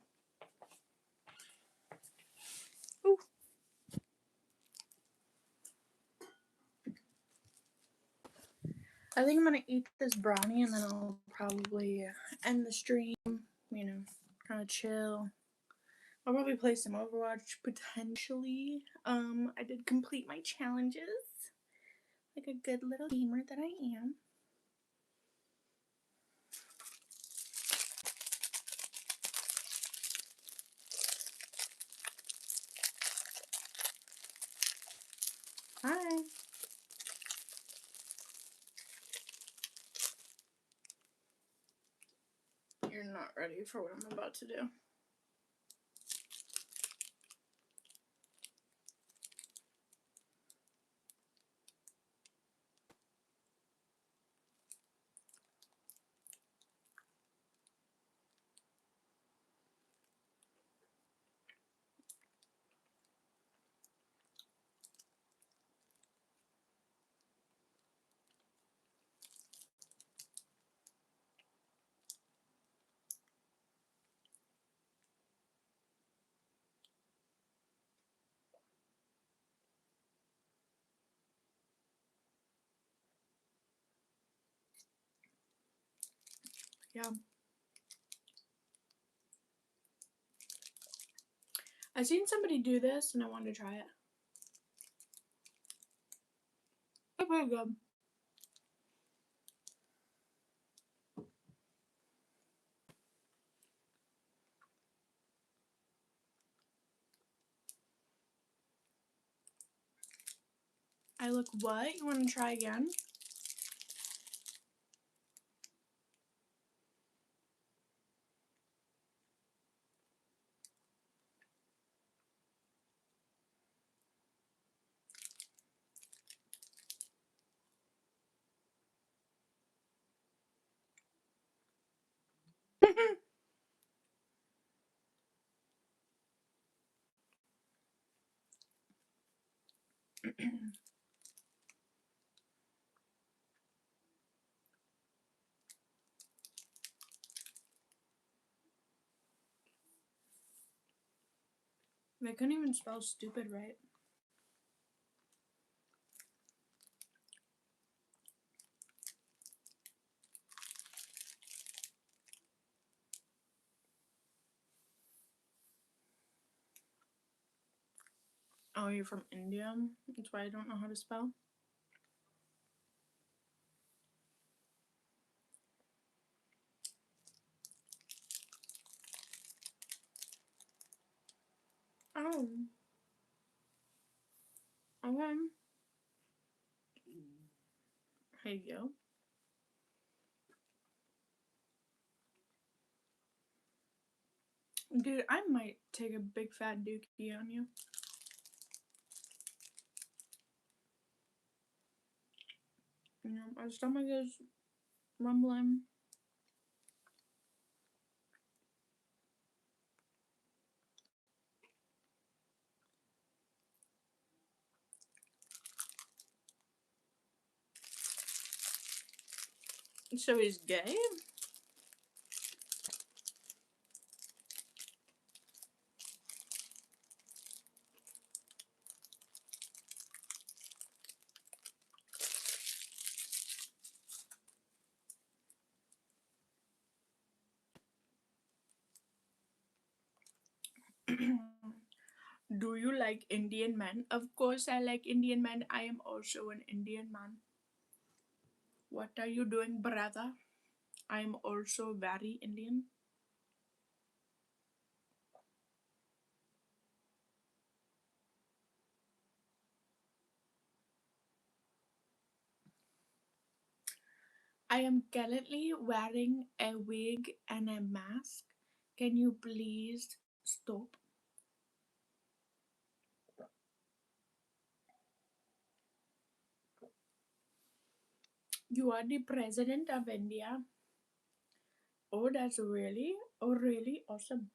Ooh. I think I'm gonna eat this brownie and then I'll probably end the stream, you know, kind of chill. I'll probably play some Overwatch, potentially. I did complete my challenges, like a good little gamer that I am. Hi. You're not ready for what I'm about to do. Yeah. I seen somebody do this and I wanted to try it. pretty good. I look what? You want to try again? They couldn't even spell stupid right. Oh, you're from India? That's why I don't know how to spell. Oh. Okay. Here you go. Dude, I might take a big fat dookie on you. You know, my stomach is rumbling. So he's gay? Do you like Indian men? Of course I like Indian men. I am also an Indian man. What are you doing, brother? I am also very Indian. I am currently wearing a wig and a mask. Can you please stop? You are the president of India. Oh, that's really awesome.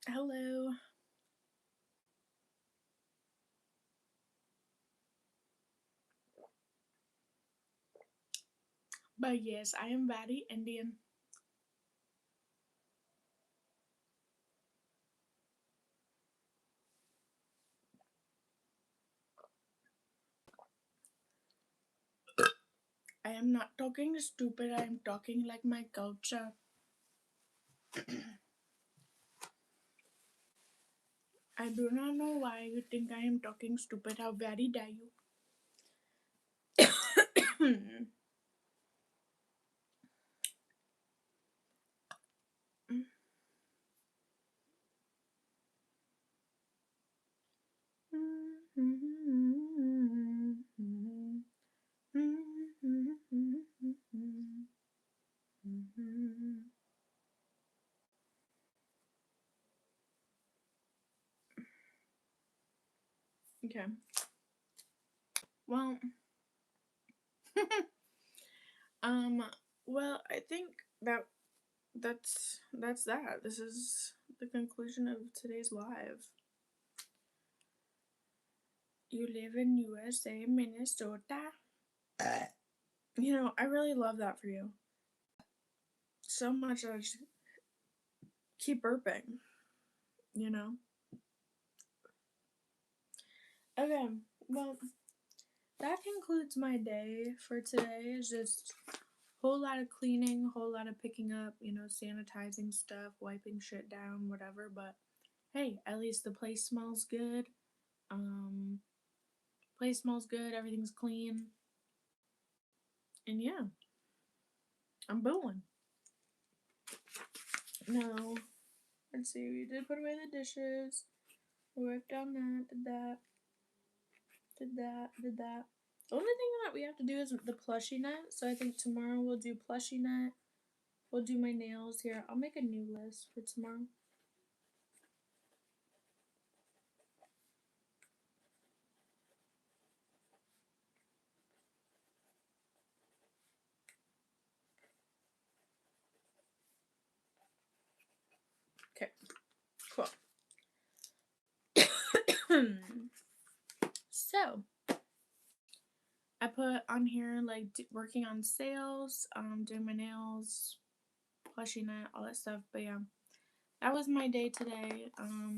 Hello. But yes, I am very Indian. I am not talking stupid, I am talking like my culture. I do not know why you think I am talking stupid. How very dare you? Okay. Well, well, I think that's that. This is the conclusion of today's live. You live in USA, Minnesota. You know, I really love that for you. So much that I just keep burping, you know? Okay, well, that concludes my day for today. It's just whole lot of cleaning, whole lot of picking up, you know, sanitizing stuff, wiping shit down, whatever. But hey, at least the place smells good. Place smells good, everything's clean. And yeah, I'm booing. No, let's see, we did put away the dishes. We wiped down that, did that. The only thing that we have to do is the plushie net. So I think tomorrow we'll do plushie net. We'll do my nails here. I'll make a new list for tomorrow. Okay, cool. So I put on here like working on sales, doing my nails, plushie net, all that stuff. But yeah, that was my day today.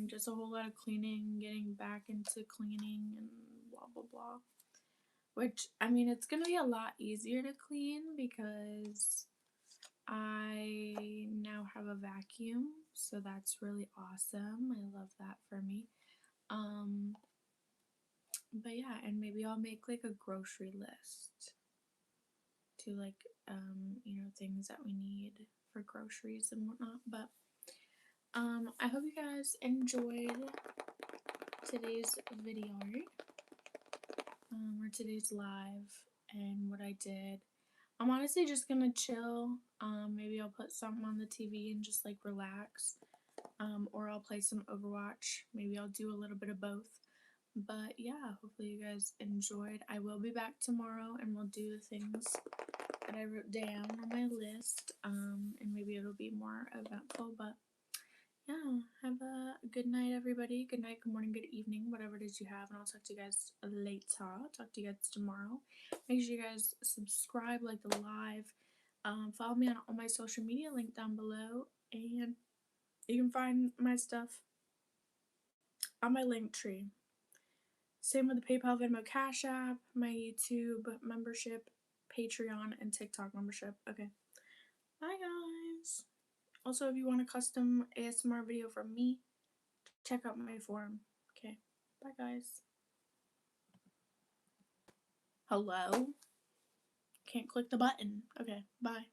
Just a whole lot of cleaning, getting back into cleaning and blah blah blah. Which, I mean, it's gonna be a lot easier to clean because I now have a vacuum, so that's really awesome. I love that for me. But yeah, and maybe I'll make like a grocery list to like, you know, things that we need for groceries and whatnot. But I hope you guys enjoyed today's video, or today's live and what I did. I'm honestly just gonna chill. Maybe I'll put something on the TV and just like relax. Or I'll play some Overwatch. Maybe I'll do a little bit of both. But yeah, hopefully you guys enjoyed. I will be back tomorrow and we'll do the things that I wrote down on my list. And maybe it'll be more eventful. But yeah, have a good night, everybody. Good night, good morning, good evening, whatever it is you have. And I'll talk to you guys later. Talk to you guys tomorrow. Make sure you guys subscribe, like the live. Follow me on all my social media, link down below. And you can find my stuff on my Linktree. Same with the PayPal, Venmo, Cashapp, my YouTube membership, Patreon, and TikTok membership. Okay. Bye, guys. Also, if you want a custom ASMR video from me, check out my forum. Okay. Bye, guys. Hello? Can't click the button. Okay. Bye.